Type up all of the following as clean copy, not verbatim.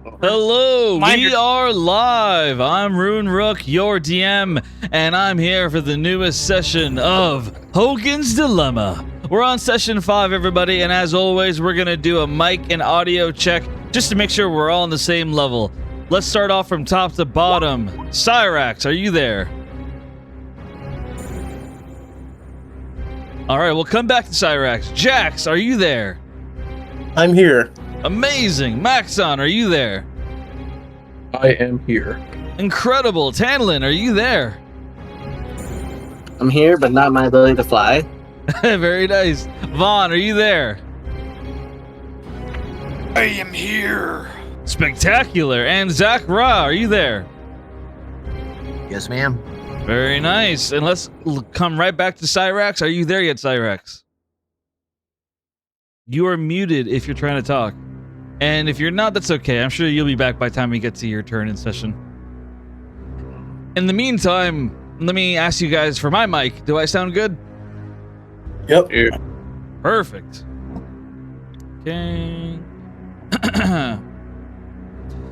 Hello, we are live. I'm Rune Rook, your DM, and I'm here for the newest session of Hogen's Dilemma. We're on session 5, everybody, and as always, we're going to do a mic and audio check just to make sure we're all on the same level. Let's start off from top to bottom. Cyrax, are you there? All right, we'll come back to Cyrax. Jax, are you there? I'm here. Amazing. Maxon, are you there? I am here. Incredible. Tanlin, are you there? I'm here, but not my ability to fly. Very nice. Vaughn, are you there? I am here. Spectacular. And Zach Ra, are you there? Yes, ma'am. Very nice. And let's come right back to Cyrax. Are you there yet, Cyrax? You are muted if you're trying to talk. And if you're not, that's okay. I'm sure you'll be back by the time we get to your turn in session. In the meantime, let me ask you guys for my mic. Do I sound good? Yep. Yeah. Perfect. Okay.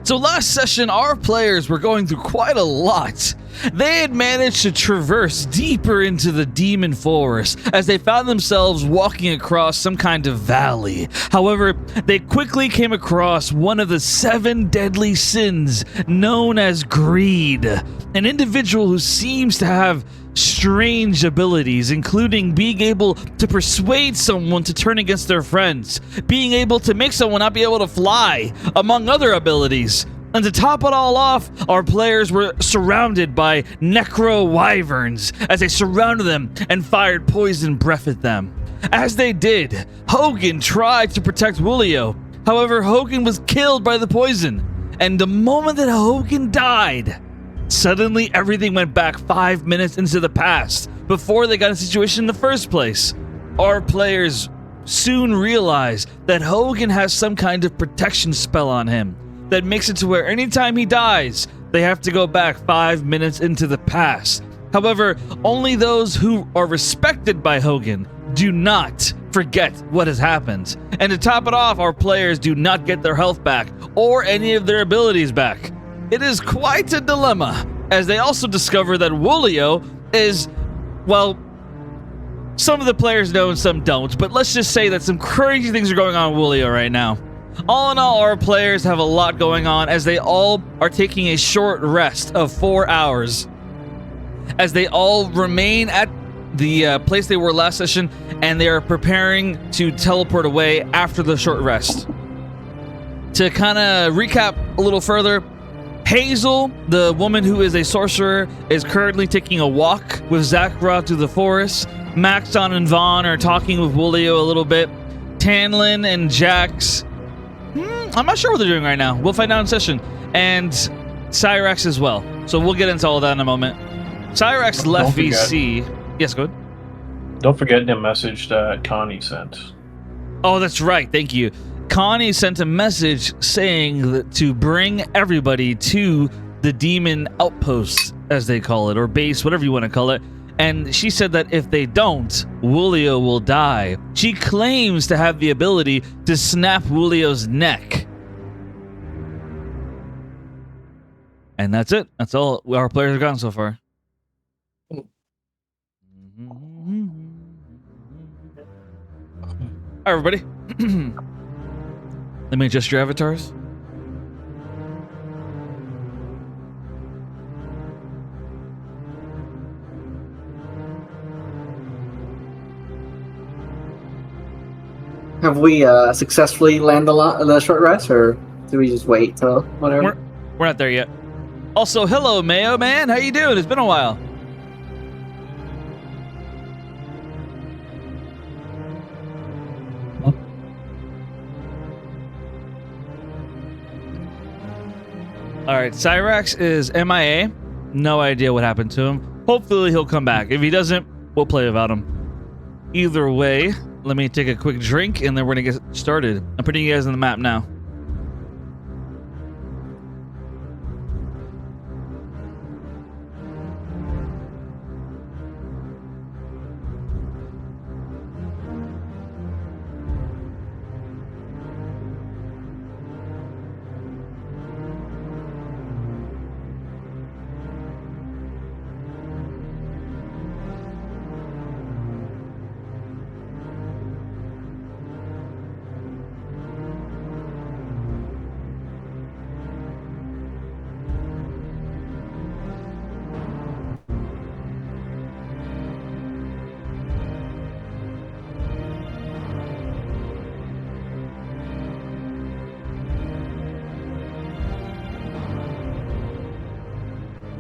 So last session, our players were going through quite a lot. They had managed to traverse deeper into the demon forest as they found themselves walking across some kind of valley. However, they quickly came across one of the 7 deadly sins known as greed. An individual who seems to have strange abilities, including being able to persuade someone to turn against their friends, being able to make someone not be able to fly, among other abilities. And to top it all off, our players were surrounded by necro wyverns as they surrounded them and fired poison breath at them. As they did, Hogen tried to protect Woolio. However, Hogen was killed by the poison. And the moment that Hogen died, suddenly everything went back 5 minutes into the past before they got in a situation in the first place. Our players soon realized that Hogen has some kind of protection spell on him that makes it to where anytime he dies, they have to go back 5 minutes into the past. However, only those who are respected by Hogen do not forget what has happened. And to top it off, our players do not get their health back or any of their abilities back. It is quite a dilemma, as they also discover that Woolio is, well, some of the players know and some don't, but let's just say that some crazy things are going on with Woolio right now. All in all, our players have a lot going on as they all are taking a short rest of 4 hours, as they all remain at the place they were last session, and they are preparing to teleport away after the short rest. To kind of recap a little further, Hazel, the woman who is a sorcerer, is currently taking a walk with Zachra through the forest. Maxon and Vaughn are talking with Woolio a little bit. Tanlin and Jax, I'm not sure what they're doing right now. We'll find out in session. And Cyrax as well. So we'll get into all of that in a moment. Cyrax left VC. Yes, go ahead. Don't forget the message that Connie sent. Oh, that's right. Thank you. Connie sent a message saying that to bring everybody to the demon outpost, as they call it, or base, whatever you want to call it. And she said that if they don't, Woolio will die. She claims to have the ability to snap Woolio's neck. And that's it. That's all our players have gotten so far. All right, everybody. Let me adjust your avatars. Have we successfully landed the short rest, or do we just wait till whatever? We're not there yet. Also, hello, Mayo Man. How you doing? It's been a while. All right, Cyrax is MIA. No idea what happened to him. Hopefully he'll come back. If he doesn't, we'll play without him. Either way, let me take a quick drink and then we're gonna get started. I'm putting you guys on the map now.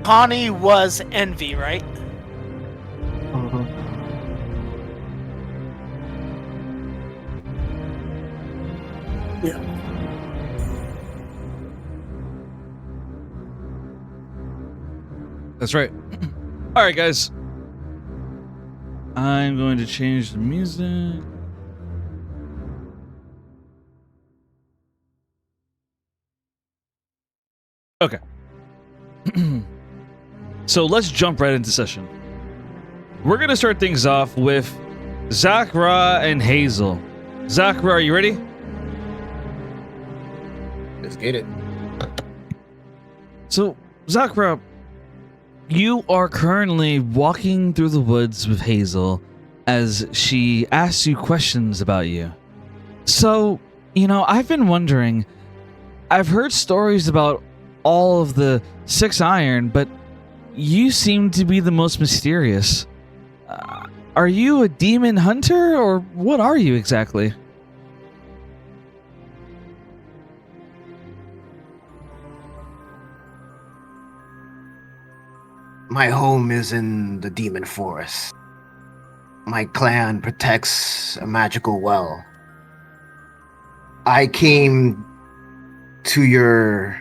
Connie was Envy, right? Mm-hmm. That's right. All right, guys. I'm going to change the music. Okay. So let's jump right into session. We're going to start things off with Zachra and Hazel. Zachra, are you ready? Let's get it. So, Zachra, you are currently walking through the woods with Hazel as she asks you questions about you. So, I've been wondering, I've heard stories about all of the Six Iron, but you seem to be the most mysterious. Are you a demon hunter, or what are you exactly? My home is in the demon forest. My clan protects a magical well. I came to your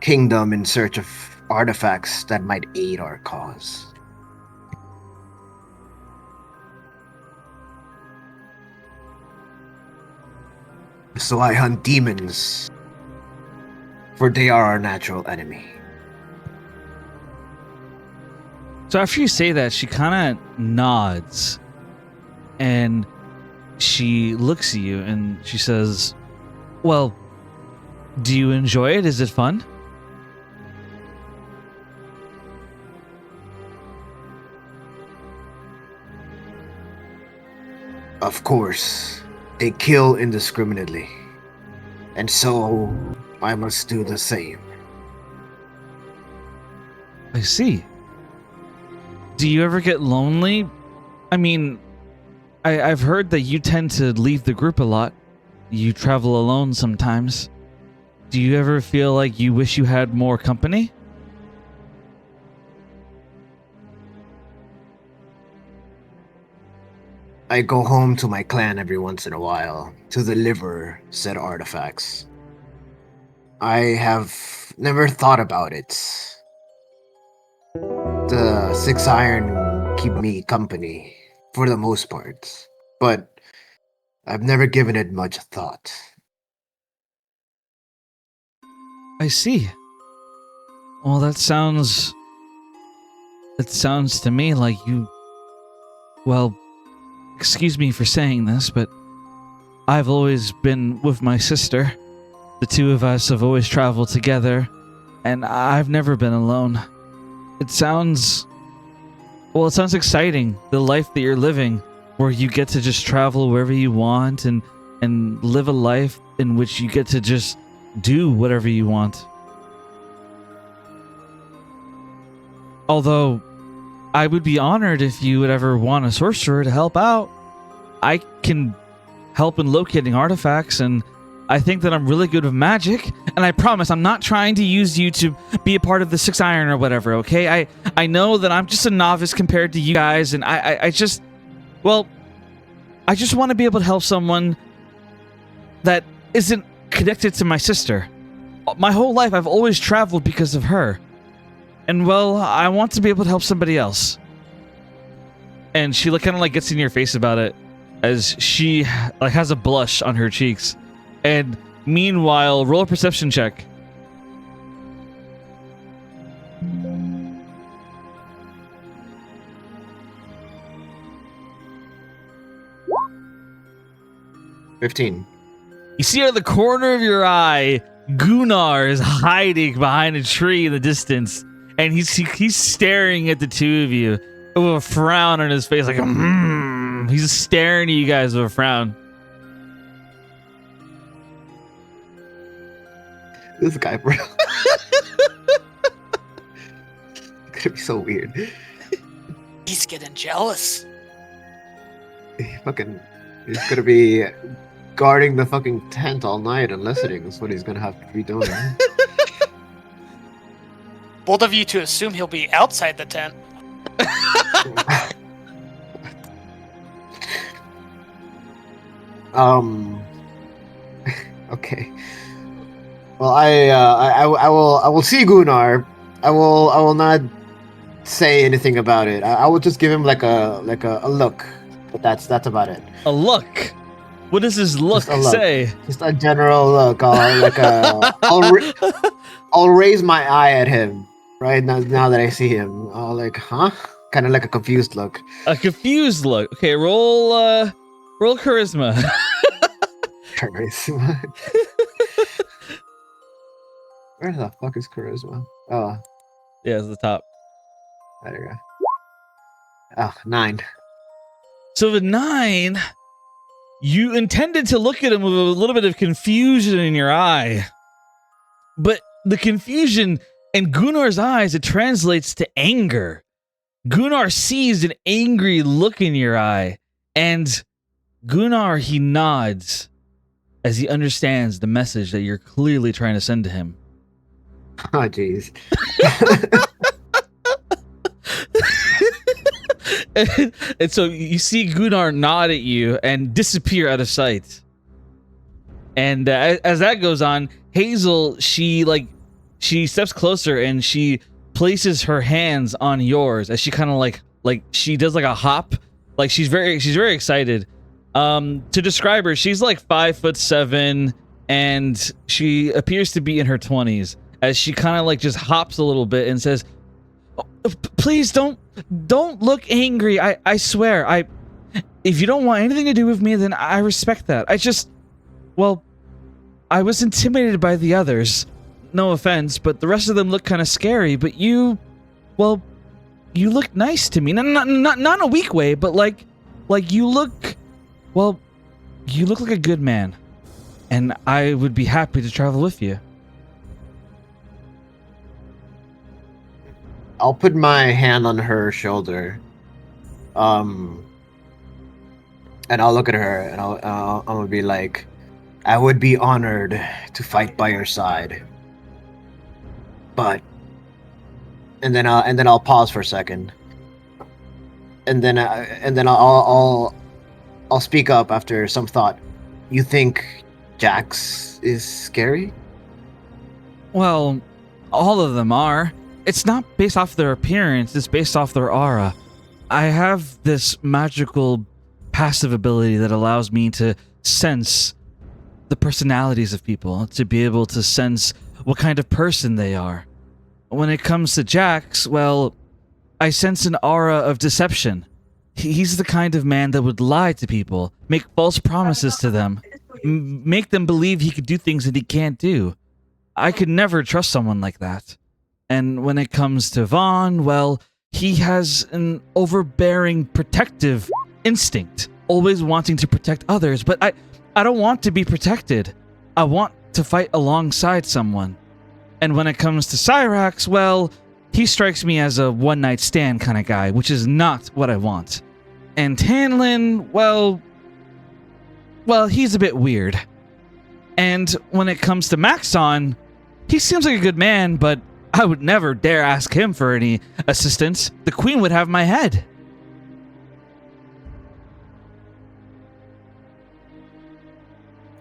kingdom in search of artifacts that might aid our cause. So I hunt demons, for they are our natural enemy. So after you say that, she kind of nods and she looks at you and she says, well, do you enjoy it? Is it fun? Of course, they kill indiscriminately. And so, I must do the same. I see. Do you ever get lonely? I mean, I've heard that you tend to leave the group a lot. You travel alone sometimes. Do you ever feel like you wish you had more company? I go home to my clan every once in a while to deliver said artifacts. I have never thought about it. The Six Iron keep me company for the most part, but I've never given it much thought. I see. Well, it sounds to me like you, well, excuse me for saying this, but I've always been with my sister. The two of us have always traveled together, and I've never been alone. It sounds exciting, the life that you're living, where you get to just travel wherever you want and live a life in which you get to just do whatever you want. Although, I would be honored if you would ever want a sorcerer to help out. I can help in locating artifacts, and I think that I'm really good with magic, and I promise I'm not trying to use you to be a part of the Six Iron or whatever, okay? I know that I'm just a novice compared to you guys, and I just want to be able to help someone that isn't connected to my sister. My whole life I've always traveled because of her. And well, I want to be able to help somebody else. And she kind of gets in your face about it as she has a blush on her cheeks. And meanwhile, roll a perception check. $15. You see out of the corner of your eye, Gunnar is hiding behind a tree in the distance, and he's staring at the two of you with a frown on his face, like he's staring at you guys with a frown. This guy, bro. It's gonna be so weird. He's getting jealous. He's gonna be guarding the fucking tent all night and listening. That's what he's gonna have to be doing. bold of you to assume he'll be outside the tent. Okay. Well, I will see Gunnar. I will not say anything about it. I will just give him like a look. But that's about it. A look. What does his look say? Just a general look. I'll raise my eye at him. Right now that I see him, I'll like, huh? Kind of like a confused look. A confused look. Okay, roll charisma. Charisma. Where the fuck is charisma? Oh, Yeah, it's the top. there you go. Oh, 9. So the 9, you intended to look at him with a little bit of confusion in your eye. But the confusion in Gunnar's eyes, it translates to anger. Gunnar sees an angry look in your eye, and Gunnar, he nods as he understands the message that you're clearly trying to send to him. Oh, jeez. And so you see Gunnar nod at you and disappear out of sight. And as that goes on, Hazel, she steps closer and she places her hands on yours as she kind of like she does like a hop, like she's very excited. To describe her, she's like 5'7" and she appears to be in her 20s as she kind of like just hops a little bit and says, oh, please don't look angry. I swear, if you don't want anything to do with me, then I respect that. I was intimidated by the others. No offense, but the rest of them look kind of scary, but you look nice to me. Not in a weak way, but like you look like a good man. And I would be happy to travel with you. I'll put my hand on her shoulder, and I'll look at her, and I'm gonna be like, I would be honored to fight by your side, but, and then I'll pause for a second, and then I'll speak up after some thought. You think Jax is scary? Well, all of them are. It's not based off their appearance, it's based off their aura. I have this magical passive ability that allows me to sense the personalities of people, to be able to sense what kind of person they are. When it comes to Jax, well, I sense an aura of deception. He's the kind of man that would lie to people, make false promises to them, make them believe he could do things that he can't do. I could never trust someone like that. And when it comes to Vaughn, well, he has an overbearing protective instinct, always wanting to protect others, but I don't want to be protected. I want to fight alongside someone. And when it comes to Cyrax, well, he strikes me as a one-night stand kind of guy, which is not what I want. And Tanlin, well, he's a bit weird. And when it comes to Maxon, he seems like a good man, but I would never dare ask him for any assistance. The queen would have my head.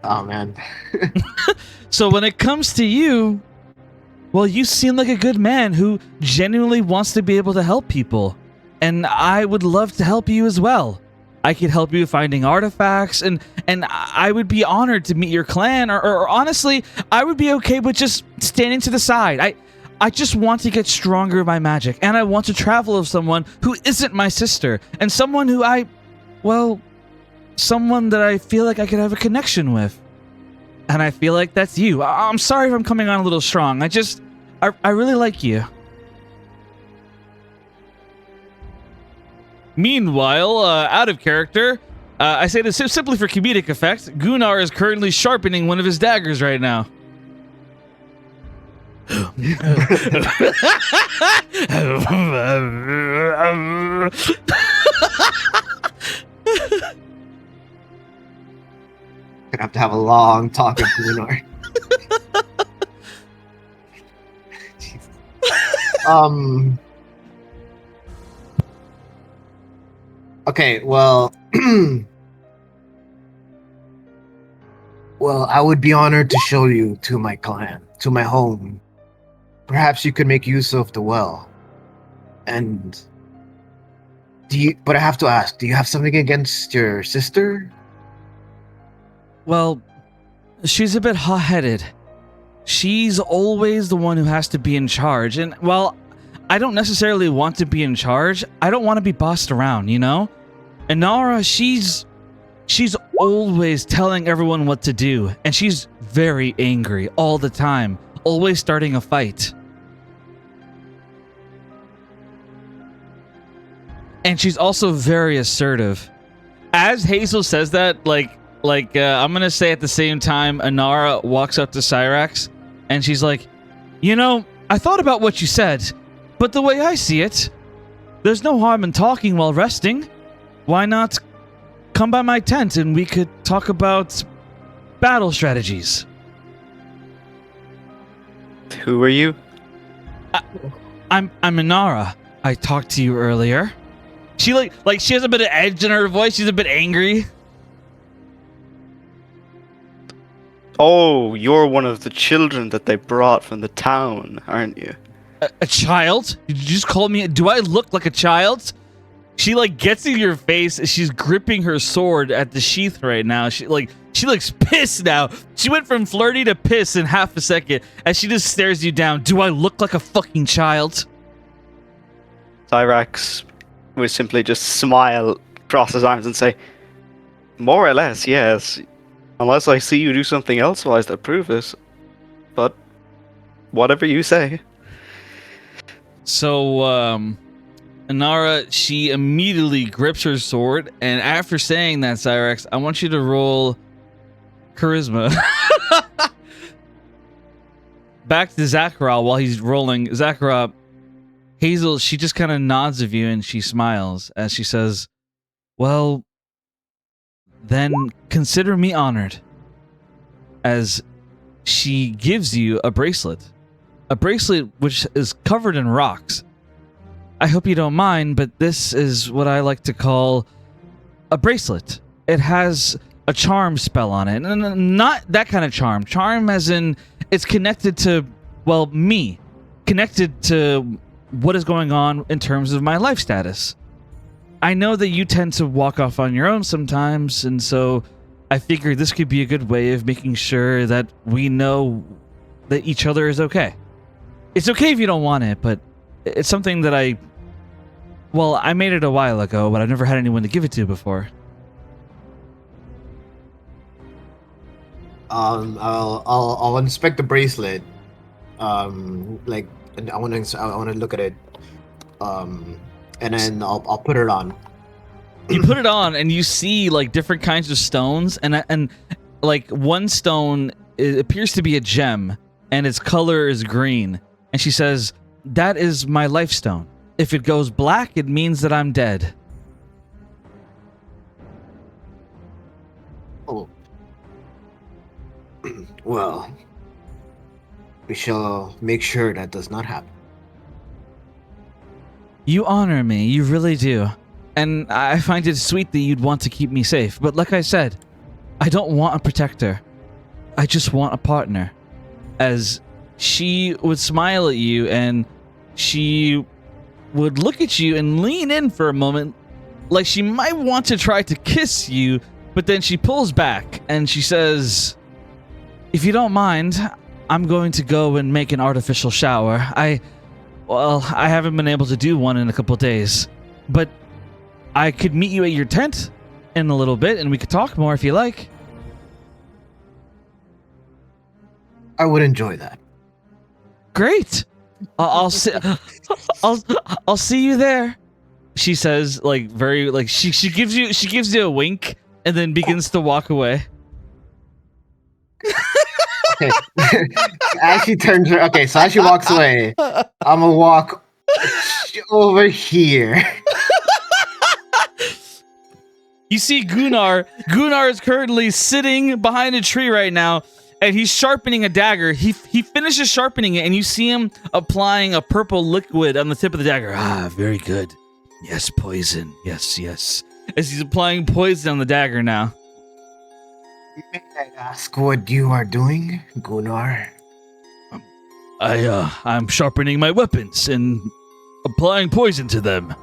Oh, man. So when it comes to you, well, you seem like a good man who genuinely wants to be able to help people. And I would love to help you as well. I could help you finding artifacts, and I would be honored to meet your clan, or honestly, I would be okay with just standing to the side. I just want to get stronger in my magic, and I want to travel with someone who isn't my sister, and someone who someone that I feel like I could have a connection with. And I feel like that's you. I'm sorry if I'm coming on a little strong. I really like you. Meanwhile, out of character, I say this simply for comedic effect, Gunnar is currently sharpening one of his daggers right now. Gonna have to have a long talk with Gunnar. Okay, well, well, I would be honored to show you to my clan, to my home. Perhaps you could make use of the well. And but I have to ask, do you have something against your sister? Well, she's a bit hot-headed. She's always the one who has to be in charge. And while I don't necessarily want to be in charge, I don't want to be bossed around, you know? And Nara, she's always telling everyone what to do. And she's very angry all the time, always starting a fight. And she's also very assertive. As Hazel says that, I'm gonna say at the same time, Inara walks up to Cyrax, and she's like, "You know, I thought about what you said, but the way I see it, there's no harm in talking while resting. Why not come by my tent and we could talk about battle strategies?" Who are you? I'm Inara. I talked to you earlier. She like she has a bit of edge in her voice. She's a bit angry. Oh, you're one of the children that they brought from the town, aren't you? A child? Did you just call me? Do I look like a child? She like gets in your face. She's gripping her sword at the sheath right now. She looks pissed now. She went from flirty to piss in half a second as she just stares you down. Do I look like a fucking child? Cyrax would simply just smile, cross his arms, and say, "More or less, yes. Unless I see you do something elsewise that prove this. But whatever you say." So, Inara, she immediately grips her sword, and after saying that, Cyrax, I want you to roll charisma. Back to Zachara while he's rolling. Zachara, Hazel, she just kind of nods at you and she smiles as she says, "Well, then consider me honored," as she gives you a bracelet. A bracelet which is covered in rocks. I hope you don't mind, but this is what I like to call a bracelet. It has a charm spell on it. And not that kind of charm. Charm as in it's connected to, well, me. Connected to what is going on in terms of my life status. I know that you tend to walk off on your own sometimes, and so I figured this could be a good way of making sure that we know that each other is okay. It's okay if you don't want it, but it's something that I made it a while ago, but I've never had anyone to give it to before. I'll inspect the bracelet. And I want to look at it. And then I'll put it on. You put it on, and you see like different kinds of stones, and like one stone, it appears to be a gem, and its color is green. And she says, "That is my life stone. If it goes black, it means that I'm dead." Oh. Well, we shall make sure that does not happen. You honor me, you really do. And I find it sweet that you'd want to keep me safe. But like I said, I don't want a protector. I just want a partner. As she would smile at you, and she would look at you and lean in for a moment, like she might want to try to kiss you, but then she pulls back and she says, "If you don't mind, I'm going to go and make an artificial shower. I haven't been able to do one in a couple days, but I could meet you at your tent in a little bit and we could talk more if you like." I would enjoy that. Great. I'll see you there. She says, like, very, like, she gives you a wink and then begins to walk away. Okay. As she turns her, okay, so as she walks away, I'm gonna walk over here. You see Gunnar. Gunnar is currently sitting behind a tree right now, and he's sharpening a dagger. He finishes sharpening it, and you see him applying a purple liquid on the tip of the dagger. Ah, very good. Yes, poison. Yes, yes. As he's applying poison on the dagger now. May I ask what you are doing, Gunnar? I'm sharpening my weapons and applying poison to them.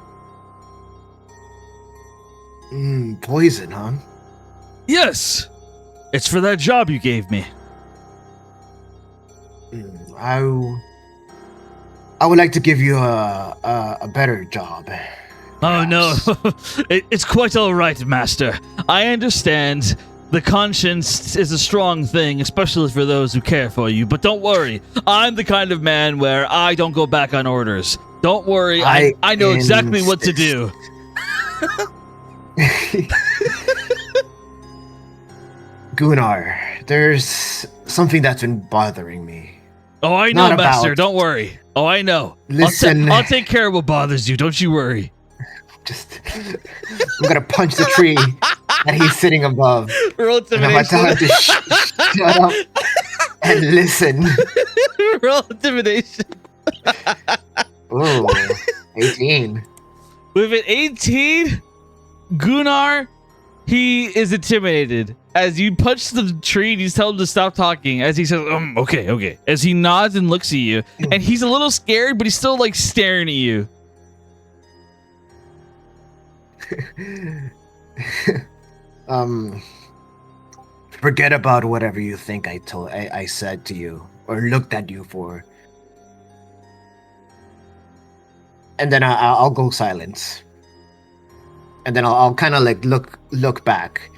Poison, huh? Yes, it's for that job you gave me. I would like to give you a better job. Oh no, it's quite all right, Master. I understand. The conscience is a strong thing, especially for those who care for you. But don't worry, I'm the kind of man where I don't go back on orders. Don't worry, I know exactly what to do. Gunnar, there's something that's been bothering me. Oh, I know, Master. Don't worry. Oh, I know. Listen, I'll take care of what bothers you. Don't you worry. I'm gonna punch the tree that he's sitting above. Roll intimidation. And I'm gonna tell him to shut up and listen. Roll intimidation. Ooh, 18. With an 18, Gunnar, he is intimidated. As you punch the tree and you tell him to stop talking, as he says, okay. As he nods and looks at you, and he's a little scared, but he's still like staring at you. Forget about whatever you think I said to you or looked at you for. And then I'll go silence. And then I'll kind of like look back.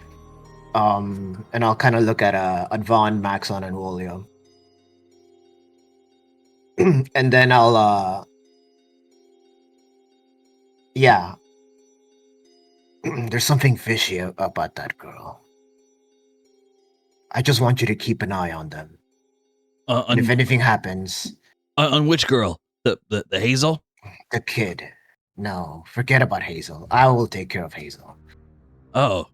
And I'll kind of look at Vaughn, Maxon, and Wolio. And then I'll yeah. There's something fishy about that girl. I just want you to keep an eye on them. And if anything happens... On which girl? The Hazel? The kid. No, forget about Hazel. I will take care of Hazel. Oh.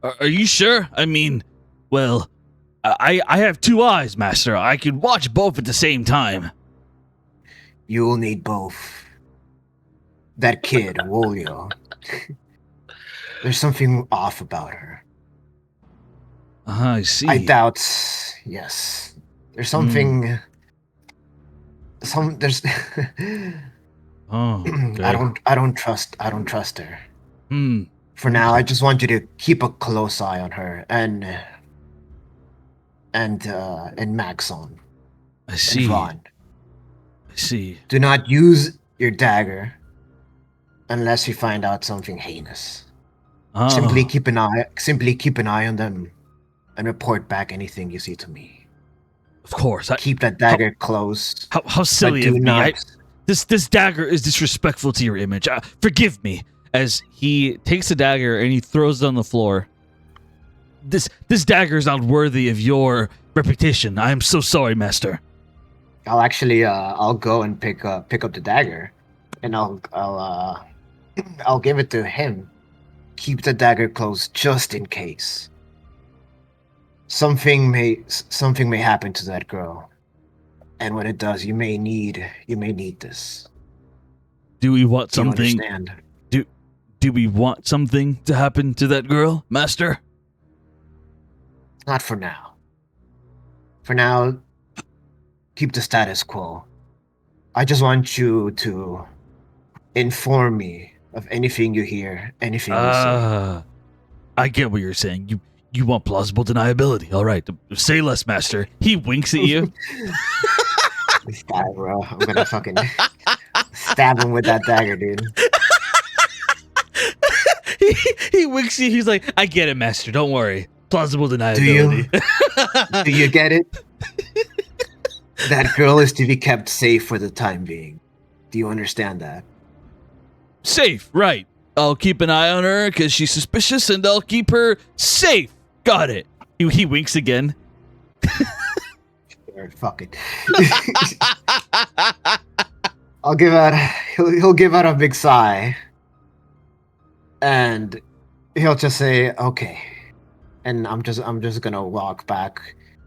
Are you sure? I mean, well, I have two eyes, Master. I can watch both at the same time. You will need both. That kid, Wolio. There's something off about her. I see. I doubt. Yes, there's something. There's. Oh. Okay. I don't trust her. Hmm. For now, I just want you to keep a close eye on her and Maxon. I see. And Vaughn. I see. Do not use your dagger unless you find out something heinous. Oh. Simply keep an eye on them and report back anything you see to me. Of course. Keep that dagger close. How silly of me. This dagger is disrespectful to your image. Forgive me. As he takes the dagger and he throws it on the floor. This dagger is not worthy of your reputation. I am so sorry, Master. I'll actually I'll go and pick up the dagger, and I'll give it to him. Keep the dagger close just in case. Something may happen to that girl, and when it does, you may need this. Do we want something? You understand? Do we want something to happen to that girl, Master? Not for now. For now, keep the status quo. I just want you to inform me of anything you hear, anything you see. I get what you're saying. You want plausible deniability. All right, say less, Master. He winks at you. This guy, bro. I'm gonna fucking stab him with that dagger, dude. He winks at you. He's like, I get it, Master. Don't worry. Plausible deniability. Do you get it? That girl is to be kept safe for the time being. Do you understand that? Safe, right. I'll keep an eye on her because she's suspicious, and I'll keep her safe. Got it. He winks again. Fuck it. I'll give out. He'll give out a big sigh, and he'll just say, "Okay," and I'm just gonna walk back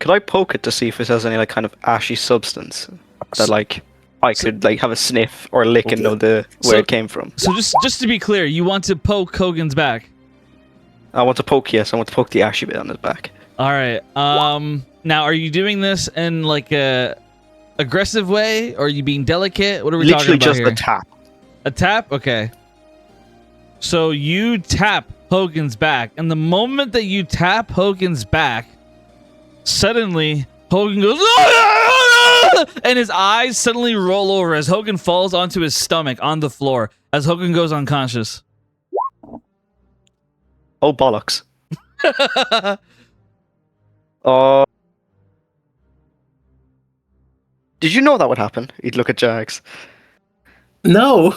Could I poke it to see if it has any like kind of ashy substance that like I could like have a sniff or lick and know where it came from? So just to be clear, you want to poke Hogan's back? I want to poke. Yes, I want to poke the ashy bit on his back. All right. Now, are you doing this in like a aggressive way, or are you being delicate? What are we Literally talking about just here? a tap. A tap? Okay. So you tap Hogan's back, and the moment that you tap Hogan's back, suddenly Hogan goes, "Ah!" and his eyes suddenly roll over as Hogan falls onto his stomach on the floor as Hogan goes unconscious. Oh bollocks! Did you know that would happen? He'd look at Jax. No,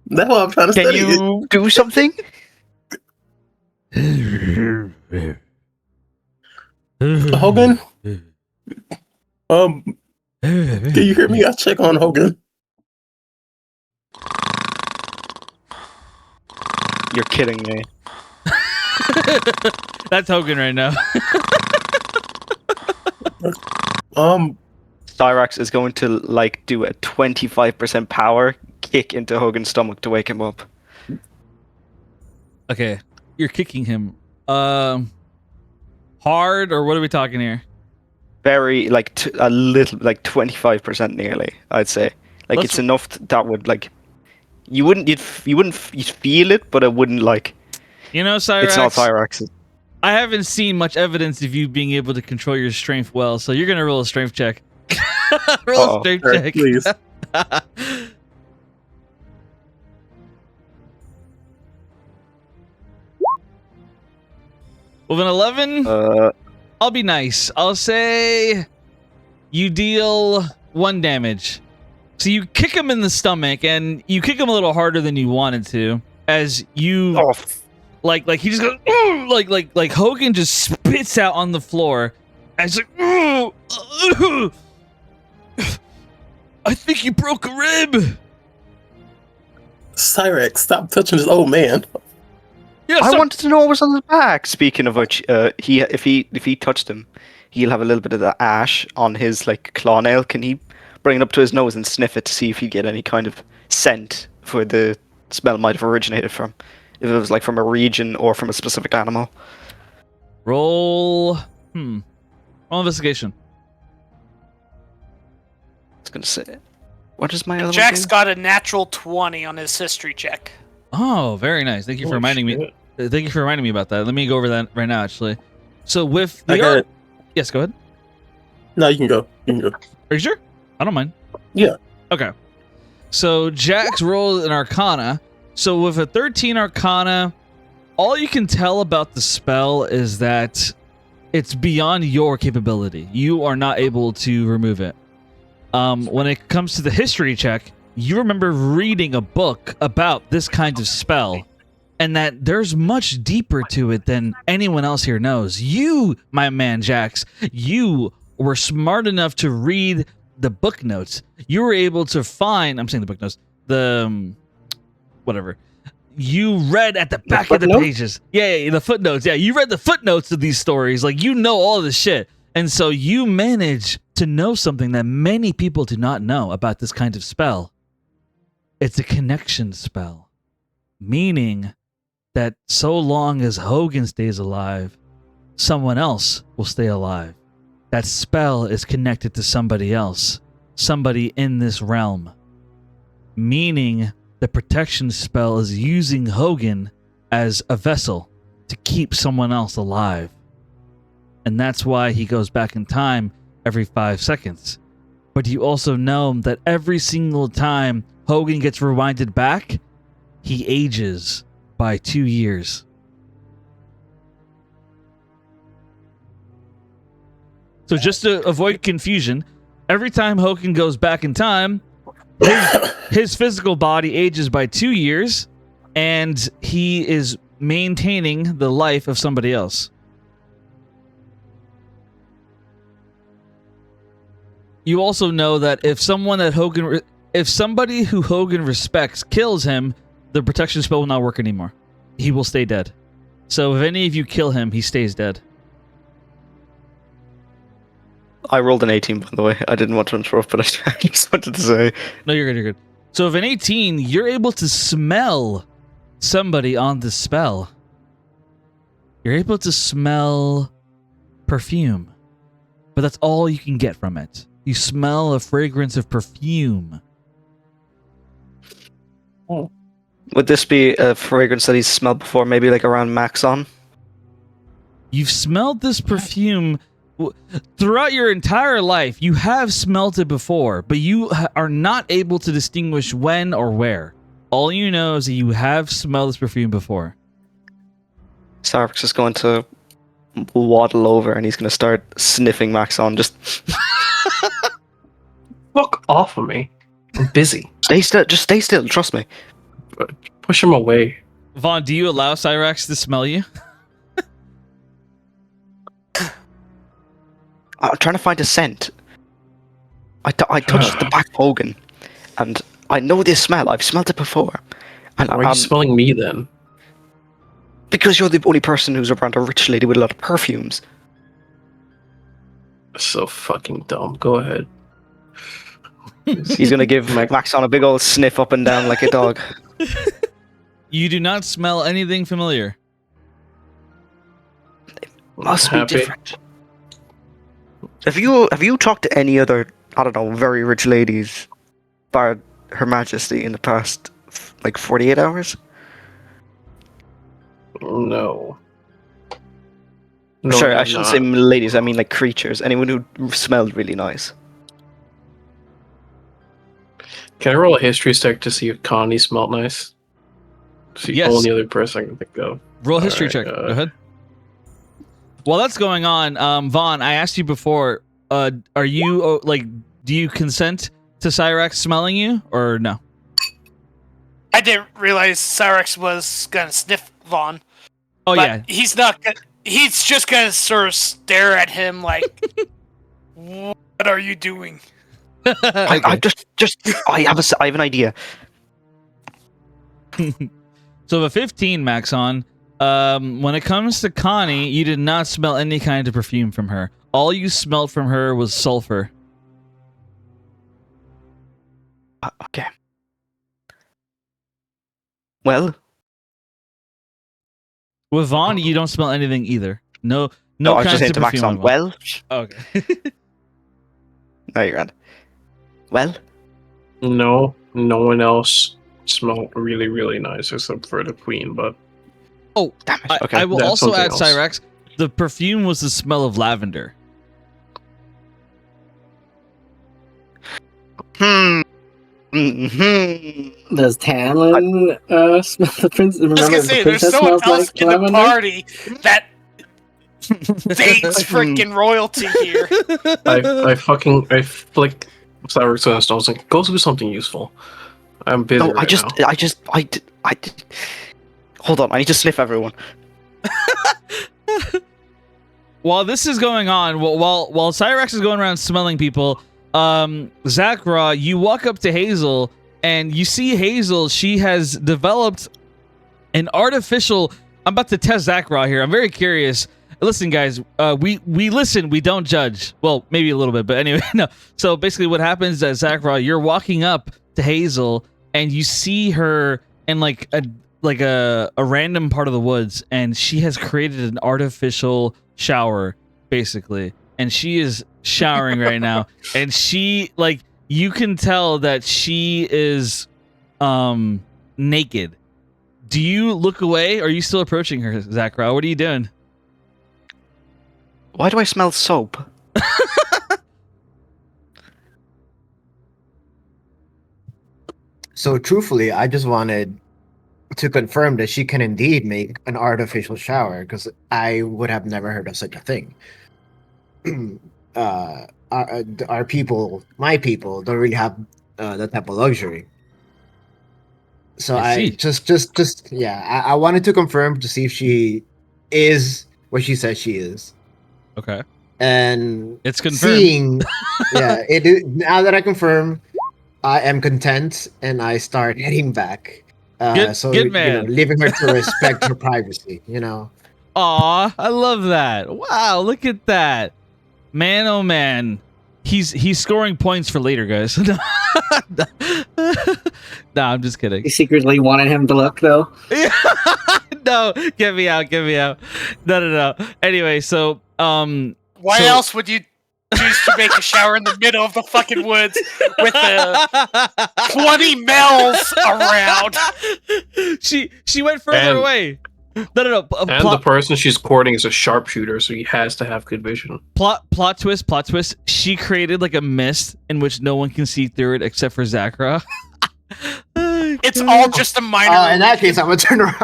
that's what I'm trying to Can study. you do something? Hogan? Can you hear me? I'll check on Hogan. You're kidding me. That's Hogan right now. Cyrax is going to like do a 25% power kick into Hogan's stomach to wake him up. Okay, you're kicking him. Hard, or what are we talking here? Very like a little, like 25% nearly. I'd say like it's enough that would like you'd feel it, but it wouldn't like. You know, Cyrax. It's not Cyrax. I haven't seen much evidence of you being able to control your strength well, so you're gonna roll a strength check. Roll a strength check, please. With an 11, I'll be nice. I'll say you deal 1 damage. So you kick him in the stomach, and you kick him a little harder than you wanted to, as you like he just goes like Hogan just spits out on the floor, as like I think you broke a rib. Cyrax, stop touching this old man. Yeah, I wanted to know what was on his back. Speaking of which, if he touched him, he'll have a little bit of the ash on his like claw nail. Can he bring it up to his nose and sniff it to see if he'd get any kind of scent where the smell might have originated from? If it was like from a region or from a specific animal. Roll investigation. I was gonna say, what is my other one Jack's do? got a natural 20 on his history check. Oh, very nice. Thank you for reminding me. Thank you for reminding me about that. Let me go over that right now, actually. So with the yes, go ahead. No, you can go. You can go. Are you sure? I don't mind. Yeah. Okay. So Jax rolled an Arcana. So with a 13 Arcana, all you can tell about the spell is that it's beyond your capability. You are not able to remove it. When it comes to the history check, you remember reading a book about this kind of spell, and that there's much deeper to it than anyone else here knows. You, my man Jax, you were smart enough to read the book notes. You were able to find, I'm saying the book notes, the whatever. You read at the back of the pages. Yeah, the footnotes. Yeah, you read the footnotes of these stories. Like, you know all this shit. And so you manage to know something that many people do not know about this kind of spell. It's a connection spell, meaning that so long as Hogan stays alive, someone else will stay alive. That spell is connected to somebody else, somebody in this realm, meaning the protection spell is using Hogan as a vessel to keep someone else alive. And that's why he goes back in time every 5 seconds. But you also know that every single time Hogan gets rewinded back, he ages by 2 years. So just to avoid confusion, every time Hogan goes back in time, his physical body ages by 2 years, and he is maintaining the life of somebody else. You also know that if somebody who Hogan respects kills him, the protection spell will not work anymore. He will stay dead. So if any of you kill him, he stays dead. I rolled an 18, by the way. I didn't want to interrupt, but I just wanted to say. No, you're good. You're good. So, if an 18, you're able to smell somebody on the spell. You're able to smell perfume, but that's all you can get from it. You smell a fragrance of perfume. Would this be a fragrance that he's smelled before, maybe like around Maxon? You've smelled this perfume throughout your entire life. You have smelled it before, but you are not able to distinguish when or where. All you know is that you have smelled this perfume before. Sark's is going to waddle over and he's going to start sniffing Maxon. Just Fuck off of me. I'm busy. stay still. Just stay still. Trust me. Push him away. Vaughn, do you allow Cyrax to smell you? I'm trying to find a scent. I touched the back of Hogen, and I know this smell. I've smelled it before. And Why are you smelling me then? because you're the only person who's around a rich lady with a lot of perfumes. So fucking dumb. Go ahead. He's gonna give Maxon a big old sniff up and down like a dog. You do not smell anything familiar. Must Happy. be different. Have you talked to any other, I don't know, very rich ladies, bar Her Majesty, in the past like 48 hours? No. Sorry, I I'm shouldn't not. say ladies. I mean like creatures. Anyone who smelled really nice. Can I roll a history check to see if Connie smelled nice? It's the Yes. only other person I can think of. Roll a history Alright, check. Go ahead. While that's going on, Vaughn, I asked you before, are you, do you consent to Cyrax smelling you, or no? I didn't realize Cyrex was gonna sniff Vaughn. Oh, but yeah. he's not. He's just gonna sort of stare at him like, "What are you doing?" I have an idea. So, a 15, Maxon. When it comes to Connie, you did not smell any kind of perfume from her. All you smelled from her was sulfur. Okay. Well, With Vaughn, you don't smell anything either. No I was kinds just of into perfume. Maxon. on Well, okay. no, you're right. Well, No one else smelled really, really nice except for the queen, but Oh, damn it. Okay. I will that's also something add, else. Cyrax, the perfume was the smell of lavender. Hmm. Does Talon smell the prince? I was Remember, gonna the say, there's princess someone smells else like in lavender? the party that dates freaking royalty here. I flicked Cyrus on his nose and go do something useful. I'm busy. No, right now. I did. Hold on, I need to sniff everyone. While this is going on, while Cyrax is going around smelling people, Zachra, you walk up to Hazel and you see Hazel. She has developed an artificial. I'm about to test Zachra here. I'm very curious. Listen, guys, we listen. We don't judge. Well, maybe a little bit, but anyway, no. So basically, what happens is, Zachra, you're walking up to Hazel and you see her in like a random part of the woods, and she has created an artificial shower, basically, and she is showering right now, and she, like, you can tell that she is naked. Do you look away, or are you still approaching her, Zachra? What are you doing? Why do I smell soap? So truthfully, I just wanted to confirm that she can indeed make an artificial shower, because I would have never heard of such a thing. Our people, my people, don't really have that type of luxury. So I I see. just yeah, I wanted to confirm to see if she is what she says she is, Okay, and it's confirmed. seeing, yeah, it is, now that I confirm, I am content, and I start heading back. Good man. Leaving her to respect her privacy. Aw, I love that. Wow, look at that. Man, oh man. He's scoring points for later, guys. Nah, I'm just kidding. You secretly wanted him to look, though. No, get me out. No. Anyway, so Why so- else would you choose to make a shower in the middle of the fucking woods with 20 males around? She went further And- away. No. And the person she's courting is a sharpshooter, so he has to have good vision. Plot twist. She created like a mist in which no one can see through it except for Zakra. It's all just a minor. In that case, I'm gonna turn around.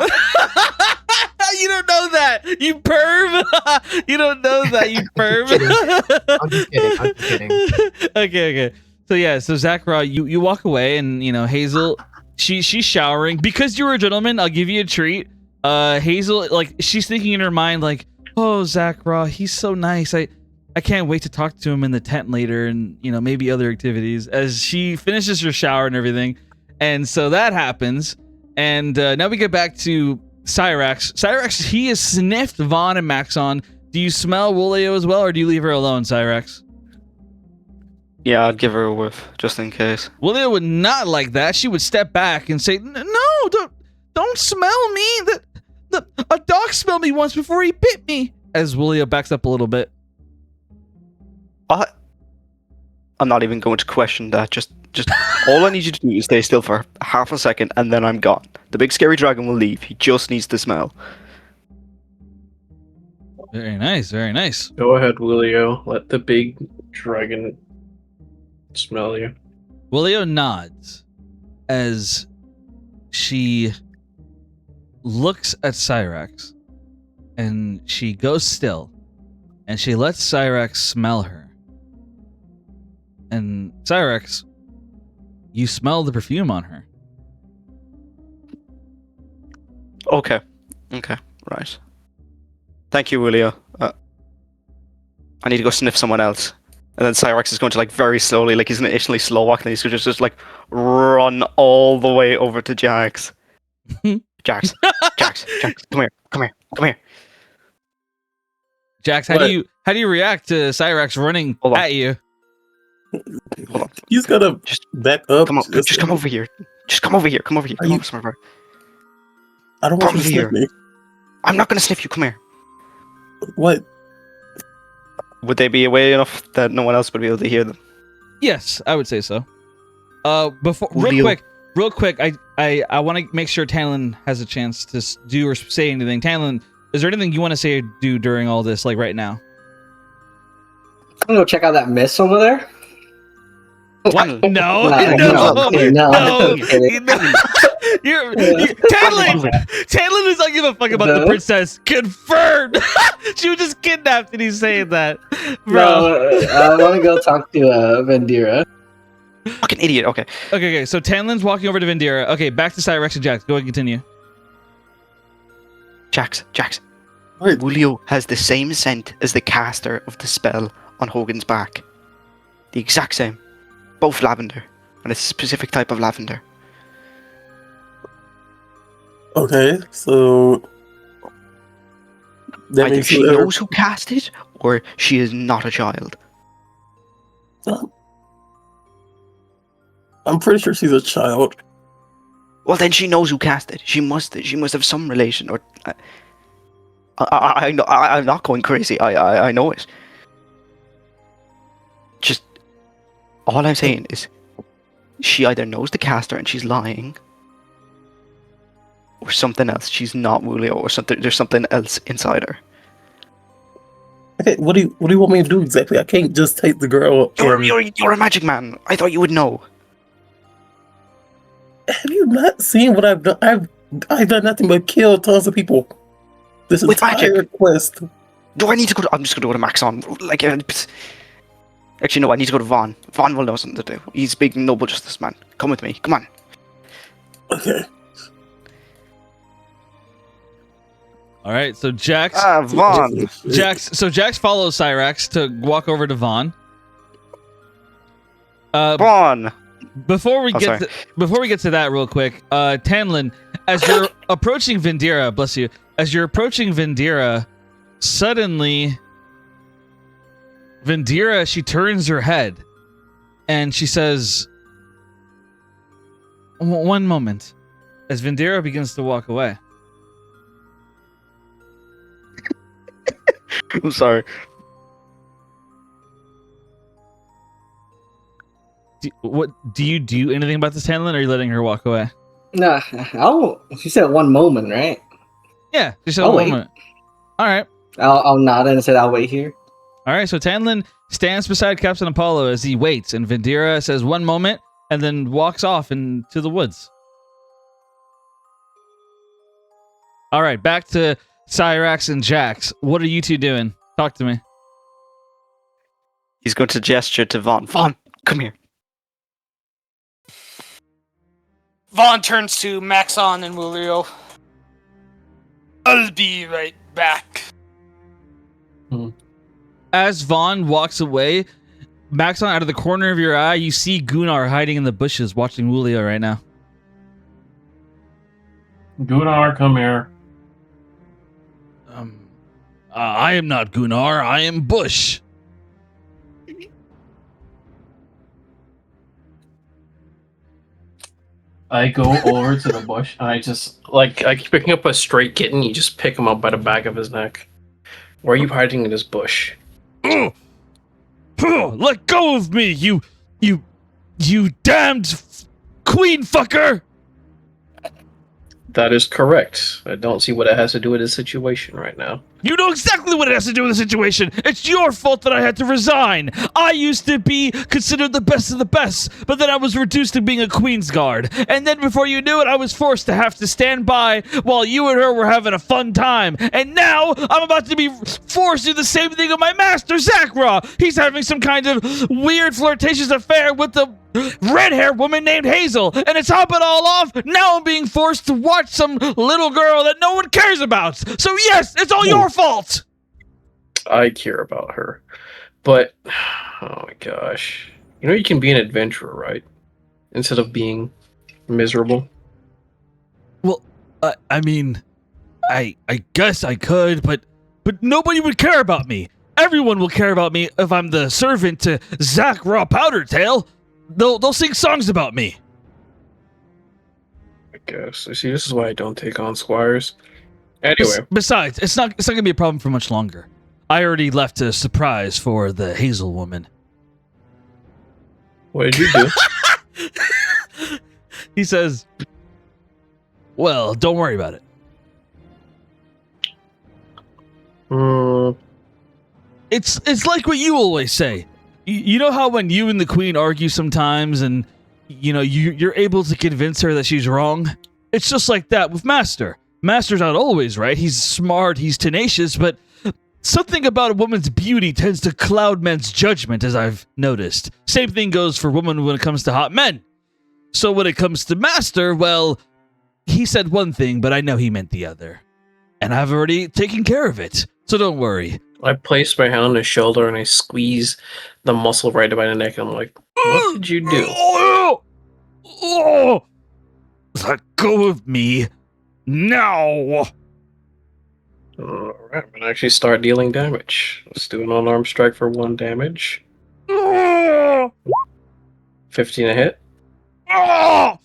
You don't know that, you perv. You don't know that, you perv. I'm just kidding. Okay. So yeah, so Zakra, you walk away, and you know Hazel, she's showering. Because you were a gentleman, I'll give you a treat. Hazel, like, she's thinking in her mind, like, oh, Zakra, he's so nice. I can't wait to talk to him in the tent later, and you know, maybe other activities. As she finishes her shower and everything, and so that happens. And now we get back to Cyrax. Cyrax, he has sniffed Vaughn and Maxon. Do you smell Woolio as well, or do you leave her alone, Cyrax? Yeah, I'd give her a whiff just in case. Woolio would not like that. She would step back and say, "No, don't smell me. A dog smelled me once before he bit me." As Woolio backs up a little bit. I'm not even going to question that. Just all I need you to do is stay still for half a second, and then I'm gone. The big scary dragon will leave. He just needs to smell. Very nice. Go ahead, Willio. Let the big dragon smell you. Woolio nods as she looks at Cyrax, and she goes still, and she lets Cyrax smell her. And Cyrax, you smell the perfume on her. Okay, right. Thank you, Willio. I need to go sniff someone else. And then Cyrax is going to, like, very slowly, like, he's initially slow walking, and he's going to just like, run all the way over to Jax. Jax, come here. Jax, how do you react to Cyrax running Hold on. at you? Hold on. He's gotta Just back up. Come on, just come over here. Come over here. Are Come you- over, Smurfer. I don't want you to Come sniff me. I'm not going to sniff you. Come here. What? Would they be away enough that no one else would be able to hear them? Yes, I would say so. Before Woolio. real quick, I want to make sure Tanlin has a chance to do or say anything. Tanlin, is there anything you want to say or do during all this, like right now? I'm gonna go check out that mist over there. What? No, No, no, no. Tanlin does not give a fuck about the No. princess. Confirmed. She was just kidnapped, and he's saying that, bro. No, I want to go talk to Vendira. Fucking idiot. Okay. Okay. So Tanlin's walking over to Vendira. Okay, back to Cyrex and Jax. Go ahead and continue. Jax. What? Woolio has the same scent as the caster of the spell on Hogen's back. The exact same. Both lavender. And a specific type of lavender. Okay, so that Either means she whoever- knows who cast it, or she is not a child. I'm pretty sure she's a child. Well, then she knows who cast it. She must have some relation, or I know. I'm not going crazy. I know it. Just all I'm saying is, she either knows the caster and she's lying, or something else. She's not Woolio, or something. There's something else inside her. Okay, what do you want me to do exactly? I can't just take the girl. You're a magic man. I thought you would know. Have you not seen what I've done? I've done nothing but kill tons of people. This With entire magic? quest. Do I need to go? I'm just going to go to Maxon. Like, actually, no. I need to go to Vaughn. Vaughn will know something to do. He's big noble justice man. Come with me. Come on. Okay. All right. So Jax. Vaughn. Jax follows Cyrax to walk over to Vaughn. Vaughn. Before we Oh, get to that, real quick, Tanlin, as you're approaching Vendira, bless you, as you're approaching Vendira, suddenly Vendira, she turns her head and she says, "One moment," as Vendira begins to walk away. I'm sorry. Do you do anything about this, Hanlon, or are you letting her walk away? Nah, she said 1 moment, right? Yeah, she said I'll one wait. moment. All right. I'll nod and said I'll wait here. All right, so Tanlin stands beside Captain Apollo as he waits, and Vendira says 1 moment and then walks off into the woods. All right, back to Cyrax and Jax. What are you two doing? Talk to me. He's going to gesture to Vaughn. Vaughn, come here. Vaughn turns to Maxon and Julio. I'll be right back. As Vaughn walks away, Maxon, out of the corner of your eye, you see Gunnar hiding in the bushes watching Julio right now. Gunnar, come here. I am not Gunnar, I am Bush. I go over to the bush and I just I keep picking up a stray kitten. You just pick him up by the back of his neck. Where are you hiding in this bush? Let go of me, you damned queen fucker! That is correct. I don't see what it has to do with this situation right now. You know exactly what it has to do with the situation. It's your fault that I had to resign. I used to be considered the best of the best, but then I was reduced to being a Queen's Guard. And then before you knew it, I was forced to have to stand by while you and her were having a fun time. And now I'm about to be forced to do the same thing with my master, Zakra. He's having some kind of weird flirtatious affair with the red-haired woman named Hazel. And to top it all off, now I'm being forced to watch some little girl that no one cares about. So yes, it's all your fault. I care about her. But, oh my gosh. You know you can be an adventurer, right? Instead of being miserable. Well, I mean, I guess I could, but nobody would care about me. Everyone will care about me if I'm the servant to Zach Raw Powdertail. They'll sing songs about me. I guess. You see, this is why I don't take on squires. Anyway. Besides, it's not gonna be a problem for much longer. I already left a surprise for the Hazel woman. What did you do? He says, "Well, don't worry about it." It's like what you always say. You know how when you and the queen argue sometimes and you're able to convince her that she's wrong? It's just like that with Master. Master's not always right. He's smart, he's tenacious, but something about a woman's beauty tends to cloud men's judgment, as I've noticed. Same thing goes for women when it comes to hot men. So when it comes to Master, well, he said one thing, but I know he meant the other. And I've already taken care of it, so don't worry. I place my hand on his shoulder and I squeeze the muscle right by the neck. And I'm like, what did you do? Let go of me now. Alright, I'm gonna actually start dealing damage. Let's do an unarmed strike for 1 damage. 15 a hit. A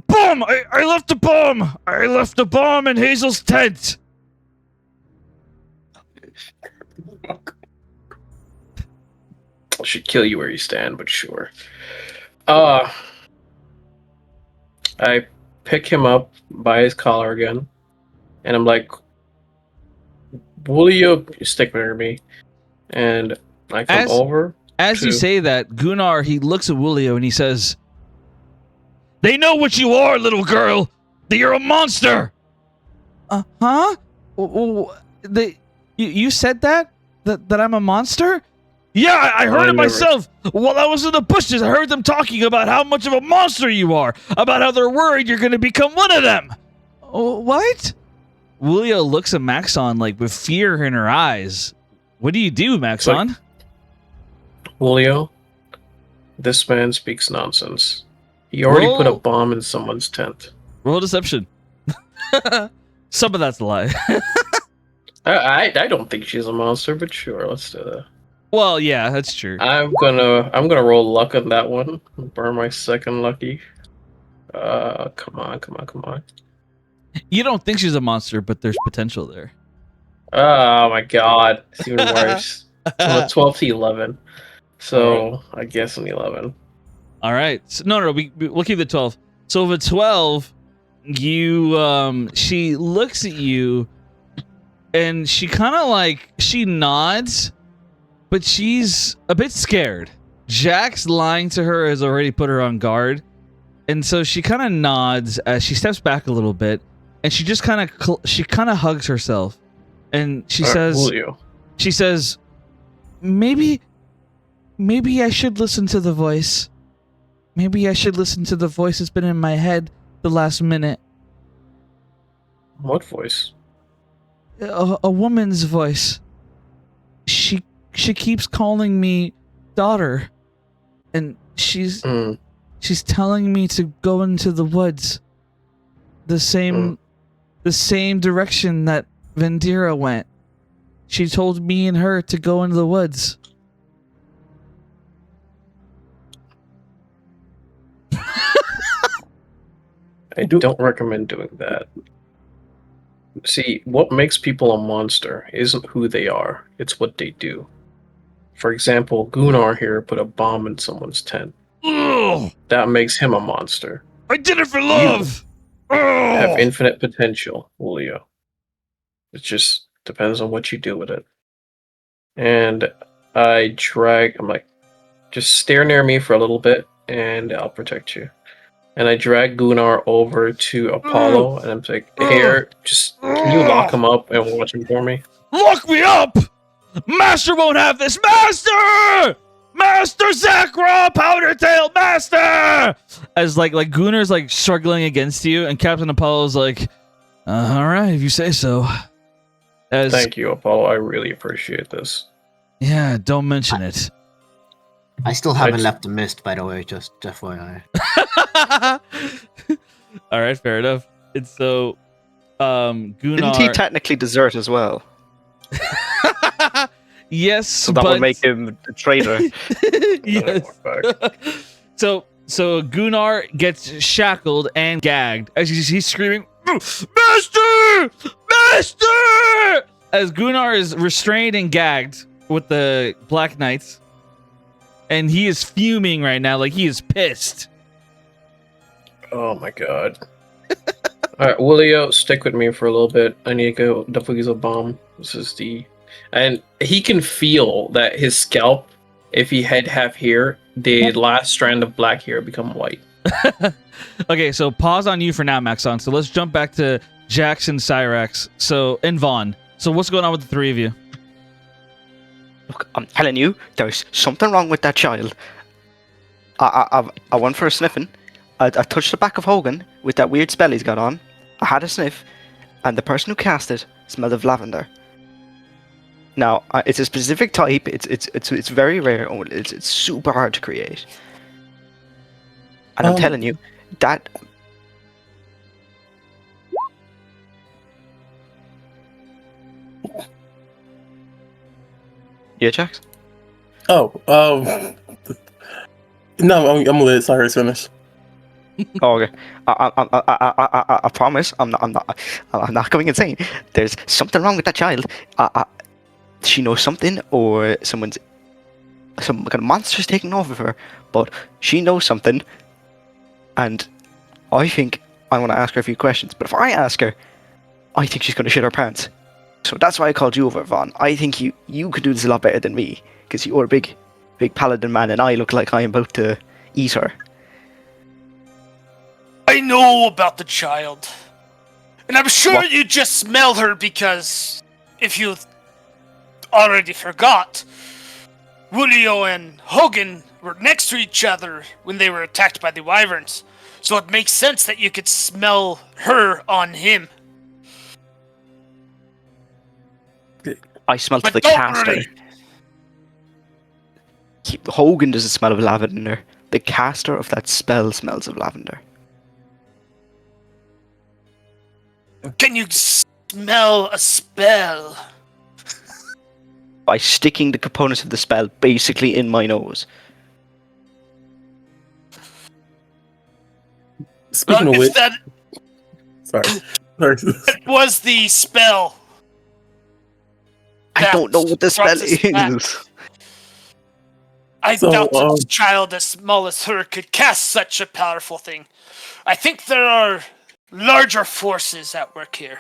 bomb! I left a bomb! I left a bomb in Hazel's tent! I should kill you where you stand, but sure. I pick him up by his collar again, and I'm like, will you stick near me? And I come over. As you say that, Gunnar, he looks at Wulio and he says, "They know what you are, little girl! That you're a monster!" Huh? You said that? That I'm a monster? Yeah, I heard it myself. While I was in the bushes, I heard them talking about how much of a monster you are. About how they're worried you're going to become one of them. What? Wulio looks at Maxon like with fear in her eyes. What do you do, Maxon? Julio, this man speaks nonsense. He already put a bomb in someone's tent. Roll deception. Some of that's a lie. I don't think she's a monster, but sure, let's do that. Well, yeah, that's true. I'm gonna roll luck on that one. Burn my second lucky. Come on. You don't think she's a monster, but there's potential there. Oh my god, it's even worse. I'm a 12 to 11, so I guess an 11. All right. So, no, we'll keep the 12. So the 12, she looks at you, and she kind of like she nods, but she's a bit scared. Jack's lying to her has already put her on guard, and so she kind of nods as she steps back a little bit, and she just kind of hugs herself, and she says, maybe I should listen to the voice. Maybe I should listen to the voice that's been in my head the last minute. What voice? A woman's voice. She keeps calling me daughter, and she's telling me to go into the woods. The same direction that Vendira went. She told me and her to go into the woods. I don't recommend doing that. See, what makes people a monster isn't who they are, it's what they do. For example, Gunnar here put a bomb in someone's tent. Ugh, That makes him a monster. I did it for love. You have infinite potential, Julio. It just depends on what you do with it. And I'm like, just stare near me for a little bit, and I'll protect you. And I drag Gunnar over to Apollo, and I'm like, here, just can you lock him up and watch him for me? Lock me up! Master won't have this! Master! Master Zakra, Powdertail, Master! As like Gunnar's like struggling against you, and Captain Apollo's like, all right, if you say so. Thank you, Apollo. I really appreciate this. Yeah, don't mention it. I still haven't left a mist, by the way, just FYI. All right, fair enough. And so, Gunnar... Didn't he technically desert as well? Yes, so that would make him a traitor. Yes. So Gunnar gets shackled and gagged as he's screaming, Master! Master! As Gunnar is restrained and gagged with the Black Knights. And he is fuming right now, like he is pissed. Oh my god. Alright, Willio, stick with me for a little bit. I need to go defuse a bomb. And he can feel that his scalp, if he had half hair, the last strand of black hair become white. Okay, so pause on you for now, Maxon. So let's jump back to Jackson, Cyrax, and Vaughn. So what's going on with the three of you? Look, I'm telling you, there's something wrong with that child. I went for a sniffing. I touched the back of Hogen with that weird spell he's got on. I had a sniff, and the person who cast it smelled of lavender. Now, it's a specific type. It's very rare. It's super hard to create. And I'm telling you, that... Yeah, Jax? No, I'm gonna let Cyrus finish. Oh, okay. I promise I'm not going insane. There's something wrong with that child. She knows something, or some kind of monster's taking off of her, but she knows something, and I think I want to ask her a few questions. But if I ask her, I think she's going to shit her pants. So that's why I called you over, Vaughn. I think you could do this a lot better than me, because you're a big paladin man, and I look like I'm about to eat her. I know about the child. And I'm sure you just smell her because, if you already forgot, Julio and Hogen were next to each other when they were attacked by the wyverns. So it makes sense that you could smell her on him. I smelled the caster. Really. Hogen doesn't smell of lavender. The caster of that spell smells of lavender. Can you smell a spell? by sticking the components of the spell basically in my nose. Speaking of if which, that sorry. was the spell. I don't know what the spell brought us back. is. I So, doubt that a child as small as her could cast such a powerful thing. I think there are larger forces at work here.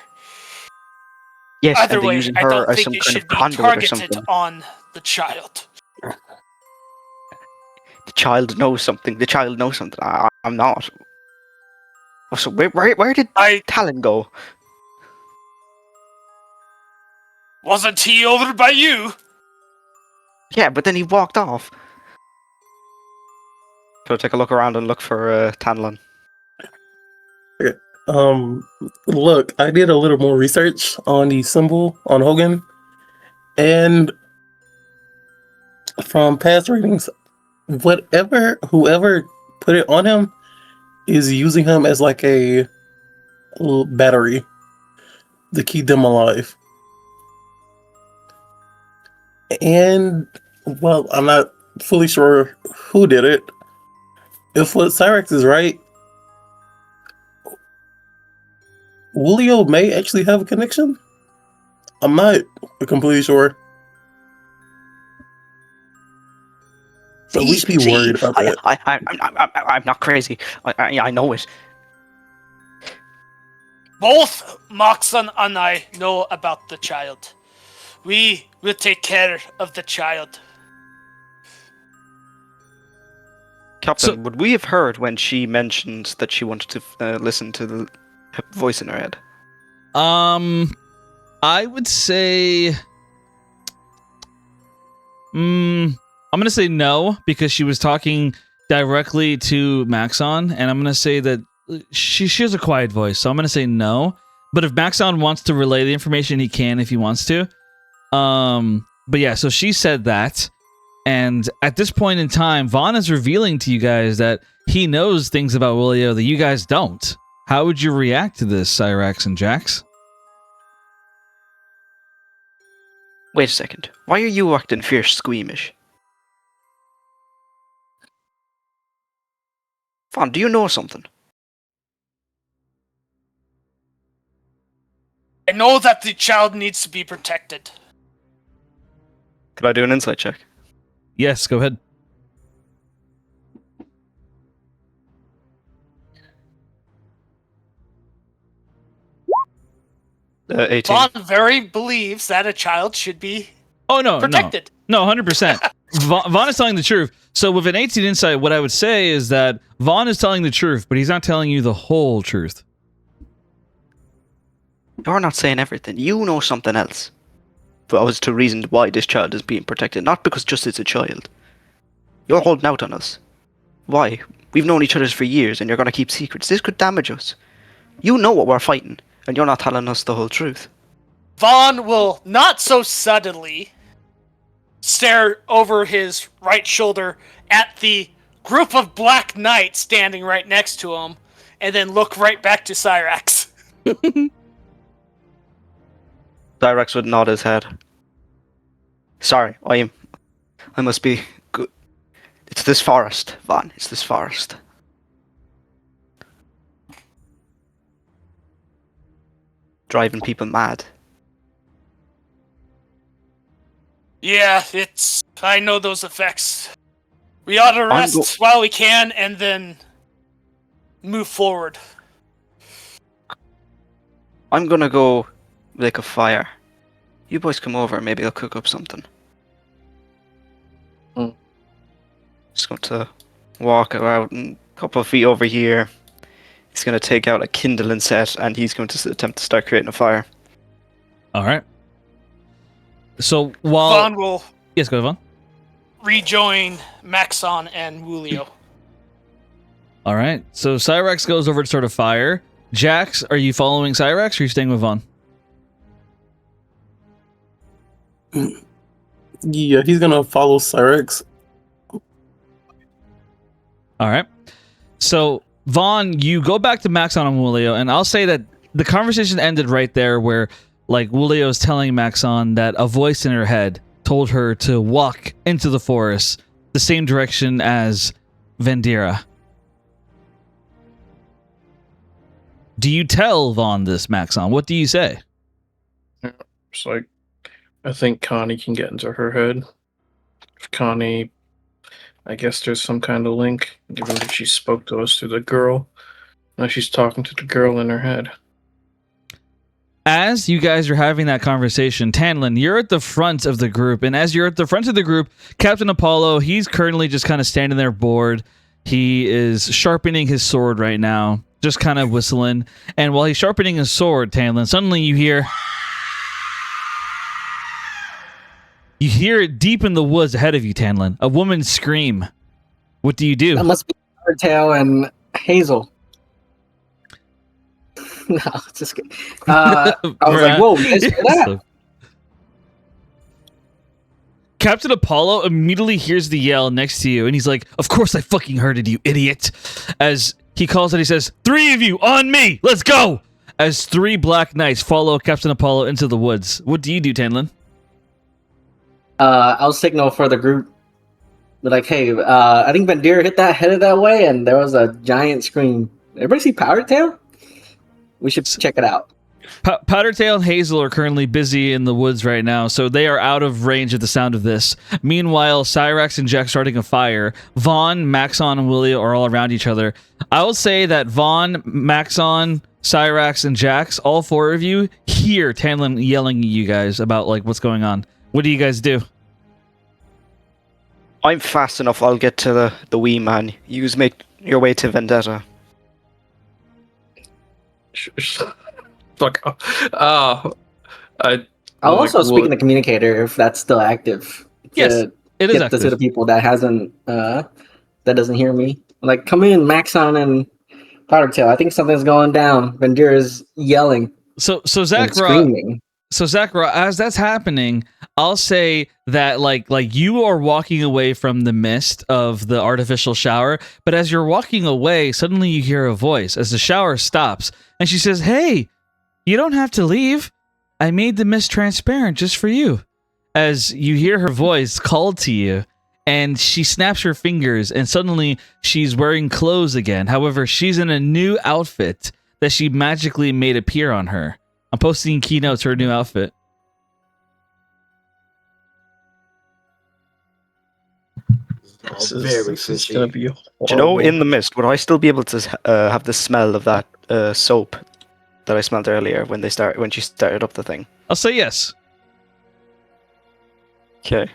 Yes, Either and they're way, using I her don't as think some it kind should of be conduit or targeted something. on the child. The child knows something. The child knows something. I'm not. Oh, so where did Talon go? Wasn't he over by you? Yeah, but then he walked off. So take a look around and look for Talon. Look, I did a little more research on the symbol on Hogen, and from past readings, whoever put it on him is using him as like a little battery to keep them alive. And well, I'm not fully sure who did it. If what Cyrex is right, Julio may actually have a connection. I'm not completely sure. But we should be worried about that. I'm not crazy. I know it. Both Moxon and I know about the child. We will take care of the child. Captain, would we have heard when she mentioned that she wanted to listen to the voice in her head? I would say, I'm gonna say no, because she was talking directly to Maxon, and I'm gonna say that she has a quiet voice, so I'm gonna say no. But if Maxon wants to relay the information, he can if he wants to. But yeah, so she said that. And at this point in time, Vaughn is revealing to you guys that he knows things about Willio that you guys don't. How would you react to this, Cyrax and Jax? Wait a second. Why are you acting fierce squeamish? Vaughn, do you know something? I know that the child needs to be protected. Could I do an insight check? Yes, go ahead. 18. Vaughn very believes that a child should be protected. No, 100%. Vaughn is telling the truth. So with an 18 insight, what I would say is that Vaughn is telling the truth, but he's not telling you the whole truth. You're not saying everything. You know something else. But as to reason why this child is being protected, not because just it's a child. You're holding out on us. Why? We've known each other for years and you're going to keep secrets. This could damage us. You know what we're fighting, and you're not telling us the whole truth. Vaughn will not so subtly stare over his right shoulder at the group of black knights standing right next to him, and then look right back to Cyrax. Cyrax would nod his head. Sorry, I must be good. It's this forest, Vaughn. It's this forest. Driving people mad. Yeah, I know those effects. We ought to rest while we can, and then move forward. I'm gonna go make a fire. You boys come over, maybe I'll cook up something. Just going to walk out a couple of feet over here. He's going to take out a kindling set, and he's going to attempt to start creating a fire. All right. So while Vaughn will yes, go ahead, Vaughn. Rejoin Maxon and Wulio. All right. So Cyrax goes over to sort of fire. Jax, are you following Cyrax or are you staying with Vaughn? Yeah, he's gonna follow Cyrex. All right. So Vaughn, you go back to Maxon and Wulio, and I'll say that the conversation ended right there where like Wulio is telling Maxon that a voice in her head told her to walk into the forest, the same direction as Vendira. Do you tell Vaughn this, Maxon? What do you say? It's like, I think Connie can get into her head. If Connie, I guess there's some kind of link, given that she spoke to us through the girl. Now she's talking to the girl in her head. As you guys are having that conversation, Tanlin, you're at the front of the group, and as you're at the front of the group, Captain Apollo, he's currently just kind of standing there bored. He is sharpening his sword right now, just kind of whistling. And while he's sharpening his sword, Tanlin, suddenly you hear it deep in the woods ahead of you, Tanlin. A woman scream. What do you do? That must be Tail and Hazel. No, just kidding. I was like, whoa, you guys hear that? Captain Apollo immediately hears the yell next to you, and he's like, of course I fucking heard it, you idiot. As he calls it, he says, 3 of you, on me, let's go! As 3 black knights follow Captain Apollo into the woods. What do you do, Tanlin? I'll signal for the group. Be like, hey, I think Bandira headed that way, and there was a giant scream. Everybody see Powder Tail? We should check it out. Powdertail and Hazel are currently busy in the woods right now, so they are out of range of the sound of this. Meanwhile, Cyrax and Jack starting a fire. Vaughn, Maxon, and Willie are all around each other. I will say that Vaughn, Maxon, Cyrax, and Jax, all 4 of you, hear Tanlin yelling at you guys about like what's going on. What do you guys do? I'm fast enough. I'll get to the wee man. You make your way to Vendetta. Fuck. I'll also speak in the communicator if that's still active. Yes, it is active. To the people that hasn't that doesn't hear me. Like, come in, Maxon and Powdertail. I think something's going down. Vendira's yelling. So Zachra, as that's happening, I'll say that like you are walking away from the mist of the artificial shower, but as you're walking away, suddenly you hear a voice as the shower stops, and she says, "Hey, you don't have to leave. I made the mist transparent just for you." As you hear her voice called to you, and she snaps her fingers, and suddenly she's wearing clothes again. However, she's in a new outfit that she magically made appear on her. I'm posting keynotes her new outfit. This is gonna be horrible. Do you know, in the mist, would I still be able to have the smell of that soap that I smelled earlier when she started up the thing? I'll say yes. Okay.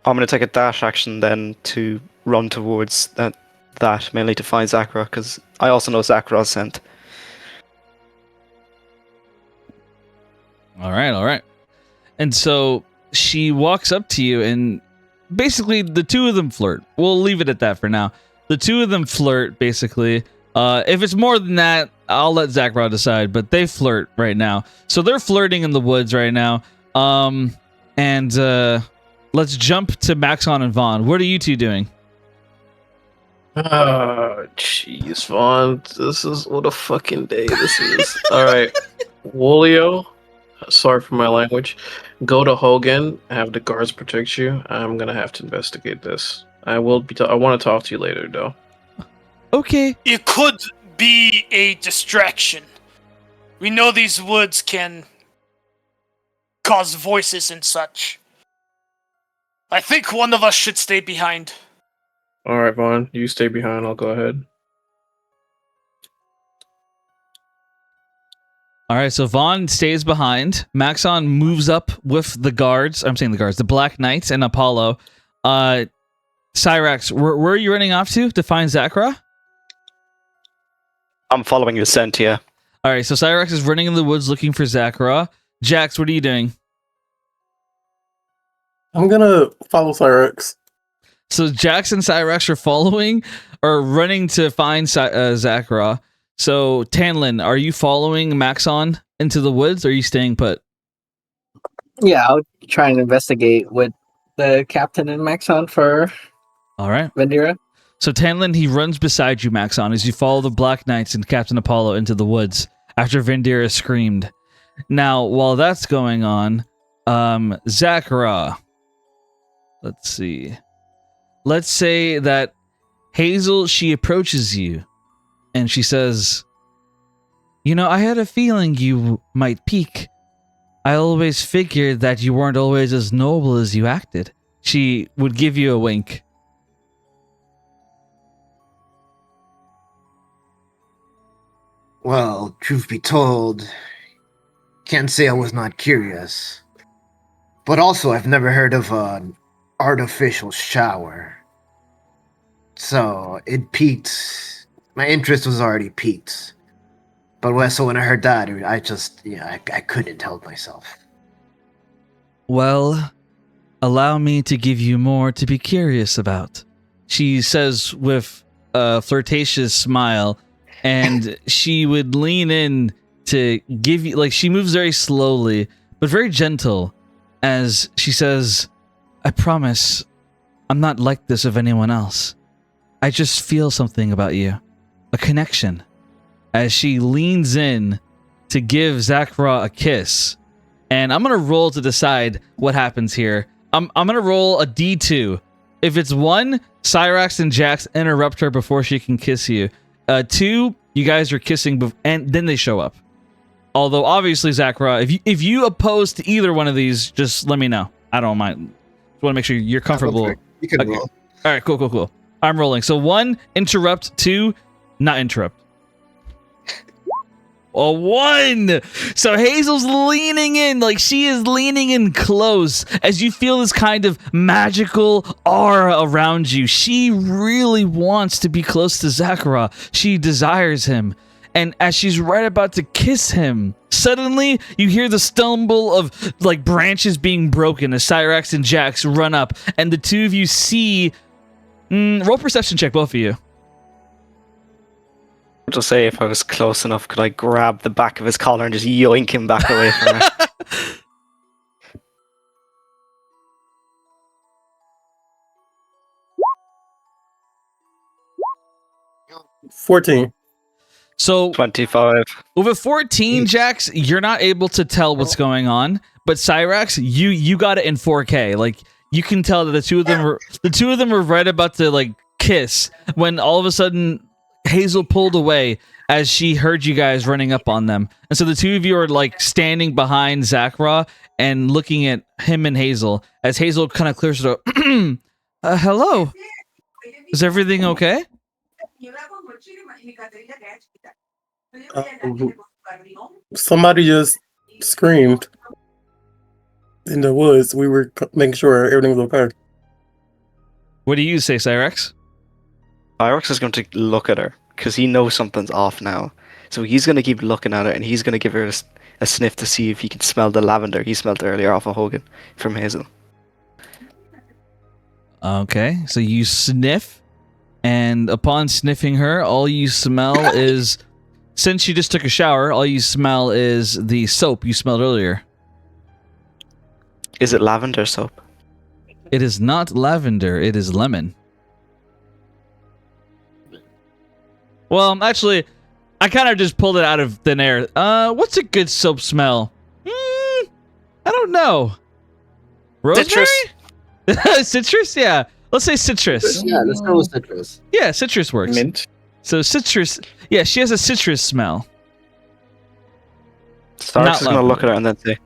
I'm gonna take a dash action then to run towards that mainly to find Zachra, because I also know Zachra's scent. All right. And so she walks up to you, and basically the 2 of them flirt. We'll leave it at that for now. The 2 of them flirt, basically. If it's more than that, I'll let Zachra decide, but they flirt right now. So they're flirting in the woods right now. And let's jump to Maxon and Vaughn. What are you 2 doing? Oh, jeez, Vaughn. What a fucking day this is. Alright. Wolio, sorry for my language. Go to Hogen, have the guards protect you. I'm gonna have to investigate this. I want to talk to you later, though. Okay. It could be a distraction. We know these woods can cause voices and such. I think one of us should stay behind. Alright, Vaughn, you stay behind, I'll go ahead. All right, so Vaughn stays behind. Maxon moves up with the guards. I'm saying the guards, the Black Knights and Apollo. Cyrax, where are you running off to find Zachra? I'm following your scent here. All right, so Cyrax is running in the woods looking for Zachra. Jax, what are you doing? I'm gonna follow Cyrax. So Jax and Cyrax are following or running to find Zachra. So Tanlin, are you following Maxon into the woods, or are you staying put? Yeah, I'll try and investigate with the captain and Maxon for All right. Vendira. So Tanlin, he runs beside you, Maxon, as you follow the Black Knights and Captain Apollo into the woods after Vendira screamed. Now, while that's going on, Zachara. Let's see. Let's say that Hazel, she approaches you and she says, "You know, I had a feeling you might peak. I always figured that you weren't always as noble as you acted." She would give you a wink. Well, truth be told, can't say I was not curious. But also, I've never heard of an artificial shower. So, it piqued. My interest was already piqued. But when I heard that, I couldn't help myself. Well, allow me to give you more to be curious about, she says with a flirtatious smile, and she would lean in to give you, like, she moves very slowly, but very gentle, as she says, "I promise I'm not like this of anyone else. I just feel something about you. A connection." As she leans in to give Zachara a kiss. And I'm going to roll to decide what happens here. I'm going to roll a D2. If it's 1, Cyrax and Jax interrupt her before she can kiss you. 2, you guys are kissing and then they show up. Although, obviously, Zachara, if you oppose to either one of these, just let me know. I don't mind. Just want to make sure you're comfortable. You can Okay. roll. All right, cool. I'm rolling. So 1, interrupt. 2, not interrupt. A 1! So Hazel's leaning in, like she is leaning in close as you feel this kind of magical aura around you. She really wants to be close to Zachara. She desires him. And as she's right about to kiss him, suddenly you hear the stumble of like branches being broken as Cyrax and Jax run up, and the two of you see. Roll perception check, both of you. To say, if I was close enough, could I grab the back of his collar and just yoink him back away from her? 14. So 25. with a 14, Jax, you're not able to tell what's going on, but Cyrax, you got it in 4K. Like you can tell that the two of them were right about to like kiss when all of a sudden Hazel pulled away as she heard you guys running up on them. And so the two of you are like standing behind Zachara and looking at him and Hazel as Hazel kind of clears her throat. Hello. Is everything okay? Somebody just screamed in the woods. We were making sure everything was okay. What do you say, Cyrax? Cyrax is going to look at her because he knows something's off now. So he's going to keep looking at her and he's going to give her a sniff to see if he can smell the lavender he smelled earlier off of Hogen from Hazel. Okay, so you sniff, and upon sniffing her, all you smell is, since she just took a shower, all you smell is the soap you smelled earlier. Is it lavender soap? It is not lavender, it is lemon. Well, actually, I kind of just pulled it out of thin air. What's a good soap smell? I don't know. Rosemary? Citrus? Yeah. Let's say citrus. Yeah, let's go with citrus. Yeah, citrus works. Mint. So citrus, yeah, she has a citrus smell. Cyrax is going to lavender. look at her and then say,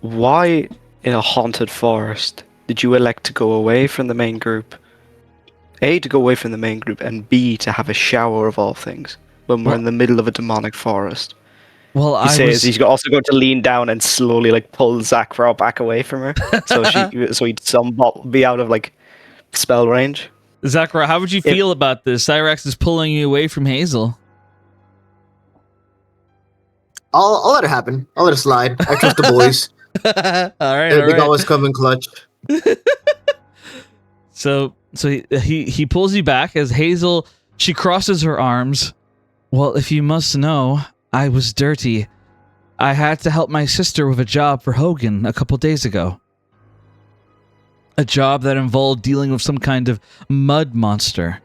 why in a haunted forest did you elect to go away from the main group? A, to go away from the main group, and B, to have a shower of all things when we're in the middle of a demonic forest. Well, He says he's also going to lean down and slowly like pull Zachara back away from her, so he'd somewhat be out of like spell range. Zachara, how would you feel about this? Cyrax is pulling you away from Hazel. I'll let it happen. I'll let it slide. I trust the boys. all right, They always come in clutch. So he pulls you back as Hazel, she crosses her arms. Well, if you must know, I was dirty. I had to help my sister with a job for Hogen a couple days ago. A job that involved dealing with some kind of mud monster.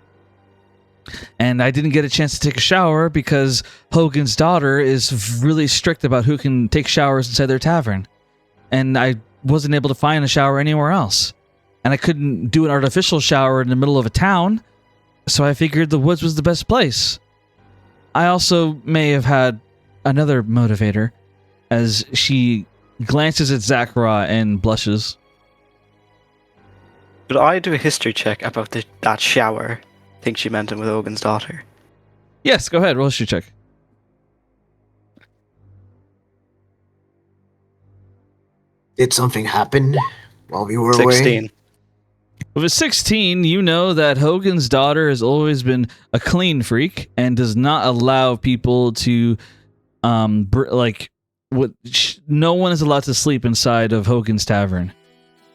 And I didn't get a chance to take a shower because Hogen's daughter is really strict about who can take showers inside their tavern. And I wasn't able to find a shower anywhere else. And I couldn't do an artificial shower in the middle of a town, so I figured the woods was the best place. I also may have had another motivator, as she glances at Zachara and blushes. Could I do a history check about that shower? I think she meant him with Hogen's daughter. Yes, go ahead, roll a history check. Did something happen while we were 16. away? With a 16, you know that Hogan's daughter has always been a clean freak and does not allow people to, no one is allowed to sleep inside of Hogan's Tavern.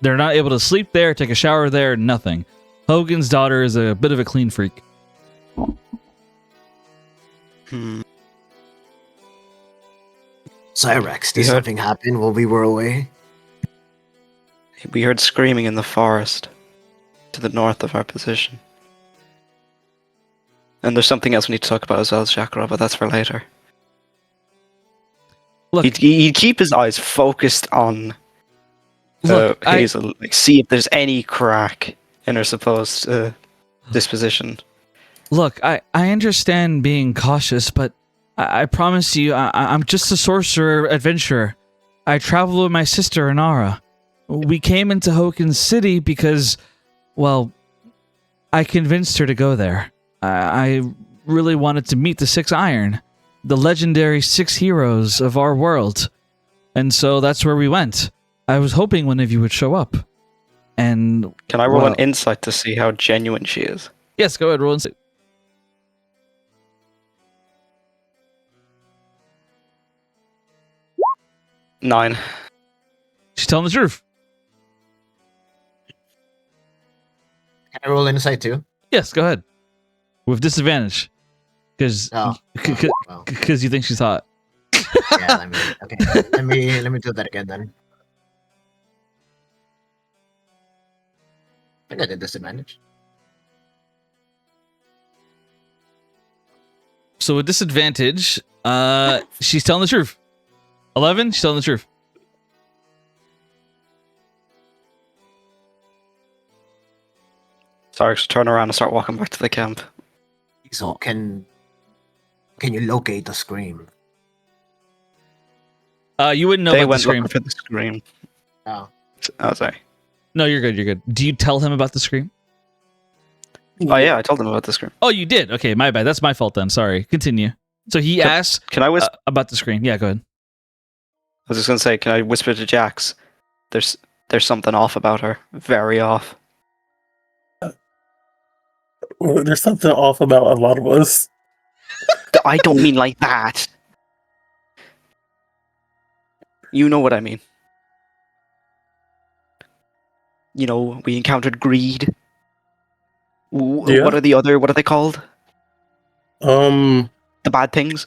They're not able to sleep there, take a shower there, nothing. Hogan's daughter is a bit of a clean freak. Cyrex, did something happen while we were away? We heard screaming in the forest to the north of our position. And there's something else we need to talk about as well, Chakra, but that's for later. Look, He'd keep his eyes focused on Hazel, see if there's any crack in her supposed disposition. Look, I understand being cautious, but I promise you, I'm just a sorcerer adventurer. I travel with my sister, Inara. We came into Hoken City because, well, I convinced her to go there. I really wanted to meet the Six Iron, the legendary 6 heroes of our world. And so that's where we went. I was hoping one of you would show up. And can I roll an insight to see how genuine she is? Yes, go ahead, roll insight. Nine. She's telling the truth. Can I roll insight too? Yes, go ahead. With disadvantage. Because you think she's hot. Yeah, let me do that again then. I think I did disadvantage. So with disadvantage, she's telling the truth. 11, she's telling the truth. Sorry, to turn around and start walking back to the camp. So can you locate the scream? You wouldn't know they about went the scream. looking for the scream. Oh. Oh, sorry. No, you're good. You're good. Do you tell him about the scream? Oh yeah, I told him about the scream. Oh, you did. Okay, my bad. That's my fault then. Sorry. Continue. So he asked. Can I whisper about the scream? Yeah, go ahead. I was just gonna say, can I whisper to Jax? There's something off about her. Very off. Well, there's something off about a lot of us. I don't mean like that. You know what I mean. You know, we encountered greed. Yeah. What are they called? The bad things?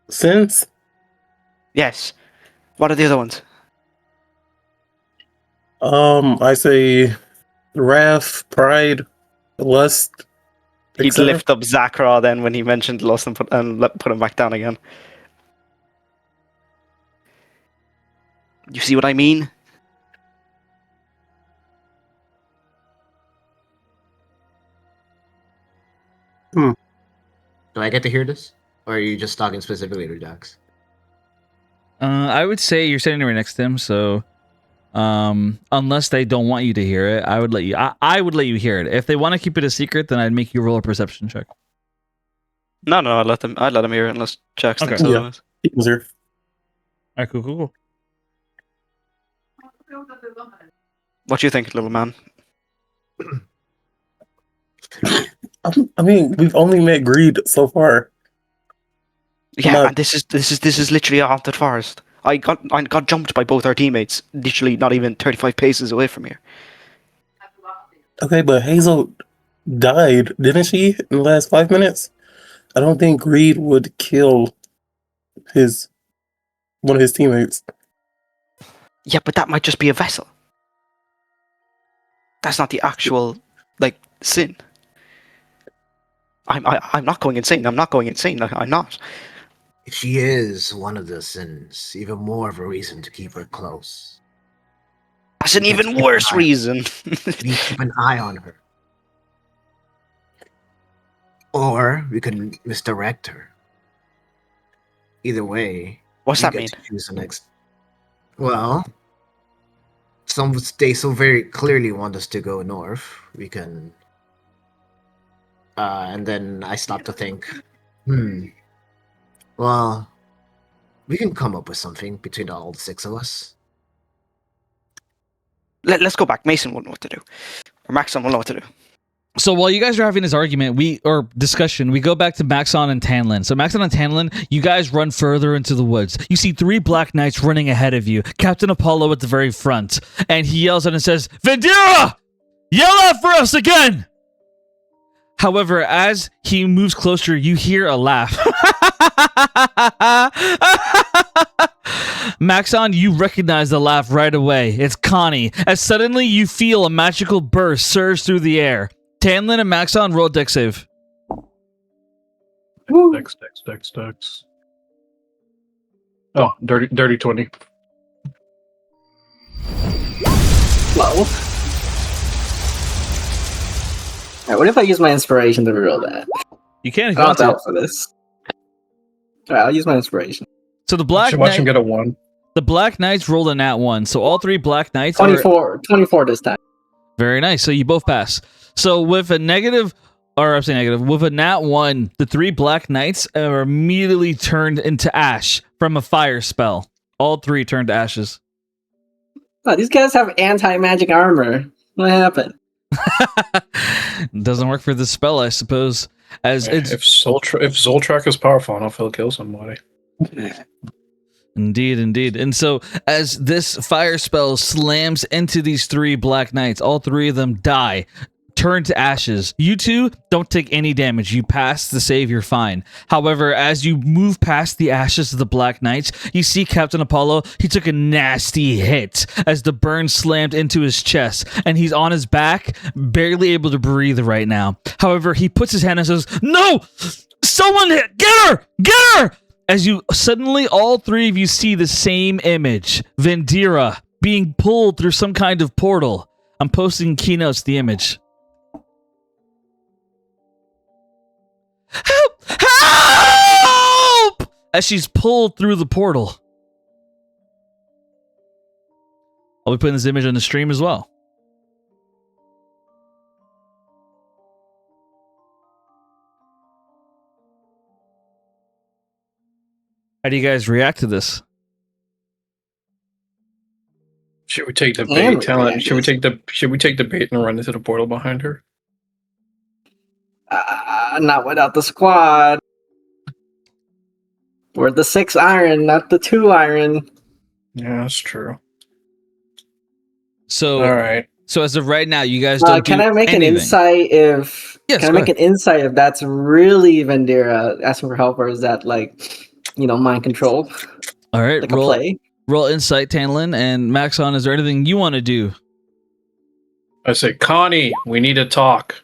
Sins? Yes. What are the other ones? I say wrath, pride, lust. He'd etc. lift up Zachra then when he mentioned lust and put him back down again. You see what I mean? Do I get to hear this? Or are you just talking specifically to Jax? I would say you're sitting right next to him, so unless they don't want you to hear it, I would let you. I would let you hear it. If they want to keep it a secret, then I'd make you roll a perception check. No, I'd let him hear it unless Jax thinks Yeah. otherwise. Easier. All right, cool. What do you think, little man? I mean, we've only met greed so far. Yeah, and this is literally a haunted forest. I got jumped by both our teammates, literally not even 35 paces away from here. Okay, but Hazel died, didn't she, in the last 5 minutes? I don't think greed would kill one of his teammates. Yeah, but that might just be a vessel. That's not the actual, sin. I'm not going insane. I'm not. If she is one of the sins, even more of a reason to keep her close. That's an even worse reason. We keep an eye on her. Or we can misdirect her. Either way, What's you that get mean? to choose the next. Well, they so very clearly want us to go north. We can. And then I stop to think. Well, we can come up with something between all 6 of us. Let's go back. Mason won't know what to do. Or Maxon will know what to do. So while you guys are having this argument, discussion, we go back to Maxon and Tanlin. So Maxon and Tanlin, you guys run further into the woods. You see 3 Black Knights running ahead of you. Captain Apollo at the very front. And he yells out and says, Vendira! Yell out for us again! However, as he moves closer, you hear a laugh. Maxon, you recognize the laugh right away. It's Connie. As suddenly you feel a magical burst surge through the air. Tanlin and Maxon, roll deck save. Dex. Oh, dirty 20. Low. Alright, what if I use my inspiration to reroll that? You can if I you don't want have to. for this. Alright, I'll use my inspiration. So the Black Watch him Knight, get a 1. the Black Knights rolled a nat 1. So all 3 Black Knights are 24 this time. very nice. So you both pass. So with a negative, or I'm saying negative, with a nat 1, the 3 Black Knights are immediately turned into ash from a fire spell. All 3 turned to ashes. Oh, these guys have anti-magic armor. What happened? Doesn't work for this spell, I suppose. As it's If Zoltrak is powerful enough, he'll kill somebody. indeed. And so as this fire spell slams into these 3 Black Knights, all 3 of them die, turn to ashes. You 2 don't take any damage. You pass the save, you're fine. However, as you move past the ashes of the Black Knights, you see Captain Apollo. He took a nasty hit as the burn slammed into his chest, and he's on his back, barely able to breathe right now. However, he puts his hand and says, "No! Someone get her! Get her!" As you suddenly, all 3 of you see the same image. Vendira being pulled through some kind of portal. I'm posting keynotes, the image. Help! Help! As she's pulled through the portal. I'll be putting this image on the stream as well. How do you guys react to this? Should we take the Damn, bait? Talent. man. Should we take the bait and run into the portal behind her? Not without the squad. We're the 6 iron, not the 2 iron. Yeah, that's true. So, All right. so as of right now, you guys don't Can do I make anything. an insight if... Yes, can I go make ahead. an insight if that's really Vendira asking for help, or is that mind control? All right, Like a play? roll insight, Tanlin, and Maxon, is there anything you want to do? I say, Connie, we need to talk.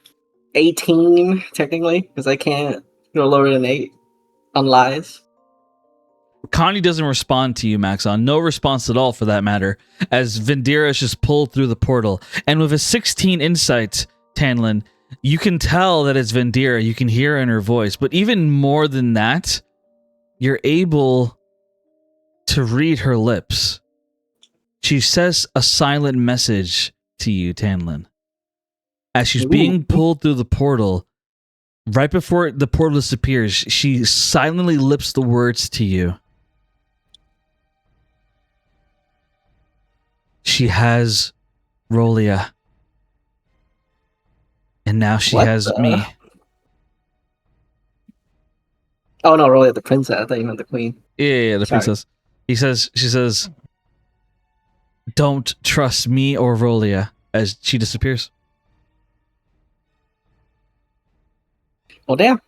18, technically, because I can't go lower than 8 on lies. Connie doesn't respond to you, Maxon. No response at all, for that matter, as Vendira is just pulled through the portal. And with a 16 insight, Tanlin, you can tell that it's Vendira. You can hear in her voice. But even more than that, you're able to read her lips. She says a silent message to you, Tanlin. As she's being pulled through the portal, right before the portal disappears, she silently lips the words to you. She has Rolia. And now she What has the- me. Oh no, really, the princess. I thought you meant the queen. Yeah, the Sorry. princess. She says, don't trust me or Rolia, as she disappears. Well, damn.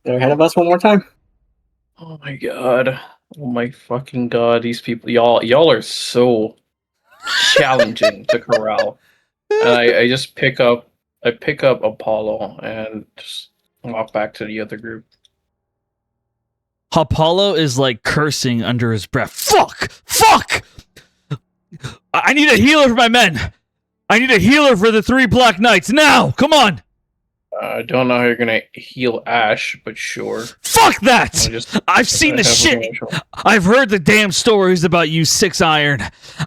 They're ahead of us one more time. Oh my god. Oh my fucking god. These people, y'all are so challenging to corral. And I just pick up Apollo and just walk back to the other group. Apollo is like cursing under his breath. Fuck! Fuck! I need a healer for my men. I need a healer for the 3 Black Knights now. Come on. I don't know how you're gonna heal Ash, but sure. Fuck that! I'll just- I've seen the have shit. him show- I've heard the damn stories about you, 6 Iron.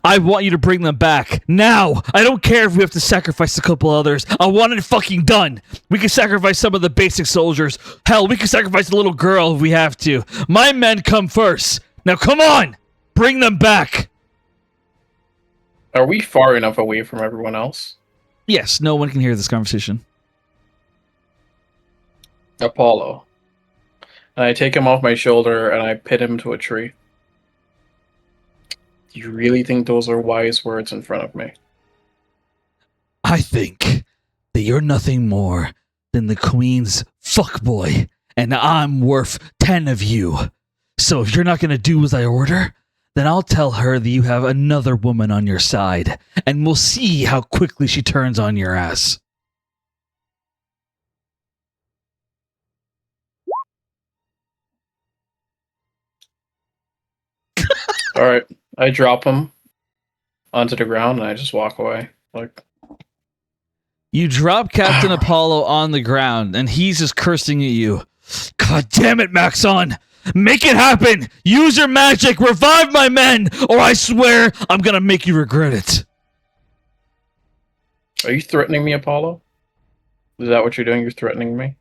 I want you to bring them back now. I don't care if we have to sacrifice a couple others. I want it fucking done. We can sacrifice some of the basic soldiers. Hell, we can sacrifice a little girl if we have to. My men come first. Now come on, bring them back. Are we far enough away from everyone else? Yes, no one can hear this conversation. Apollo. And I take him off my shoulder and I pin him to a tree. Do you really think those are wise words in front of me? I think that you're nothing more than the Queen's fuckboy, and I'm worth 10 of you. So if you're not going to do as I order, then I'll tell her that you have another woman on your side, and we'll see how quickly she turns on your ass. Alright. I drop him onto the ground and I just walk away. Like, You drop Captain Apollo on the ground, and he's just cursing at you. God damn it, Maxon! Make it happen! Use your magic! Revive my men! Or I swear I'm gonna make you regret it. are you threatening me, Apollo? Is that what you're doing? You're threatening me?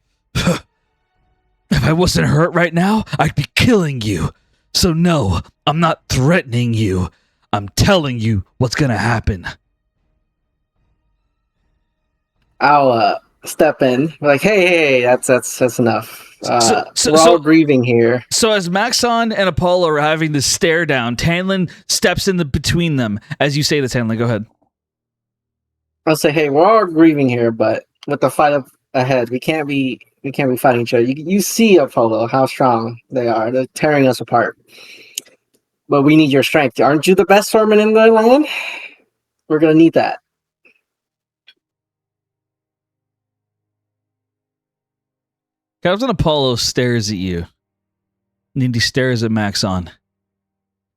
If I wasn't hurt right now, I'd be killing you. So no, I'm not threatening you. I'm telling you what's gonna happen. I'll step in. Like, hey, that's enough. We're all grieving here. So as Maxon and Apollo are having this stare down, Tanlin steps in between them. As you say to Tanlin, go ahead. I'll say, hey, we're all grieving here, but with the fight up ahead, we can't be fighting each other. You see, Apollo, how strong they are. They're tearing us apart. But we need your strength. Aren't you the best swordsman in the land? We're gonna need that. Captain Apollo stares at you. And he stares at Maxon.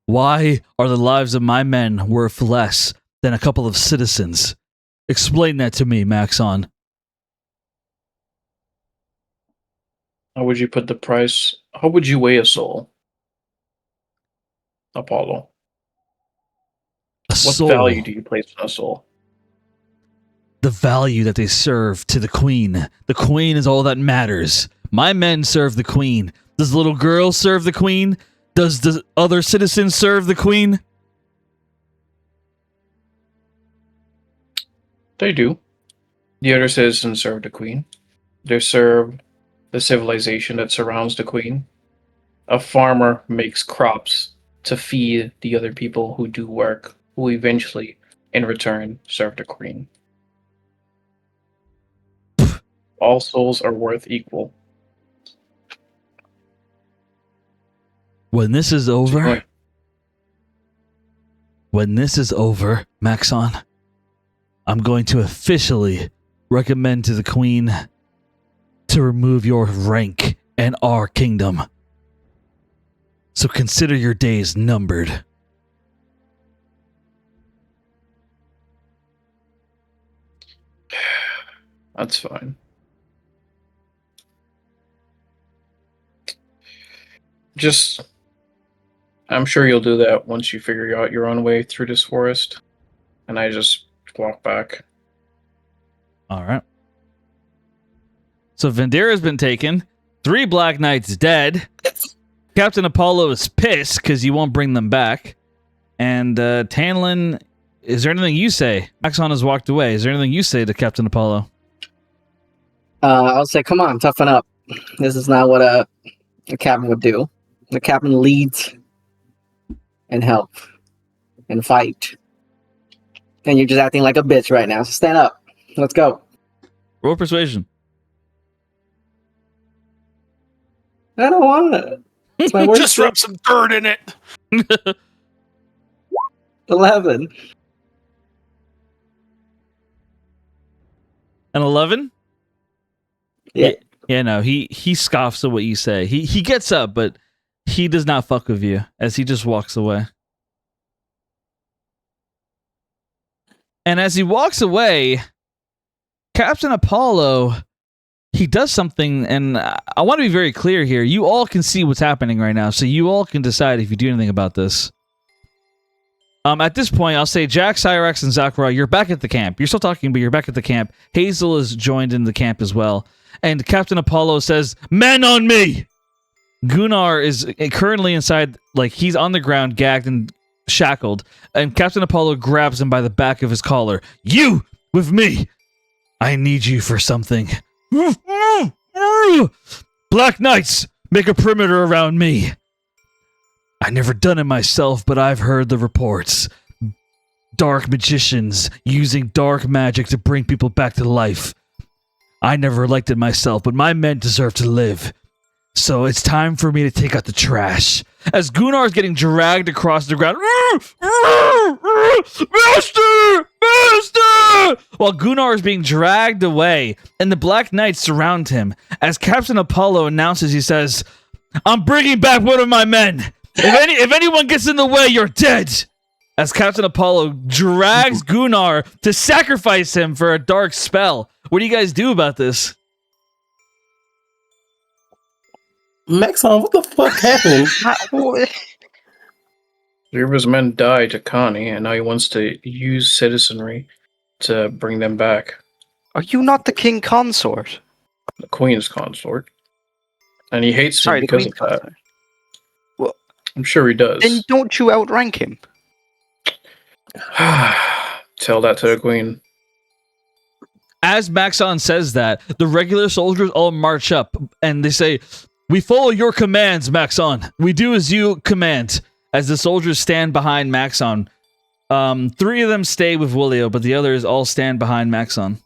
Why are the lives of my men worth less than a couple of citizens? Explain that to me, Maxon. How would you put the price? How would you weigh a soul? Apollo. What value do you place on a soul? The value that they serve to the Queen. The Queen is all that matters. My men serve the Queen. Does the little girl serve the Queen? Does the other citizens serve the Queen? They do. The other citizens serve the Queen. They serve the civilization that surrounds the Queen. A farmer makes crops to feed the other people who do work, who eventually, in return, serve the Queen. All souls are worth equal. When this is over, Maxon, I'm going to officially recommend to the Queen to remove your rank and our kingdom. So consider your days numbered. That's fine. I'm sure you'll do that once you figure out your own way through this forest. And I just walk back. All right. So Vendera's been taken. 3 Black Knights dead. Captain Apollo is pissed because you won't bring them back. And Tanlin, is there anything you say? Maxon has walked away. Is there anything you say to Captain Apollo? I'll say, come on, toughen up. This is not what a captain would do. The captain leads and help and fight. And you're just acting like a bitch right now. So stand up. Let's go. Roll persuasion. I don't want it. It's my worst. Just rub some dirt in it. 11. An 11? Yeah. Yeah, no, he scoffs at what you say. He gets up, but he does not fuck with you as he just walks away. And as he walks away, Captain Apollo, he does something, and I want to be very clear here. You all can see what's happening right now, so you all can decide if you do anything about this. At this point, I'll say Jack, Cyrax, and Zachra, you're back at the camp. You're still talking, but you're back at the camp. Hazel is joined in the camp as well. And Captain Apollo says, "Men on me!" Gunnar is currently inside, like he's on the ground, gagged and shackled. And Captain Apollo grabs him by the back of his collar. "You, with me! I need you for something. Black Knights, make a perimeter around me. I never done it myself, but I've heard the reports. Dark magicians using dark magic to bring people back to life. I never liked it myself, but my men deserve to live. So it's time for me to take out the trash." As Gunnar is getting dragged across the ground. Master! Master! While Gunnar is being dragged away, and the Black Knights surround him. As Captain Apollo announces, he says, "I'm bringing back one of my men. If anyone gets in the way, you're dead." As Captain Apollo drags Gunnar to sacrifice him for a dark spell. What do you guys do about this? Maxon, what the fuck happened? Three of his men died to Connie, and now he wants to use citizenry to bring them back. Are you not the king consort? The queen's consort. And he hates me because of that. Consort. Well, I'm sure he does. then don't you outrank him? Tell that to the queen. As Maxon says that, the regular soldiers all march up, and they say, "We follow your commands, Maxon. We do as you command." As the soldiers stand behind Maxon. 3 of them stay with Willio, but the others all stand behind Maxon.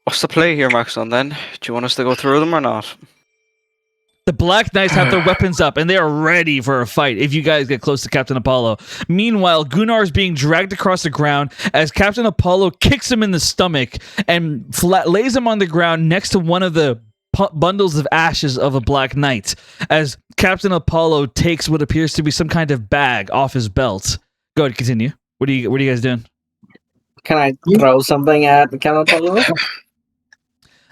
What's the play here, Maxon, then? Do you want us to go through them or not? The Black Knights have their weapons up, and they are ready for a fight if you guys get close to Captain Apollo. Meanwhile, Gunnar is being dragged across the ground as Captain Apollo kicks him in the stomach and lays him on the ground next to one of the bundles of ashes of a Black Knight. As Captain Apollo takes what appears to be some kind of bag off his belt. Go ahead, continue. What are you guys doing? Can I throw something at Captain Apollo?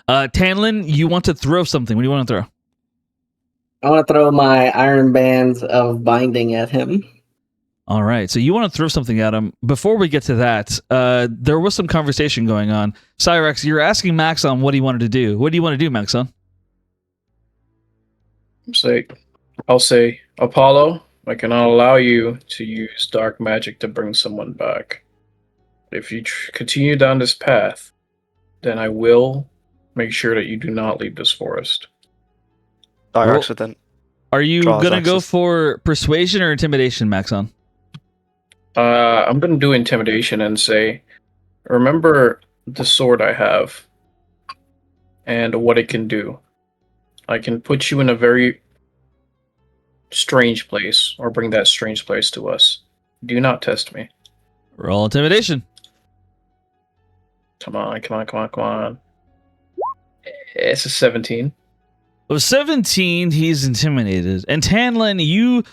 Tanlin, you want to throw something. What do you want to throw? I want to throw my iron bands of binding at him. All right, so you want to throw something at him. Before we get to that, there was some conversation going on. Cyrex, you're asking Maxon what he wanted to do. What do you want to do, Maxon? I'll say, Apollo, I cannot allow you to use dark magic to bring someone back. If you continue down this path, then I will make sure that you do not leave this forest. By accident. Are you going to go for persuasion or intimidation, Maxon? I'm going to do intimidation and say, remember the sword I have and what it can do. I can put you in a very strange place or bring that strange place to us. Do not test me. Roll intimidation. Come on. It's a 17. With 17, he's intimidated. And Tanlin, you...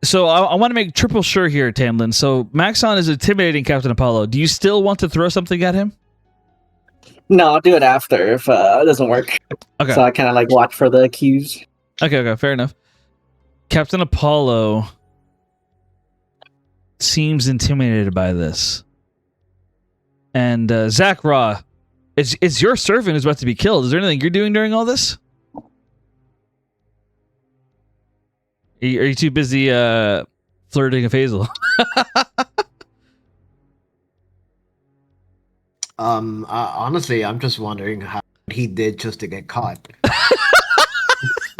So I want to make triple sure here, Tanlin. So Maxon is intimidating Captain Apollo. Do you still want to throw something at him? No, I'll do it after if it doesn't work. Okay. So I kind of like watch for the cues. Okay, fair enough. Captain Apollo seems intimidated by this. And Zach Raw, it's your servant who's about to be killed. Is there anything you're doing during all this? Are you too busy flirting with Hazel? Honestly, I'm just wondering how he did just to get caught.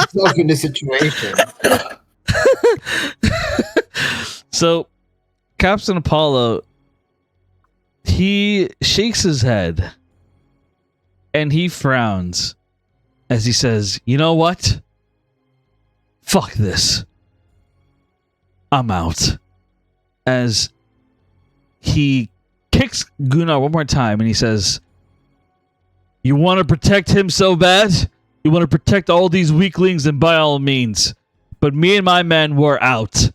Stuck in the situation. So, Captain Apollo, he shakes his head and he frowns as he says, "You know what? Fuck this. I'm out." As he kicks Gunnar one more time and he says, "You want to protect him so bad? You want to protect all these weaklings, and by all means. But me and my men were out."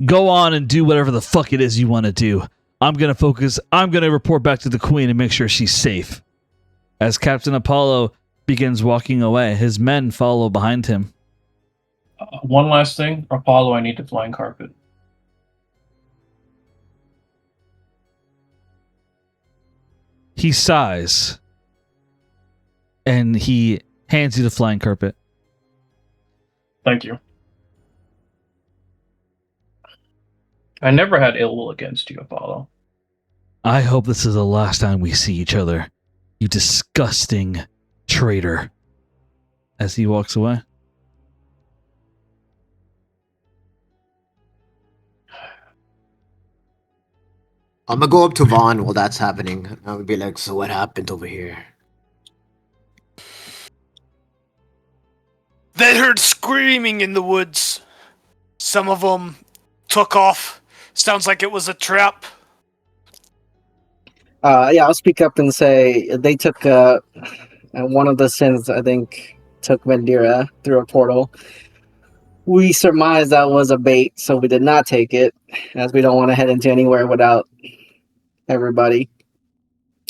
Go on and do whatever the fuck it is you want to do. I'm going to focus. I'm going to report back to the queen and make sure she's safe. As Captain Apollo begins walking away, his men follow behind him. One last thing. Apollo, I need the flying carpet. He sighs. And he hands you the flying carpet. Thank you. I never had ill will against you, Apollo. I hope this is the last time we see each other, you disgusting traitor. As he walks away. I'm gonna go up to Vaughn while that's happening. I would be like, so what happened over here? They heard screaming in the woods. Some of them took off. Sounds like it was a trap. I'll speak up and say they took one of the sins, I think, took Vendira through a portal. We surmised that was a bait, so we did not take it, as we don't want to head into anywhere without everybody.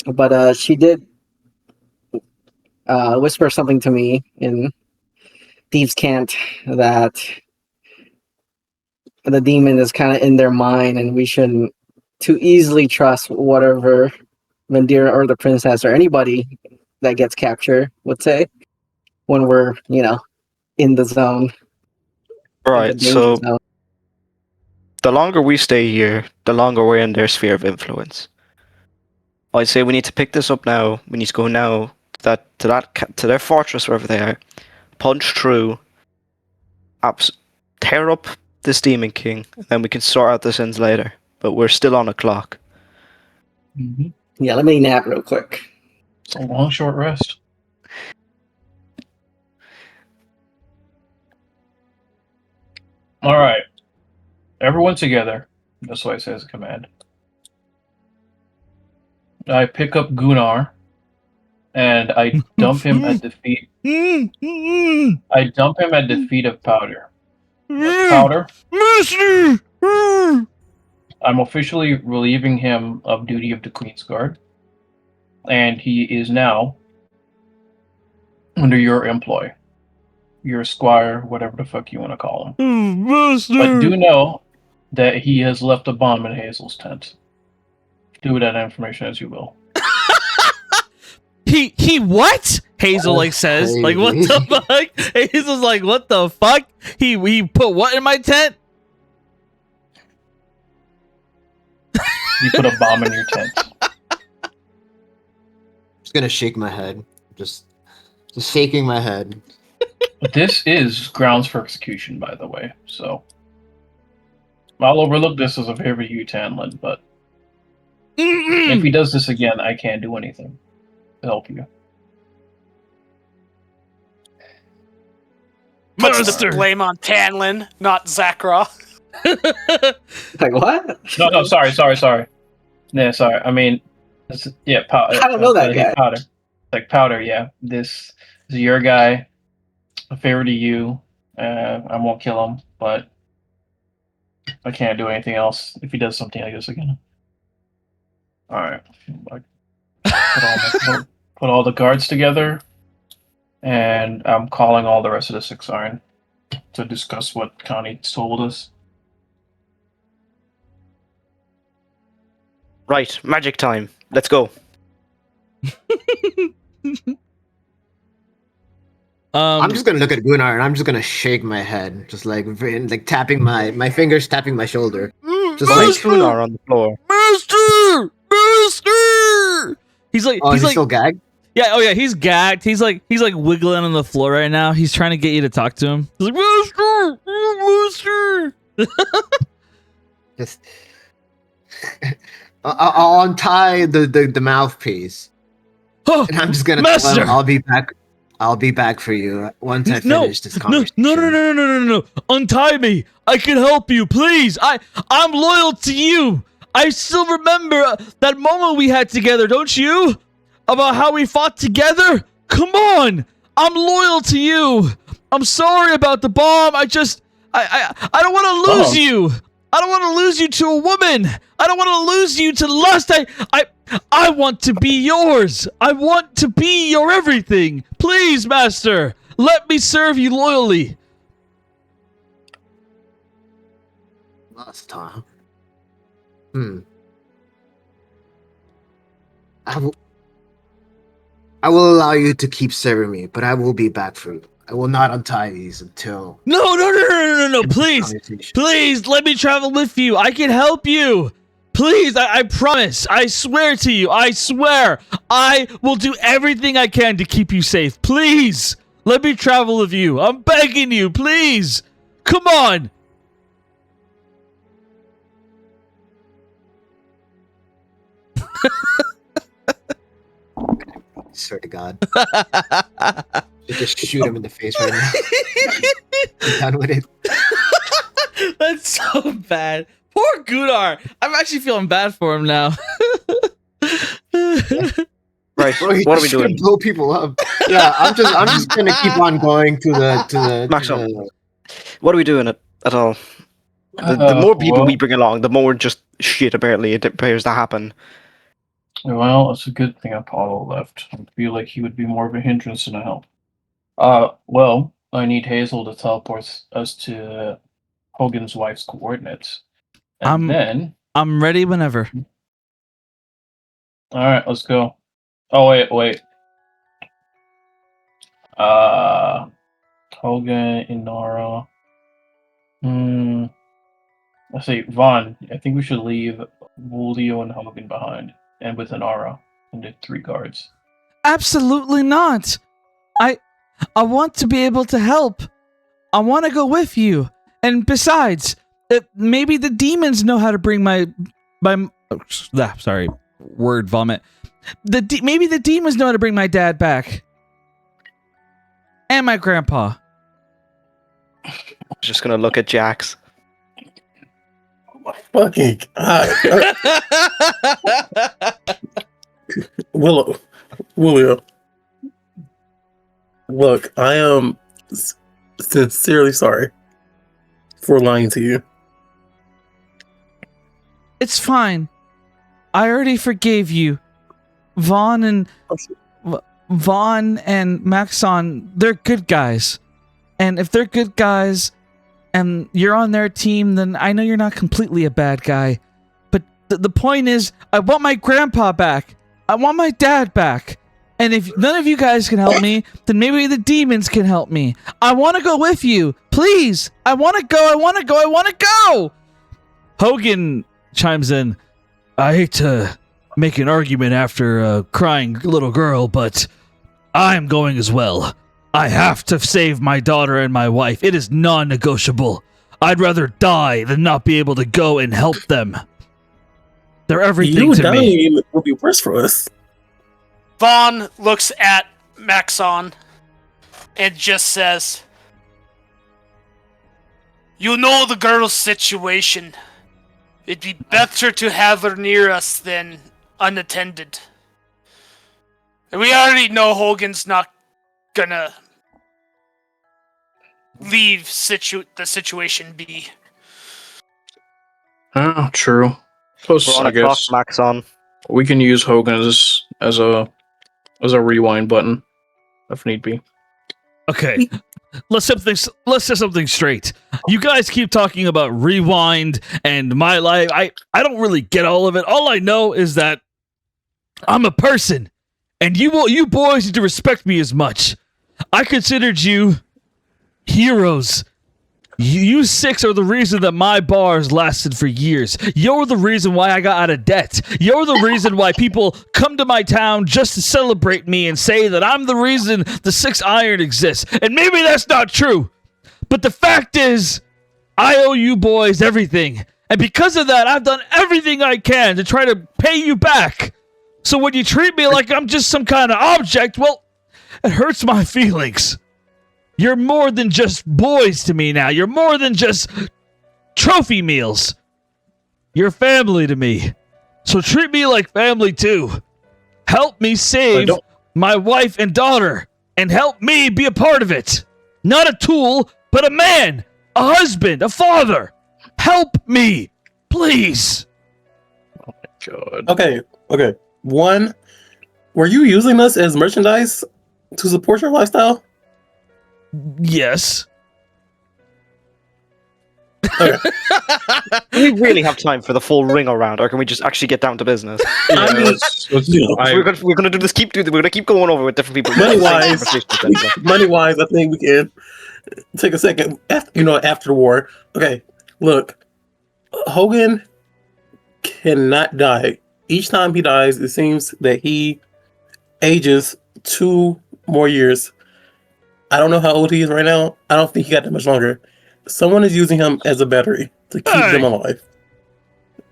But she did whisper something to me in Thieves' Cant that the demon is kind of in their mind, and we shouldn't too easily trust whatever Vendira or the princess or anybody that gets captured would say when we're, in the zone. Right, so the longer we stay here, the longer we're in their sphere of influence. I'd say we need to pick this up now. We need to go now to their fortress, wherever they are, punch through, tear up this Demon King, and then we can sort out the sins later. But we're still on a clock. Mm-hmm. Yeah, let me nap real quick. It's a long, short rest. All right. Everyone together. That's what I say as a command. I pick up Gunnar, and I dump him at the feet. I dump him at the feet of Powder. Powder? Master! I'm officially relieving him of duty of the Queen's Guard, and he is now under your employ. Your squire, whatever the fuck you want to call him. Master! But do know that he has left a bomb in Hazel's tent. Do with that information as you will. He what? Hazel says, crazy. like, what the fuck? Hazel's like, what the fuck? He put what in my tent? You put a bomb in your tent. Just gonna shake my head. Just shaking my head. This is grounds for execution, by the way, so I'll overlook this as a favor you, Tanlin, but if he does this again, I can't do anything to help you. Puts Master! the blame on Tanlin, not Zakra. Like, what? No, sorry. Yeah, sorry. I mean, Powder. I don't know that guy. Powder. Like, Powder, yeah. This is your guy. A favor to you. I won't kill him, but I can't do anything else if he does something like this again. Alright. Put all the guards together, and I'm calling all the rest of the Six Iron to discuss what Connie told us. Right, magic time. Let's go. I'm just gonna look at Gunnar and I'm just gonna shake my head, just like tapping my fingers, tapping my shoulder. Just Right, like, Gunnar on the floor. Master! He's like, oh, he's he's like, still gagged? yeah, oh yeah, he's gagged. He's like wiggling on the floor right now. He's trying to get you to talk to him. He's like, Master! Just I'll untie the mouthpiece, Oh, and I'm just gonna Master! tell him I'll be back. I'll be back for you once I finish this conversation. No. Untie me. I can help you, please. I'm loyal to you. I still remember that moment we had together, don't you? About how we fought together? Come on. I'm loyal to you. I'm sorry about the bomb. I don't want to lose you. I don't want to lose you to a woman. I don't want to lose you to lust. I want to be yours. I want to be your everything. Please, master, let me serve you loyally. Last time. I will allow you to keep serving me, but I will be back for you. I will not untie these until... No, please. Please, let me travel with you. I can help you. Please, I promise. I swear to you. I swear. I will do everything I can to keep you safe. Please, let me travel with you. I'm begging you, please. Come on. Swear to God. Just shoot him in the face right now. I'm done with it. That's so bad. Poor Gunnar. I'm actually feeling bad for him now. Right. Bro, he's What are we just gonna doing? blow people up. Yeah, I'm just gonna keep on going to the Maxwell, what are we doing at all? The more people we bring along, the more just shit apparently it appears to happen. Well, it's a good thing Apollo left. I feel like he would be more of a hindrance than a help. Well, I need Hazel to teleport us to Hogan's wife's coordinates. And then... I'm ready whenever. Alright, let's go. Oh, wait. Hogan, Inara. Let's see, Vaughn. I think we should leave Julio and Hogan behind. And with Inara. And the 3 guards. Absolutely not. I want to be able to help. I want to go with you. And besides, maybe the demons know how to bring sorry, word vomit. Maybe the demons know how to bring my dad back. And my grandpa. I'm just gonna look at Jax. Oh my fucking God. William. Look, I am sincerely sorry for lying to you. It's fine. I already forgave you. Vaughn and Maxon, they're good guys. And if they're good guys and you're on their team, then I know you're not completely a bad guy. But the point is, I want my grandpa back. I want my dad back. And if none of you guys can help me, then maybe the demons can help me. I want to go with you. Please. I want to go. Hogen chimes in. I hate to make an argument after a crying little girl, but I'm going as well. I have to save my daughter and my wife. It is non-negotiable. I'd rather die than not be able to go and help them. They're everything to me. You dying will be worse for us. Vaughn looks at Maxon and just says, "You know the girl's situation. It'd be better to have her near us than unattended. And we already know Hogan's not gonna leave the situation be." Oh, true. Plus, We're on I a clock, guess Max on. we can use Hogan as a rewind button if need be. Okay, let's set something straight. You guys keep talking about rewind and my life. I don't really get all of it. All I know is that I'm a person, and you boys need to respect me as much. I considered you heroes. You 6 are the reason that my bars lasted for years. You're the reason why I got out of debt. You're the reason why people come to my town just to celebrate me and say that I'm the reason the 6 Iron exists. And maybe that's not true. But the fact is, I owe you boys everything. And because of that, I've done everything I can to try to pay you back. So when you treat me like I'm just some kind of object, well, it hurts my feelings. You're more than just boys to me now. You're more than just trophy meals. You're family to me. So treat me like family too. Help me save my wife and daughter. And help me be a part of it. Not a tool, but a man. A husband. A father. Help me, please. God. Okay. One, were you using us as merchandise to support your lifestyle? Yes. Okay. Do we really have time for the full ring around, or can we just actually get down to business? Yeah, I mean, let's, We're gonna do this. We're gonna keep going over with different people. Money-wise, Conversations. money-wise, I think we can take a second. After the war. Okay, look, Hogan cannot die. Each time he dies, it seems that he ages 2 more years. I don't know how old he is right now. I don't think he got that much longer. Someone is using him as a battery to keep them alive.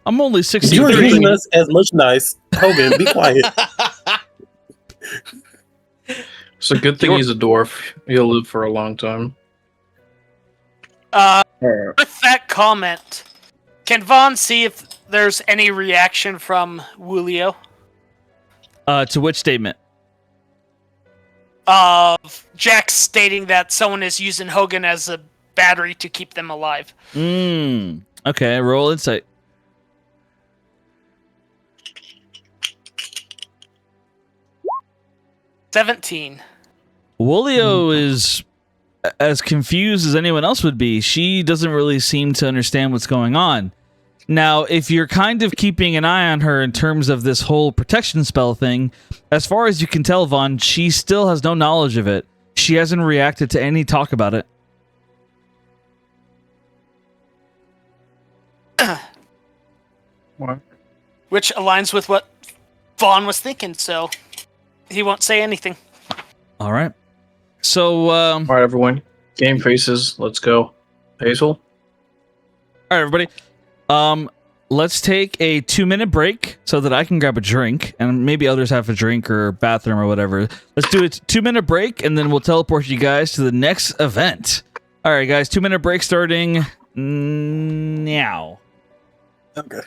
I'm only You are 63. using us as merchandise. Hogan, be quiet. It's a good thing he's a dwarf. He'll live for a long time. With that comment, can Vaughn see if there's any reaction from Wulio? To which statement? Of Jack stating that someone is using Hogan as a battery to keep them alive. Okay, roll insight. $17. Wolio is as confused as anyone else would be. She doesn't really seem to understand what's going on. Now, if you're kind of keeping an eye on her in terms of this whole protection spell thing, as far as you can tell, Vaughn, she still has no knowledge of it. She hasn't reacted to any talk about it. What? Which aligns with what Vaughn was thinking, so he won't say anything. All right. So, All right, everyone. Game faces. Let's go. Hazel? all right, everybody. Let's take a 2-minute break so that I can grab a drink, and maybe others have a drink or bathroom or whatever. Let's do a 2-minute break, and then we'll teleport you guys to the next event. All right, guys, 2-minute break starting now. Okay.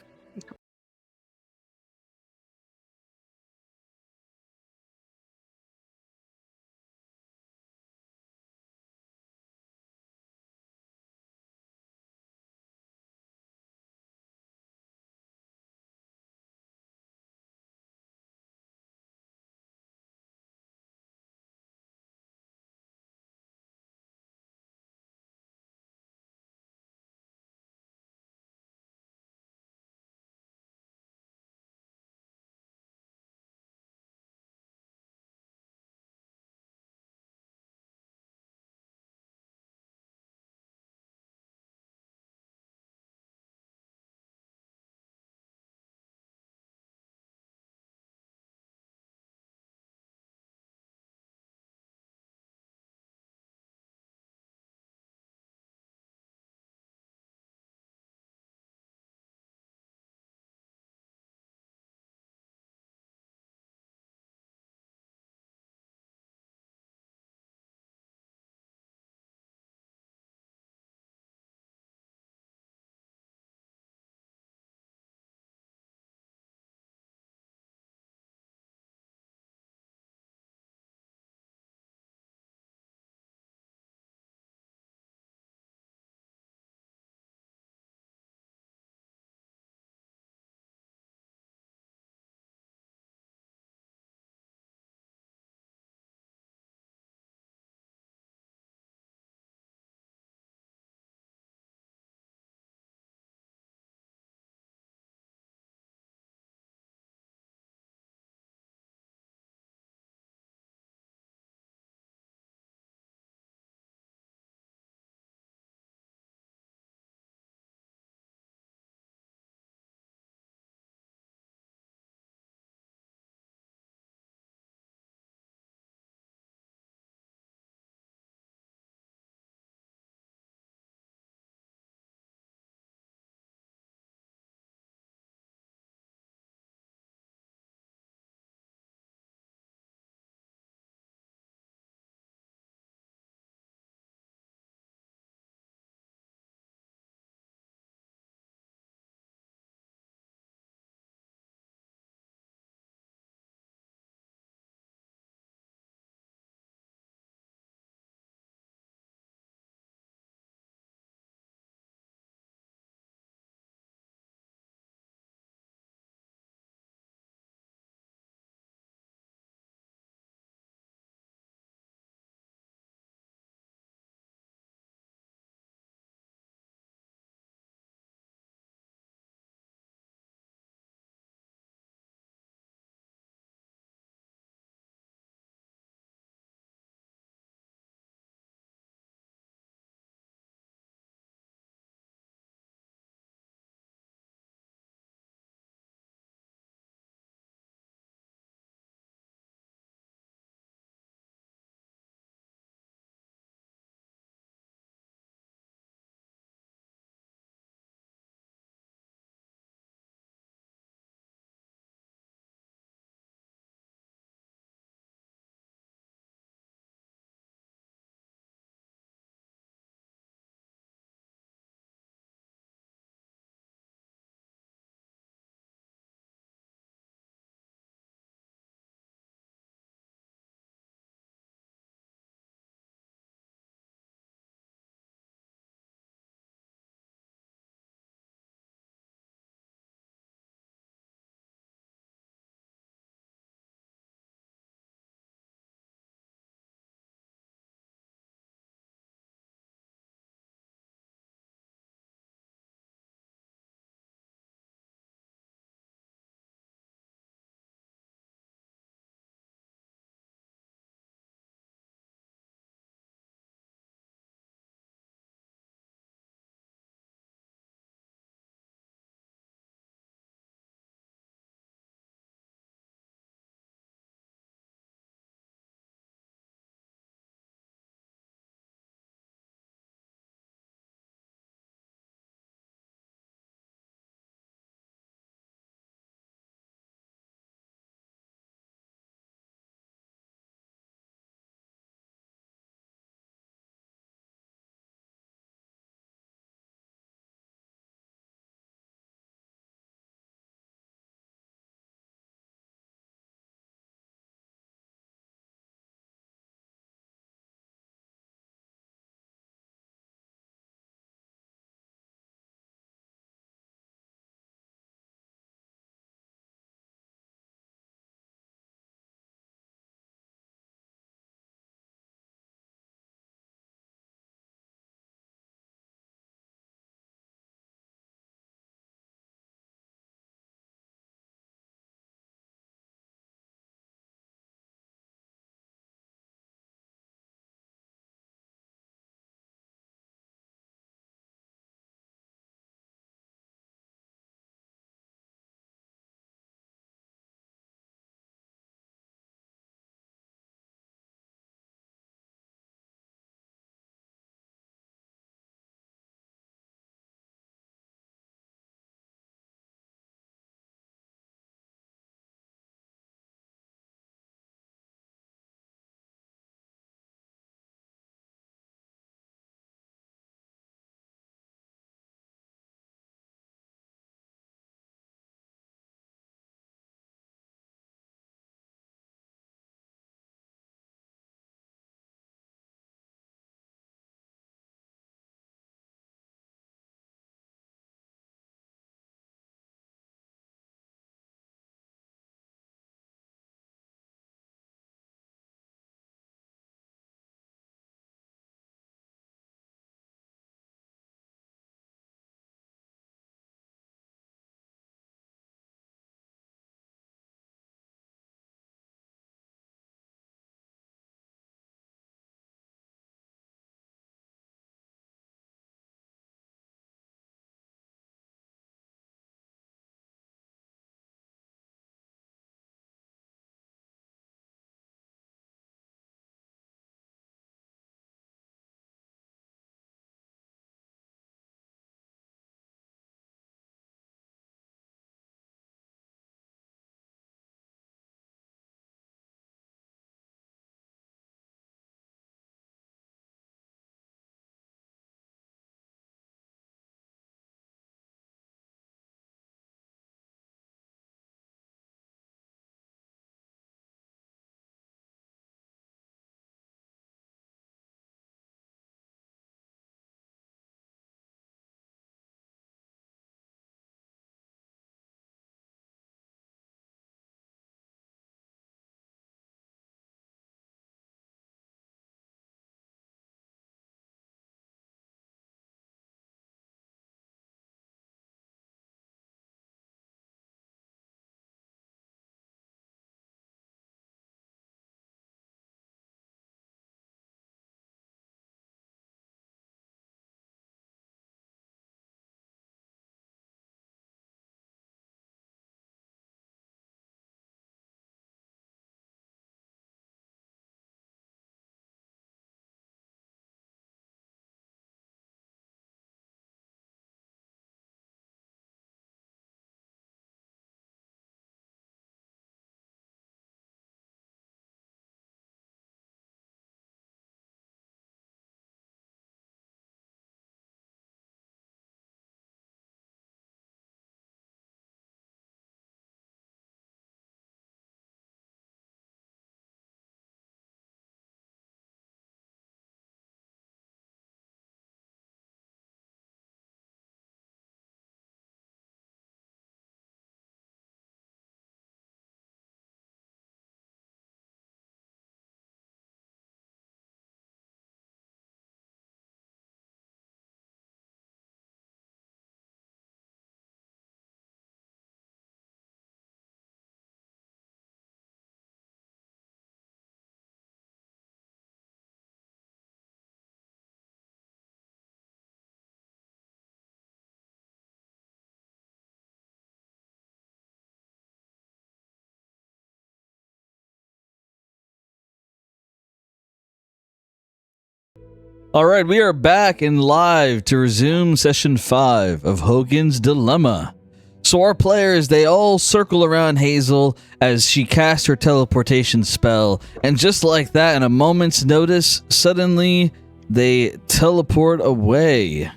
All right, we are back and live to resume session 5 of Hogen's Dilemma. So our players, they all circle around Hazel as she casts her teleportation spell, and just like that, in a moment's notice, suddenly they teleport away.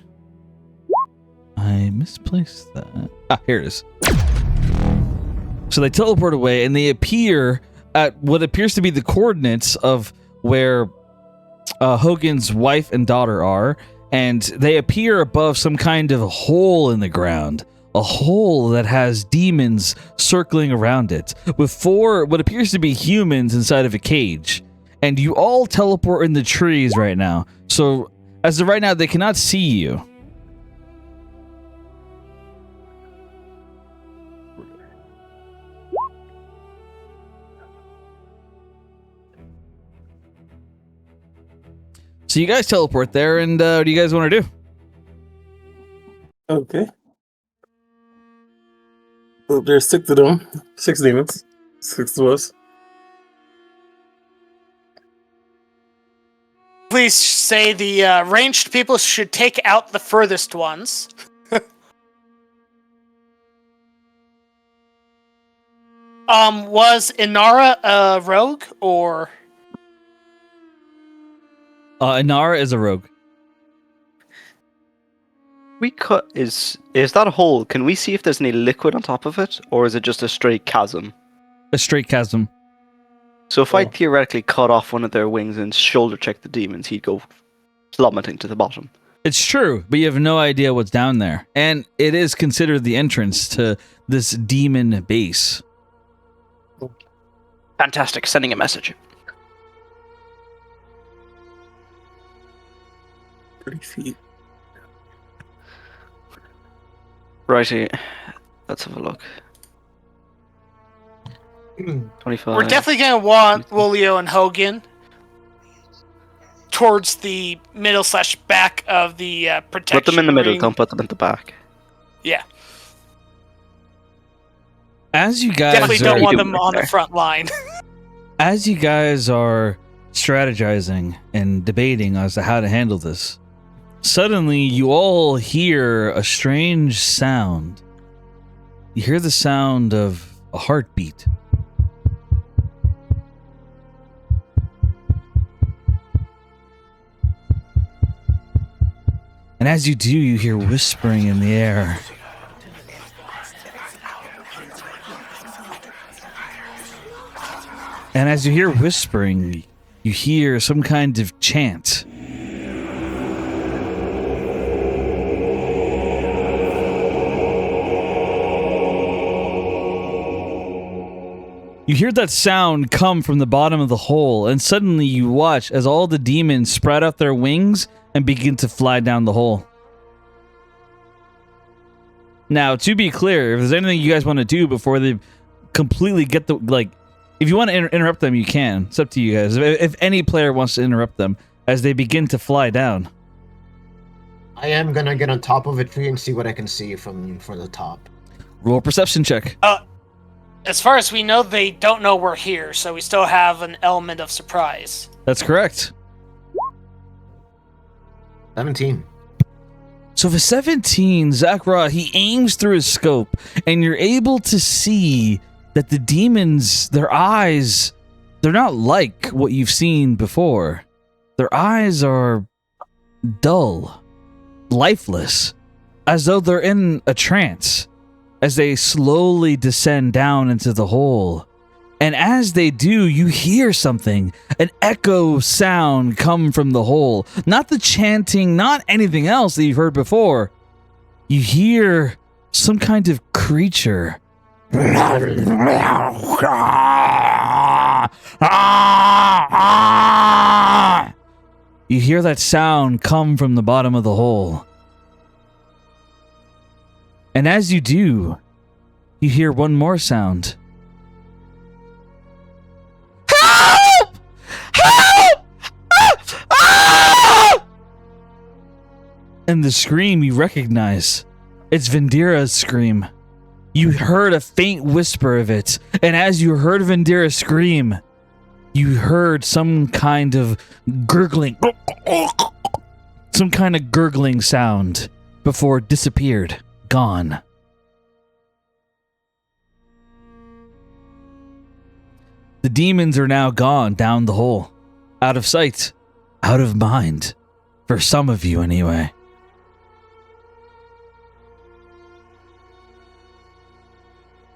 I misplaced that. Ah, here it is. So they teleport away, and they appear at what appears to be the coordinates of where Hogen's wife and daughter are, and they appear above some kind of hole in the ground. A hole that has demons circling around it, with 4 what appears to be humans inside of a cage. And you all teleport in the trees right now. So, as of right now, they cannot see you. So you guys teleport there, and what do you guys want to do? Okay. Well, there's 6 of them. 6 demons. 6 of us. Please say the ranged people should take out the furthest ones. Was Inara a rogue or? Inara is a rogue. We cut is that a hole? Can we see if there's any liquid on top of it, or is it just a straight chasm? A straight chasm. So if I theoretically cut off one of their wings and shoulder check the demons, he'd go plummeting to the bottom. It's true, but you have no idea what's down there. And it is considered the entrance to this demon base. Fantastic, sending a message. 30 feet. Righty, let's have a look. 25. We're definitely going to want Wolio and Hogen towards the middle/back of the protection. Put them in the middle, ring. don't put them in the back. Yeah. As you guys Definitely don't are- want them on the front line. As you guys are strategizing and debating as to how to handle this, suddenly you all hear a strange sound. You hear the sound of a heartbeat. And as you do, you hear whispering in the air. And as you hear whispering, you hear some kind of chant. You hear that sound come from the bottom of the hole, and suddenly you watch as all the demons spread out their wings and begin to fly down the hole. Now, to be clear, if there's anything you guys want to do before they completely get the, like, if you want to interrupt them, you can. It's up to you guys. If any player wants to interrupt them as they begin to fly down. I am gonna get on top of a tree and see what I can see from the top. Roll a perception check. As far as we know, they don't know we're here, so we still have an element of surprise. That's correct. 17. So for 17, Zakra, he aims through his scope, and you're able to see that the demons, their eyes, they're not like what you've seen before. Their eyes are dull, lifeless, as though they're in a trance, as they slowly descend down into the hole. And as they do, you hear something, an echo sound come from the hole. Not the chanting, not anything else that you've heard before. You hear some kind of creature. You hear that sound come from the bottom of the hole. And as you do, you hear one more sound. Help! Help! Ah! And the scream you recognize. It's Vendira's scream. You heard a faint whisper of it, and as you heard Vendira scream, you heard some kind of gurgling some kind of gurgling sound before it disappeared, gone. The demons are now gone down the hole, out of sight, out of mind, for some of you anyway.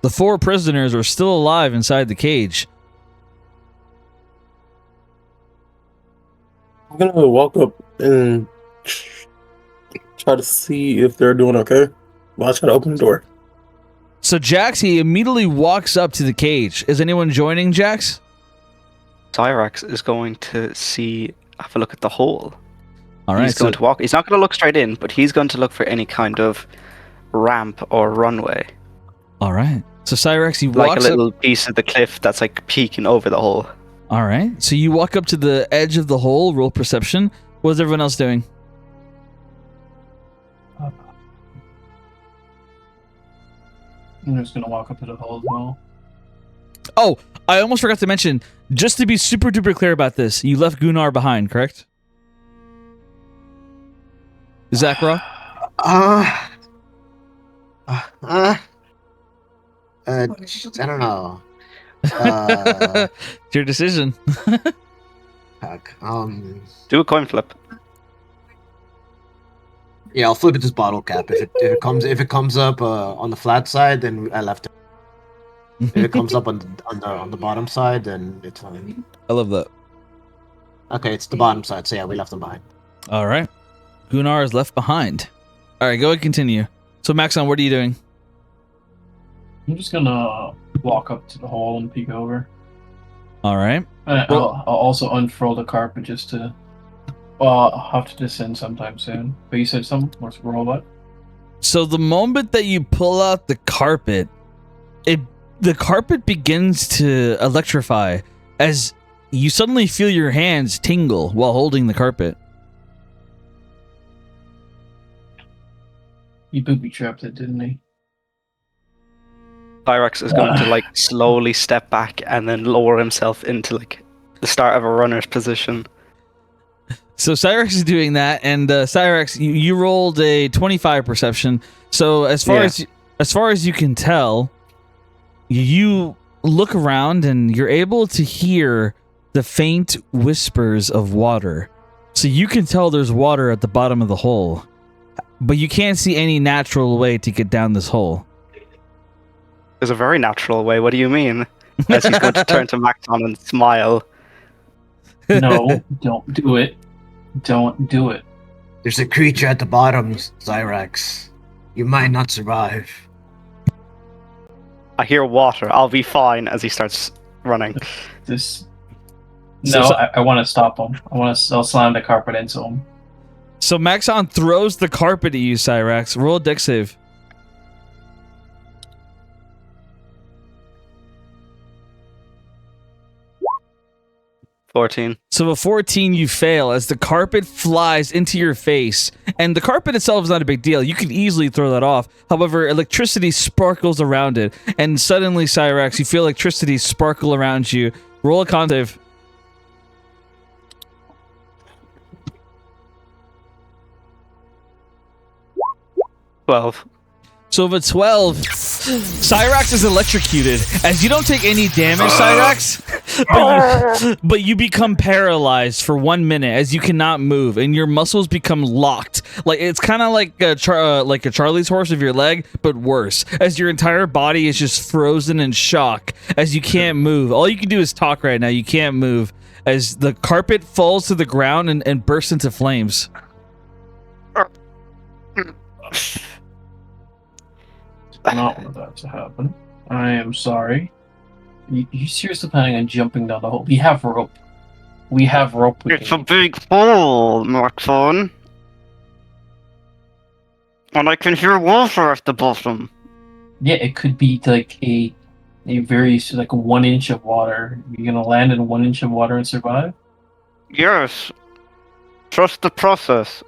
The 4 prisoners are still alive inside the cage. I'm gonna walk up and try to see if they're doing okay. Well, I try to open the door. So Jax, he immediately walks up to the cage. Is anyone joining Jax? Cyrax is going to have a look at the hole. All right. He's going to walk. He's not going to look straight in, but he's going to look for any kind of ramp or runway. All right. So Cyrax, he like walks a little up. piece of the cliff that's like peeking over the hole. All right. So you walk up to the edge of the hole. Roll perception. What's everyone else doing? I'm just gonna walk up to the hole as well. Oh, I almost forgot to mention, just to be super duper clear about this, you left Gunnar behind, correct? Zachra? I don't know. It's your decision. Fuck. Do a coin flip. Yeah, I'll flip it to bottle cap. If it comes up on the flat side, then I left it. If it comes up on the bottom side, then it's fine. I love that. Okay, it's the bottom side, so yeah, we left them behind. All right. Gunnar is left behind. All right, go ahead, continue. So Maxon, what are you doing? I'm just gonna walk up to the hole and peek over. All right. I'll also unfurl the carpet just to. I'll have to descend sometime soon. But you said some what's roll what? So the moment that you pull out the carpet, the carpet begins to electrify as you suddenly feel your hands tingle while holding the carpet. He booby trapped it, didn't he? Cyrax is going to like slowly step back and then lower himself into like the start of a runner's position. So Cyrax is doing that, and Cyrax, you rolled a 25 perception. So as far as you can tell, you look around and you're able to hear the faint whispers of water. So you can tell there's water at the bottom of the hole, but you can't see any natural way to get down this hole. There's a very natural way. What do you mean? As he's going to turn to Maxon and smile. No, don't do it. Don't do it. There's a creature at the bottom, Cyrax. You might not survive. I hear water. I'll be fine. As he starts running. I want to stop him. I'll slam the carpet into him. So Maxon throws the carpet at you, Cyrax. Roll a dex save. 14. So a 14, you fail as the carpet flies into your face. And the carpet itself is not a big deal. You can easily throw that off. However, electricity sparkles around it. And suddenly, Cyrax, you feel electricity sparkle around you. Roll a con save. So of a 12, Cyrax is electrocuted. As you don't take any damage, Cyrax, but you become paralyzed for 1 minute as you cannot move, and your muscles become locked. Like it's kind of like a Charlie's horse of your leg, but worse. As your entire body is just frozen in shock as you can't move. All you can do is talk right now. You can't move as the carpet falls to the ground and bursts into flames. Not want that to happen. I am sorry. You seriously planning on jumping down the hole? We have rope. It's a big hole, Maxon. And I can hear water at the bottom. Yeah, it could be like a very like 1 inch of water. You're gonna land in 1 inch of water and survive? Yes. Trust the process.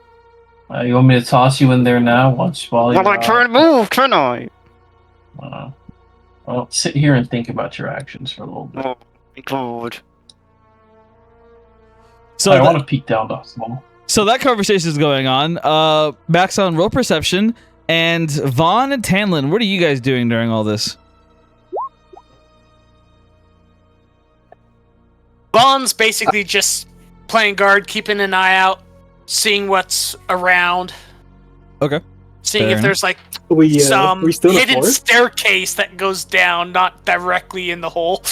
You want me to toss you in there now? While I can't move, can I? Well, sit here and think about your actions for a little bit. Oh my god. So I want to peek down the hole. So that conversation is going on. Max on roll perception, and Vaughn and Tanlin, what are you guys doing during all this? Vaughn's basically just playing guard, keeping an eye out, seeing what's around. Okay. Seeing Fair if there's like We some still in the hidden forest? staircase that goes down, not directly in the hole.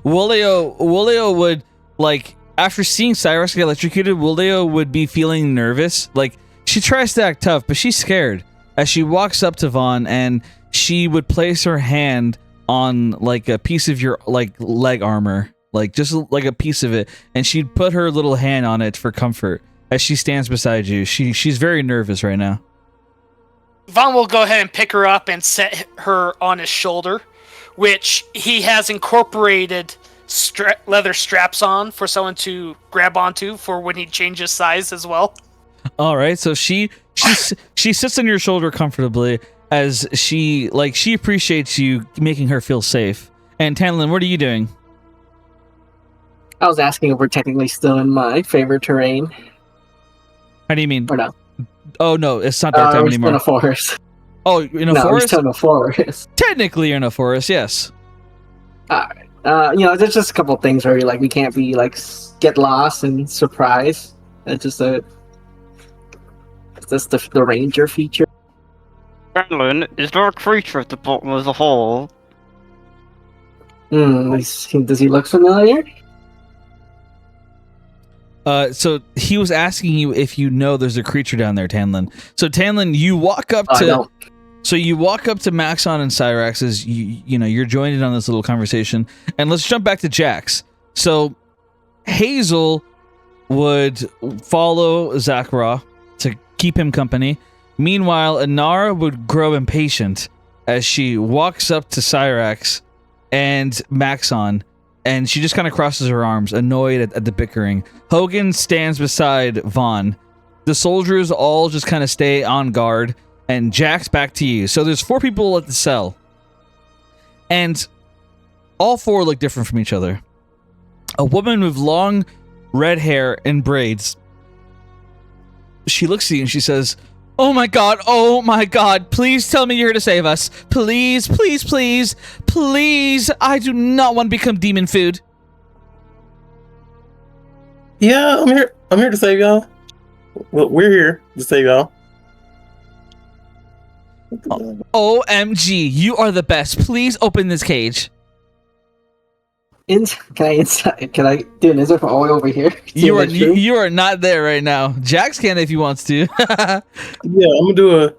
Woolio would, like, after seeing Cyrus get electrocuted, Woolio would be feeling nervous. Like, she tries to act tough, but she's scared. As she walks up to Vaughn, and she would place her hand on, like, a piece of your, like, leg armor. Like, just, like, a piece of it. And she'd put her little hand on it for comfort. As she stands beside you. She's very nervous right now. Vaughn will go ahead and pick her up and set her on his shoulder, which he has incorporated leather straps on for someone to grab onto for when he changes size as well. All right, so she sits on your shoulder comfortably as she appreciates you making her feel safe. And Tanlin, what are you doing? I was asking if we're technically still in my favorite terrain How do you mean? or no. Oh no, it's not that time we're still anymore. in a forest. Oh, in a No, we're forest? still in a forest. Technically, you're in a forest. Yes. There's just a couple things where we can't be get lost and surprise. It's just the ranger feature. Tanlin, is there a creature at the bottom of the hole? Does he look familiar? So he was asking you if you know there's a creature down there, Tanlin. So Tanlin, you walk up I to. don't. So you walk up to Maxon and Cyrax as you're joined in on this little conversation, and let's jump back to Jax. So Hazel would follow Zachra to keep him company. Meanwhile, Inara would grow impatient as she walks up to Cyrax and Maxon, and she just kind of crosses her arms, annoyed at the bickering. Hogen stands beside Vaughn. The soldiers all just kind of stay on guard, and Jack's back to you. So there's 4 people at the cell, and all 4 look different from each other. A woman with long red hair and braids. She looks at you and she says, oh my god, please tell me you're here to save us. Please, please, please, please, I do not want to become demon food. Yeah, I'm here to save y'all. Well, we're here to save y'all. OMG, you are the best. Please open this cage. Can I do an insert from all the way over here? You are not there right now. Jax can if he wants to. Yeah, I'm gonna do a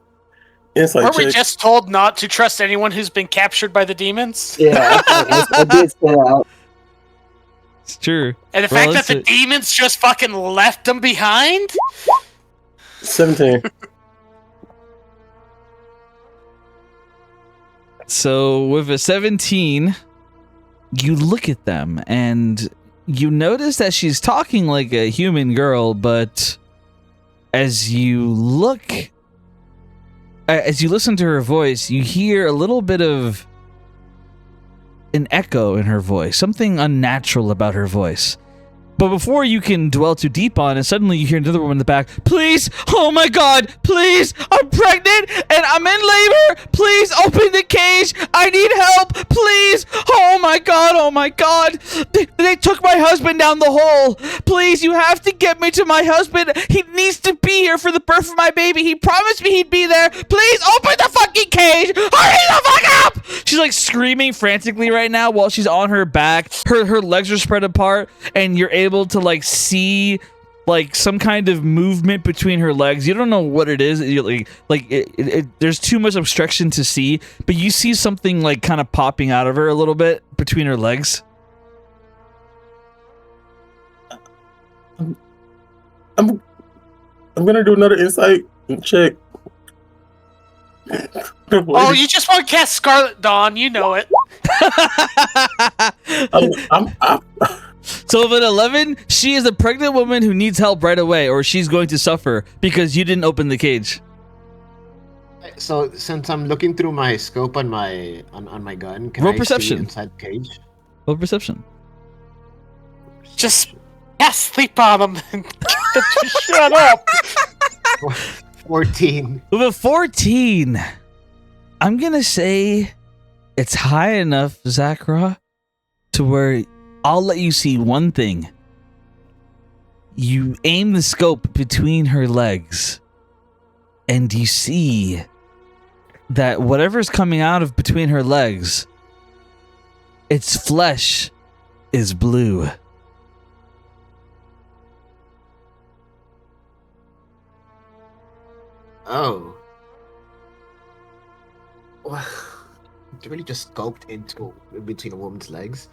insight Weren't we check. just told not to trust anyone who's been captured by the demons? Yeah, I did say that. It's true. And the fact that the demons just fucking left them behind? 17. So with a 17, you look at them and you notice that she's talking like a human girl, but as you listen to her voice, you hear a little bit of an echo in her voice, something unnatural about her voice. But before you can dwell too deep on it, suddenly you hear another woman in the back. Please, oh my god, please, I'm pregnant and I'm in labor. Please open the cage. I need help, please. Oh my god. They took my husband down the hole. Please, you have to get me to my husband. He needs to be here for the birth of my baby. He promised me he'd be there. Please open the fucking cage. Hurry the fuck up. She's like screaming frantically right now while she's on her back. Her legs are spread apart and you're able to like see like some kind of movement between her legs. You don't know what it is. There's too much obstruction to see, but you see something like kind of popping out of her a little bit between her legs. I'm gonna do another insight check. Oh, you just want to cast Scarlet Dawn, you know it. So with an 11, she is a pregnant woman who needs help right away, or she's going to suffer because you didn't open the cage. So since I'm looking through my scope on my gun, can Roll I perception. see inside the cage? Roll perception. Just cast sleep on them. Shut up! 14. With a 14, I'm gonna say it's high enough, Zakra, to where I'll let you see one thing. You aim the scope between her legs, and you see that whatever's coming out of between her legs, its flesh is blue. Oh. Wow. It really just sculpted into between a woman's legs.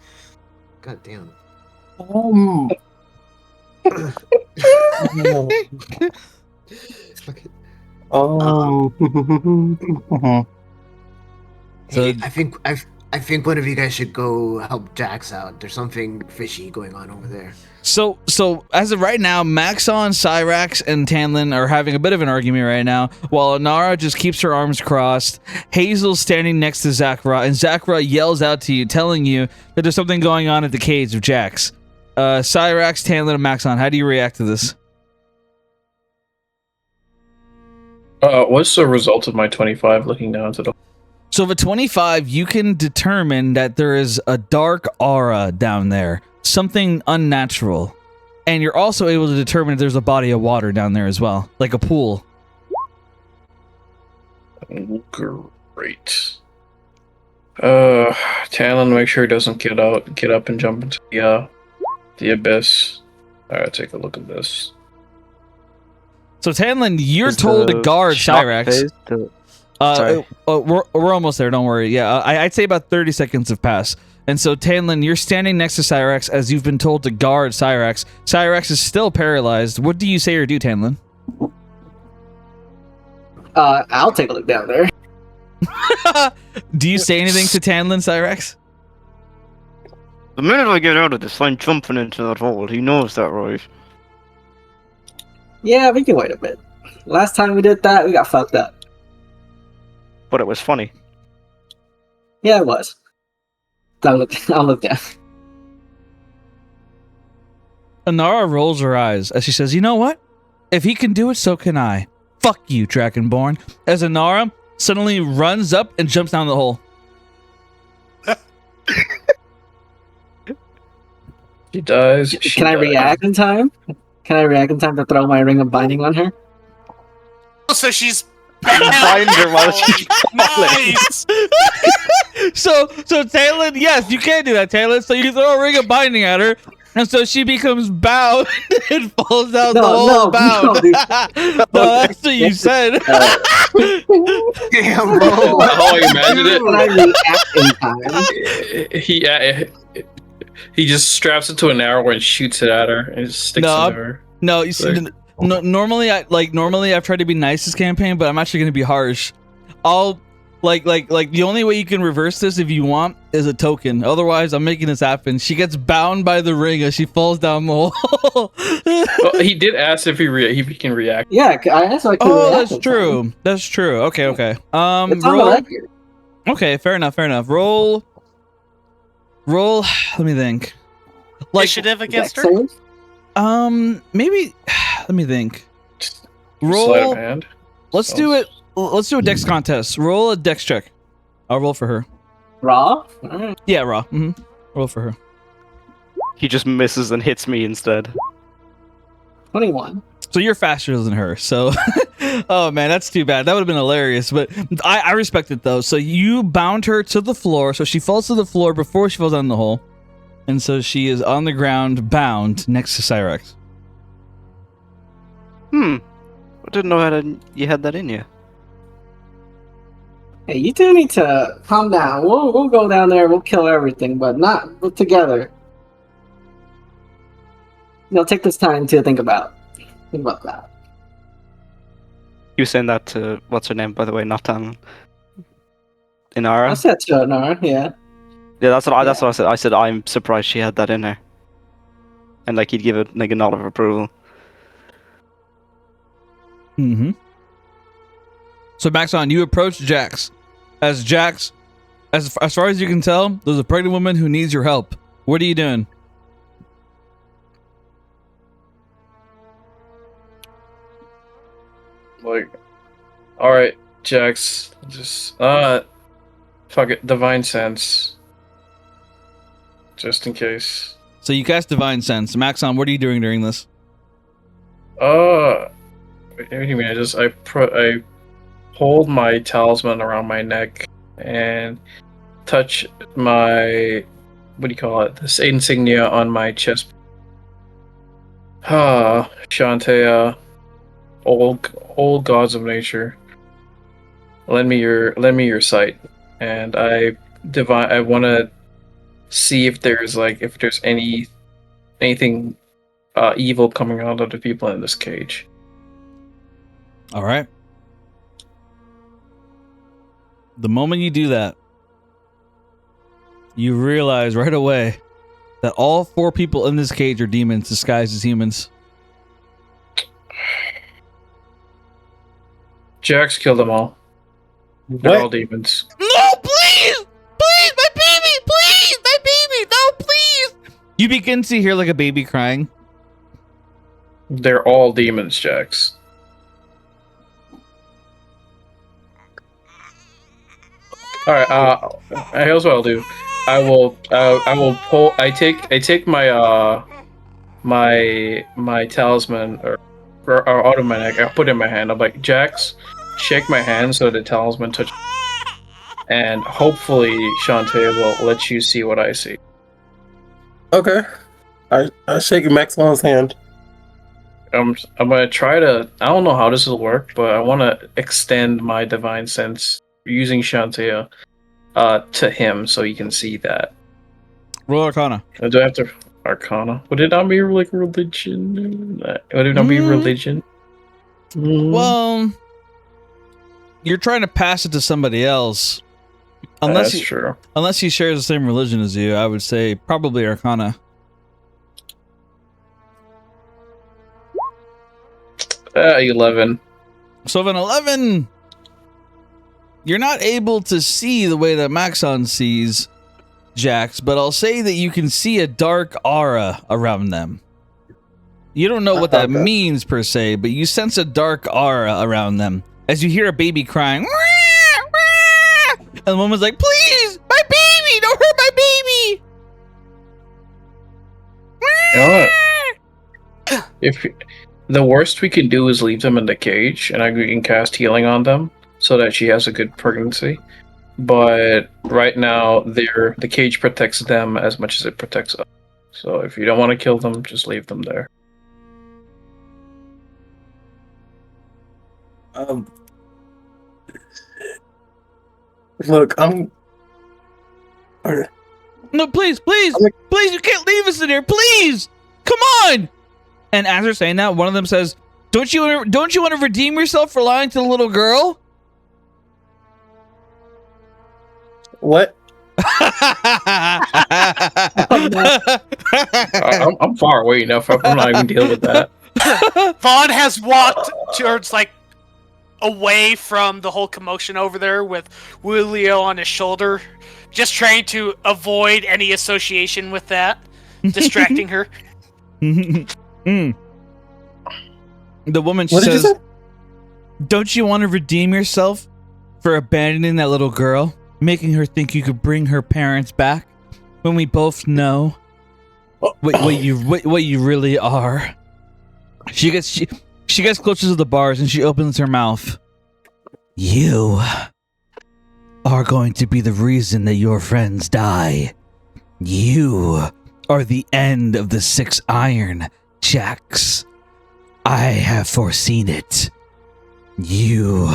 God damn. Fuck it. Hey, I think one of you guys should go help Jax out. There's something fishy going on over there. So as of right now, Maxon, Cyrax, and Tanlin are having a bit of an argument right now, while Anara just keeps her arms crossed. Hazel's standing next to Zakra, and Zakra yells out to you, telling you that there's something going on at the cage of Jax. Cyrax, Tanlin, and Maxon, how do you react to this? What's the result of my 25 looking down to the... So with 25, you can determine that there is a dark aura down there, something unnatural. And you're also able to determine if there's a body of water down there as well, like a pool. Great. Talon, make sure he doesn't get up and jump into the abyss. Alright, take a look at this. So Tanlin, you're told to guard Cyrax. We're almost there, don't worry. Yeah, I'd say about 30 seconds have passed. And so, Tanlin, you're standing next to Cyrax as you've been told to guard Cyrax. Cyrax is still paralyzed. What do you say or do, Tanlin? I'll take a look down there. Do you say anything to Tanlin, Cyrax? The minute I get out of this, I'm jumping into that hole. He knows that, right? Yeah, we can wait a bit. Last time we did that, we got fucked up. But it was funny. Yeah, it was. I'll look down. Anara rolls her eyes as she says, "You know what? If he can do it, so can I. Fuck you, Dragonborn." As Anara suddenly runs up and jumps down the hole. She dies. Can I react in time? Can I react in time to throw my ring of binding on her? So she's Bind her while she's nice. So Talon, yes, you can do that, Talon. So you throw a ring of binding at her, and so she becomes bound and falls down the hole bound. No, That's what you said. Damn, bro. Oh, you imagine Can I react in time? He just straps it to an arrow and shoots it at her and just sticks it to her. No, you see, normally I've tried to be nice this campaign, but I'm actually going to be harsh. I'll like the only way you can reverse this if you want is a token. Otherwise, I'm making this happen. She gets bound by the ring as she falls down the hole. Well, he did ask if he can react. Yeah, I asked. Oh, that's true. That's true. Okay. It's on the Roll. record. Okay, fair enough. Roll. Let me think. Initiative against her? Save? Maybe. Let me think. Sleight Roll. of hand. Let's do it. Let's do a dex contest. Roll a dex check. I'll roll for her. Raw? Alright. Yeah, raw. Roll for her. He just misses and hits me instead. 21. So you're faster than her. So, oh man, that's too bad. That would have been hilarious. But I respect it though. So you bound her to the floor. So she falls to the floor before she falls down the hole, and so she is on the ground, bound next to Cyrax. I didn't know you had that in you. Hey, you two need to calm down. We'll go down there. We'll kill everything, but not together. Take this time to think about that. You saying that to what's her name, by the way, not Talon. Inara? I said to Nara, yeah. Yeah, that's what I said. I said I'm surprised she had that in her. And like he'd give it like a nod of approval. So Maxon, you approach Jax. As far as you can tell, there's a pregnant woman who needs your help. What are you doing? Like, all right, Jax, just fuck it, divine sense, just in case. So you cast Divine Sense. Maxon, what are you doing during this? What do you mean? I hold my talisman around my neck and touch my, what do you call it? This insignia on my chest. Shantea, old gods of nature, lend me your sight, and I want to see if there's anything evil coming out of the people in this cage. All right. The moment you do that, you realize right away that all 4 people in this cage are demons disguised as humans. Jax killed them all. They're all demons. No, please! Please, my baby! Please, my baby! No, please! You begin to hear like a baby crying. They're all demons, Jax. All right. Here's what I'll do. I will pull. I take my my talisman or out of my neck. I put it in my hand. I'm like, Jax, shake my hand so the talisman touches, and hopefully Shantae will let you see what I see. Okay. I shake Maxon's hand. I'm gonna try to. I don't know how this will work, but I want to extend my divine sense using Shantae to him so he can see that. Roll Arcana. Do I have to Arcana? Would it not be like religion? Would it not be religion? Well, you're trying to pass it to somebody else. That's true. Unless he shares the same religion as you, I would say probably Arcana. 11. So if an 11, you're not able to see the way that Maxon sees, Jax, but I'll say that you can see a dark aura around them. You don't know what that means per se, but you sense a dark aura around them as you hear a baby crying. And the woman's like, please, my baby, don't hurt my baby. You know what? If the worst we can do is leave them in the cage, and I can cast healing on them so that she has a good pregnancy. But right now, the cage protects them as much as it protects us. So if you don't want to kill them, just leave them there. Look, No, please, please, please, you can't leave us in here, please. Come on. And as they're saying that, one of them says, don't you want to redeem yourself for lying to the little girl? What? I'm far away enough. I'm not even dealing with that. Vaughn has walked towards, away from the whole commotion over there with Julio on his shoulder, just trying to avoid any association with that, distracting her. The woman says, don't you want to redeem yourself for abandoning that little girl, making her think you could bring her parents back when we both know what you really are? She gets closer to the bars and she opens her mouth. You are going to be the reason that your friends die. You are the end of the 6 iron, Jax. I have foreseen it. You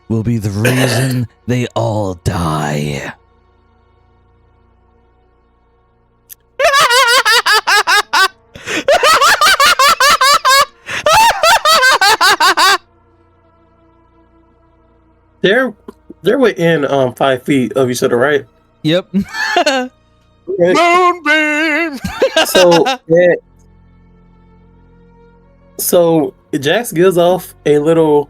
will be the reason they all die. They're within 5 feet of each other, right? Yep. Moonbeam! So Jax gives off a little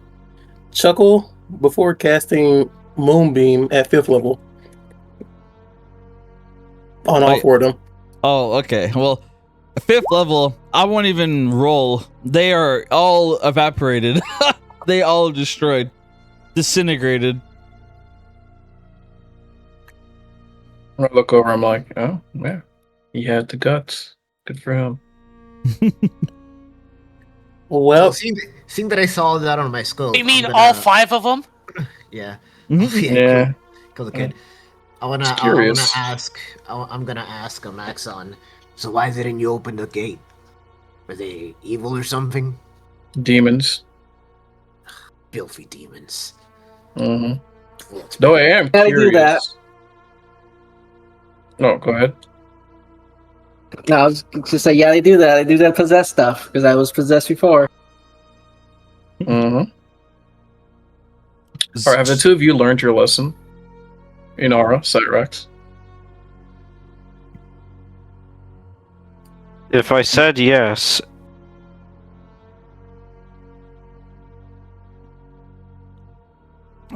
chuckle before casting Moonbeam at 5th level on all 4 of them. Oh, okay. Well, 5th level, I won't even roll. They are all evaporated. They all destroyed. Disintegrated. I look over, I'm like, oh, yeah. He had the guts. Good for him. Well, So seeing that I saw that on my scope, You mean I'm all gonna- 5 of them? Yeah. Yeah. Kill the kid. I wanna Curious. ask. I'm gonna ask Maxon. So why didn't you open the gate? Were they evil or something? Demons. Filthy demons. Mm-hmm. Well, Though I am Gotta do that. curious. No, go ahead. No, I was just say, yeah, they do that. They do that possess stuff because I was possessed before. Mm-hmm. All right, have the two of you learned your lesson? Inara, Cyrax. If I said yes,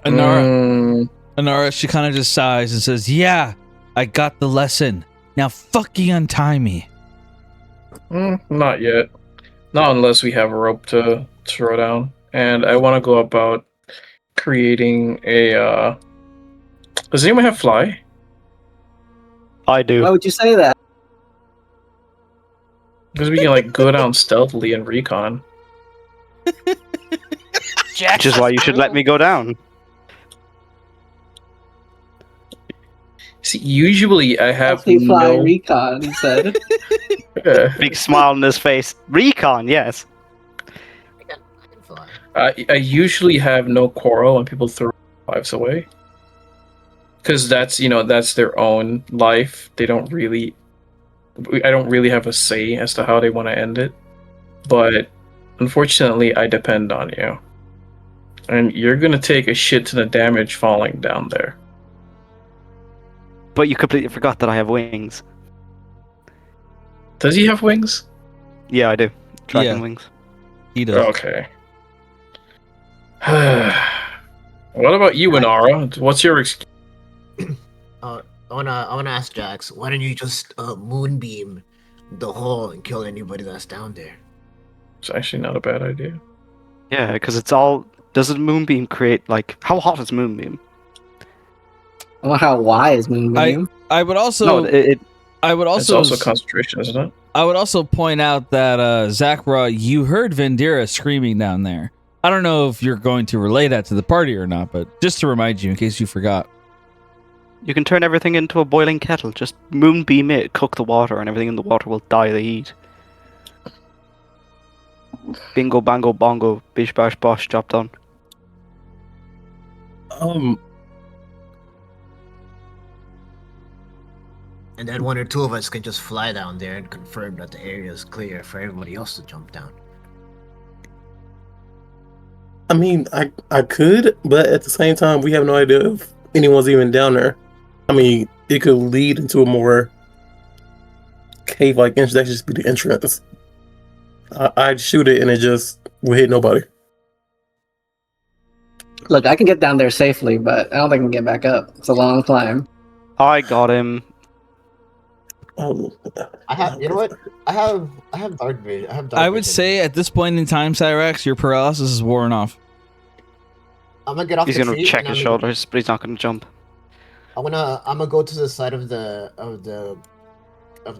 Anara, she kind of just sighs and says, "Yeah, I got the lesson. Now fucking untie me." Not yet. Not unless we have a rope to throw down. And I want to go about creating a. Does anyone have fly? I do. Why would you say that? Because we can like go down stealthily and recon. Jack, Which is why you should let me go down. See, usually I have Healthy fly no. recon, he said. Big smile on his face. Recon, yes. I can fly. I usually have no quarrel when people throw lives away. Because that's their own life. They don't really. I don't really have a say as to how they want to end it. But unfortunately, I depend on you. And you're gonna take a shit ton of damage falling down there. But you completely forgot that I have wings. Does he have wings? Yeah, I do. Dragon Yeah. wings. He does. Okay. What about you, Inara? What's your excuse? I wanna ask Jax. Why don't you just moonbeam the hole and kill anybody that's down there? It's actually not a bad idea. Yeah, because it's all. Doesn't Moonbeam create, like. How hot is Moonbeam? I don't know how wide is Moonbeam. I would also. No, I would It's also. also concentration, isn't it? I would also point out that Zachra, you heard Vendira screaming down there. I don't know if you're going to relay that to the party or not, but just to remind you in case you forgot. You can turn everything into a boiling kettle. Just Moonbeam it, cook the water, and everything in the water will die of the heat. Bingo, bango, bongo, bish, bash, bosh, job done. And then one or two of us can just fly down there and confirm that the area is clear for everybody else to jump down. I mean, I could, but at the same time, we have no idea if anyone's even down there. I mean, it could lead into a more cave-like entrance. That should just be the entrance. I'd shoot it and it just would hit nobody. Look, I can get down there safely, but I don't think I can get back up. It's a long climb. I got him. I have, you know what? I have dark vision. I would say at this point in time, Cyrax, your paralysis is worn off. I'm gonna get off He's the gonna tree. check and his I'm shoulders, but he's not gonna jump. I'm gonna go to the side of the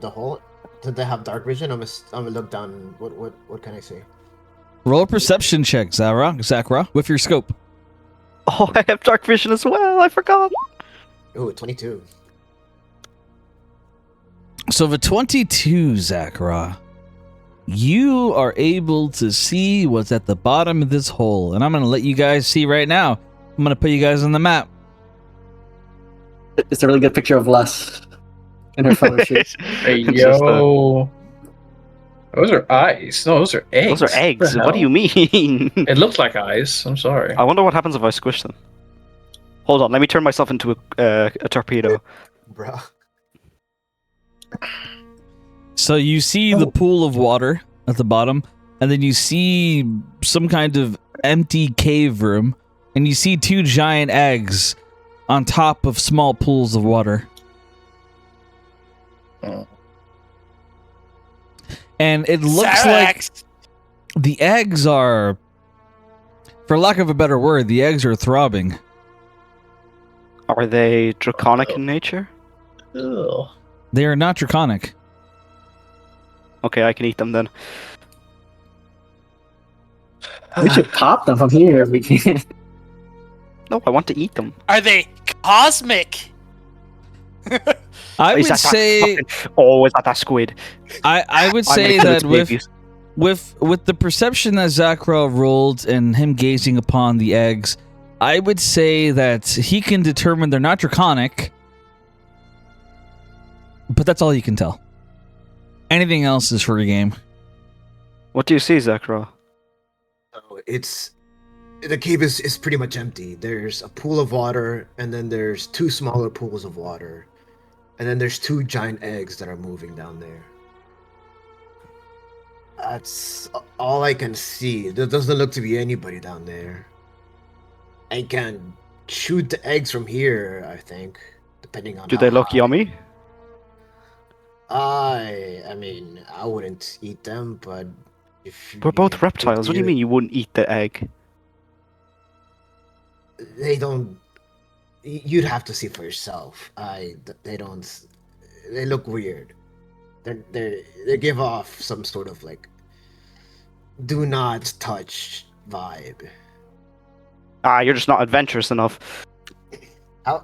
hole. Did they have dark vision? I'm gonna look down. What can I see? Roll a perception check, Zachra, with your scope. Oh, I have dark vision as well. I forgot. Ooh, 22. So the 22, Zachra, you are able to see what's at the bottom of this hole. And I'm going to let you guys see right now. I'm going to put you guys on the map. It's a really good picture of Les in her photo shoot. Hey, It's just yo. Those are eyes. No, those are eggs. Those are eggs. the What do you hell? mean? It looks like eyes. I'm sorry. I wonder what happens if I squish them. Hold on, let me turn myself into a torpedo. Bruh. So you see the pool of water at the bottom, and then you see some kind of empty cave room, and you see two giant eggs on top of small pools of water. Oh. And it looks like Cyrax. the eggs are, For lack of a better word, the eggs are throbbing. Are they draconic in nature? Ugh. They are not draconic. Okay, I can eat them then. We should pop them from here if we can. No, I want to eat them. Are they cosmic? I Is would that say Oh, is that squid? I would I'm say gonna kill that its babies. with the perception that Zakra rolled and him gazing upon the eggs, I would say that he can determine they're not draconic, but that's all he can tell. Anything else is free game. What do you see, Zakra? So the cave is pretty much empty. There's a pool of water, and then there's 2 smaller pools of water, and then there's 2 giant eggs that are moving down there. That's all I can see. There doesn't look to be anybody down there. I can shoot the eggs from here, I think, depending on. Do how they look high. yummy? I mean, I wouldn't eat them, but if We're both reptiles. What do you mean you wouldn't eat the egg? They don't. You'd have to see for yourself. They don't. They look weird. They give off some sort of like do not touch vibe. You're just not adventurous enough. Can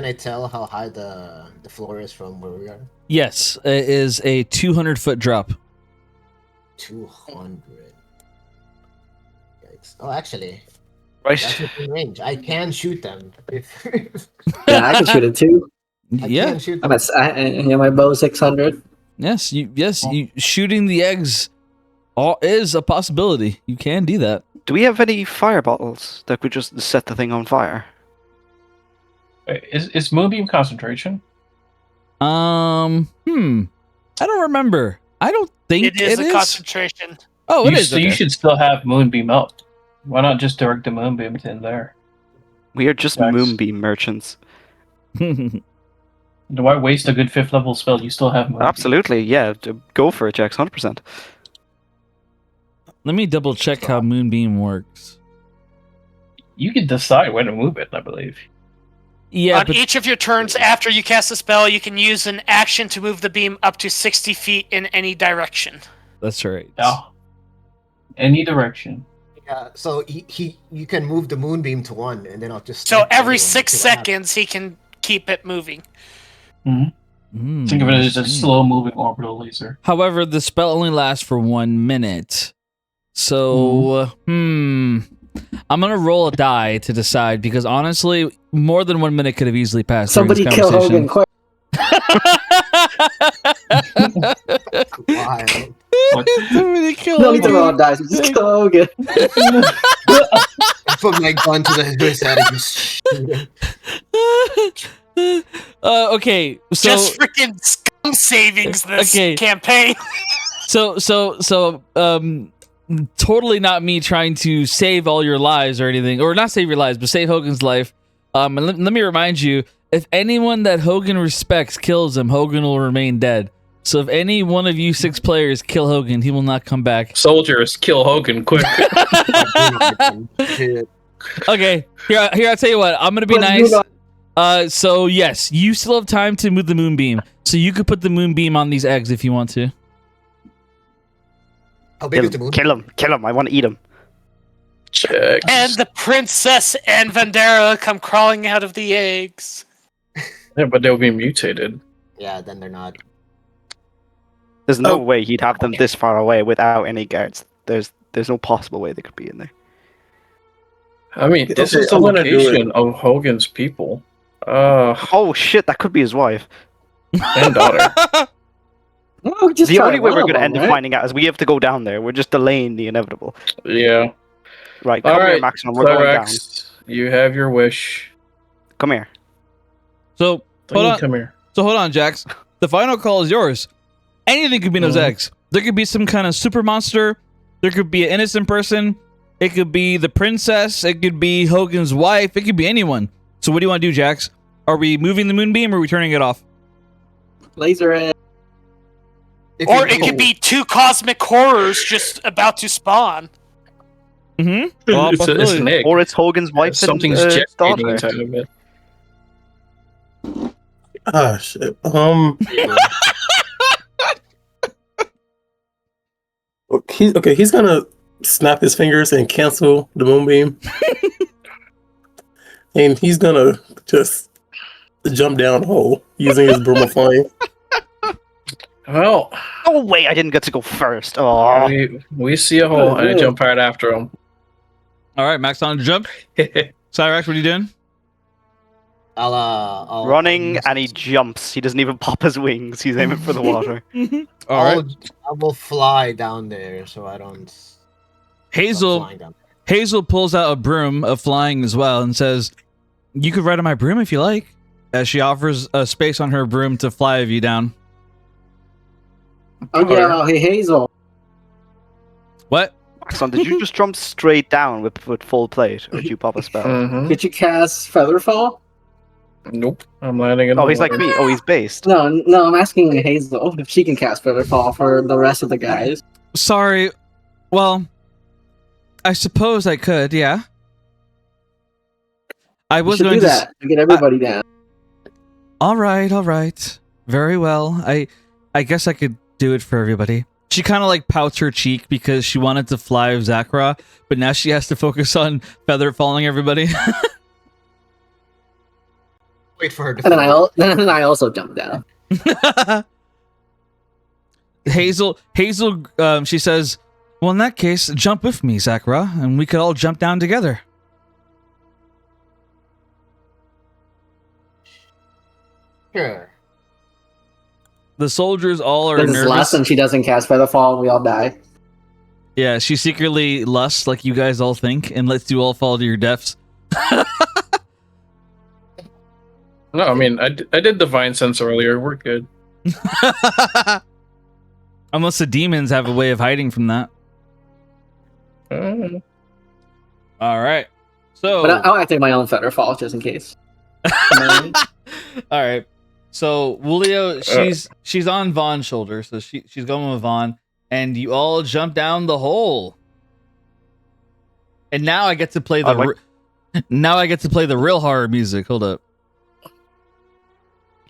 I tell how high the floor is from where we are? Yes, it is a 200-foot drop. 200. Yikes. Oh, actually, Right. that's within range. I can shoot them. If Yeah, I can shoot it too. I Yeah. can shoot I'm them. my bow 600. Yes, you shooting the eggs is a possibility. You can do that. Do we have any fire bottles that could just set the thing on fire? Is Moonbeam concentration? I don't remember. I don't think It is a concentration. Oh, it is. So you should still have Moonbeam up. Why not just direct the Moonbeam to in there? We are just Nice. moonbeam merchants. Why waste a good 5th level spell? You still have Moonbeam. Absolutely, yeah. Go for it, Jax, 100%. Let me double check how Moonbeam works. You can decide when to move it, I believe. Yeah, On but each of your turns after you cast a spell, you can use an action to move the beam up to 60 feet in any direction. that's right. Yeah. Any direction. Yeah, so you can move the moonbeam to 1, and then I'll just. So strike every everyone 6 until I have- seconds, he can keep it moving. Think of it as a slow-moving orbital laser. However, the spell only lasts for 1 minute. So, I'm gonna roll a die to decide because honestly, more than 1 minute could have easily passed. Somebody during kill this Hogan quick. Wild. Somebody kill No need to Hogan. roll dice. Just kill Hogan. Put my gun to his head and just shoot him. Okay, so Just freaking scum savings this Okay. campaign. so totally not me trying to save all your lives or anything, or not save your lives, but save Hogan's life. And let me remind you, if anyone that Hogan respects kills him, Hogan will remain dead. So if any one of you 6 players kill Hogan, he will not come back. Soldiers, kill Hogan, quick. Shit. Okay, here I'll tell you what. I'm gonna be nice. So yes, you still have time to move the moonbeam. So you could put the moonbeam on these eggs if you want to. How big is the moon? Kill him. I want to eat him. Check. And the princess and Vandera come crawling out of the eggs. Yeah, but they'll be mutated. Yeah, then they're not. There's no way he'd have them this far away without any guards. There's no possible way they could be in there. I mean, this Okay, is the I'm gonna do location of Hogan's people. Oh shit, that could be his wife. And daughter. Oh, just The try only way one we're of going to them, end up right? finding out is we have to go down there. We're just delaying the inevitable. Yeah. Right, come All here, right, Maximum. We're going down. Cyrax, you have your wish. Come here. So Don't hold you on. come here. So hold on, Jax. The final call is yours. Anything could be in those eggs. There could be some kind of super monster. There could be an innocent person. It could be the princess. It could be Hogan's wife. It could be anyone. So what do you want to do, Jax? Are we moving the moonbeam or are we turning it off? Laser egg. If Or you it could be 2 cosmic horrors just about to spawn. Mm-hmm. Well, It's possibility. an egg. Or it's Hogan's wife Something's and gestating daughter. inside of it. Ah, shit. He's gonna snap his fingers and cancel the moonbeam. And he's gonna just jump down the hole using his broom of flame. Well, Oh wait, I didn't get to go first. Oh, we see a hole and I jump right after him. All right, Max on to jump. Cyrax, what are you doing? I'll running and he jumps. He doesn't even pop his wings. He's aiming for the water. All right. I will fly down there so I don't. Hazel. Flying down. Hazel pulls out a broom of flying as well and says, "You could ride on my broom if you like." As she offers a space on her broom to fly you down. Oh yeah, hey Hazel. What? Maxon, did you just jump straight down with full plate, or did you pop a spell? Mhm. Did you cast Featherfall? Nope. I'm landing in Oh, the he's like water. me. Oh, he's based. No, I'm asking Hazel if she can cast Featherfall for the rest of the guys. Sorry. Well, I suppose I could, yeah. I We was should going do to that to get everybody down. All right. Very well. I guess I could do it for everybody. She kind of like pouts her cheek because she wanted to fly with Zakra, but now she has to focus on feather falling everybody. Wait for her to. And then I also jumped down. Hazel, she says, "Well, in that case, jump with me, Zakra, and we could all jump down together." Sure. The soldiers all are This is nervous. less and she doesn't cast Featherfall and we all die. Yeah, she secretly lusts like you guys all think and lets you all fall to your deaths. No, I mean, I did Divine Sense earlier. We're good. Unless the demons have a way of hiding from that. Uh, All right. So, But I'll activate my own Featherfall just in case. all right. So, Wulio, she's on Vaughn's shoulder, so she's going with Vaughn, and you all jump down the hole. And now I get to play now I get to play the real horror music. Hold up.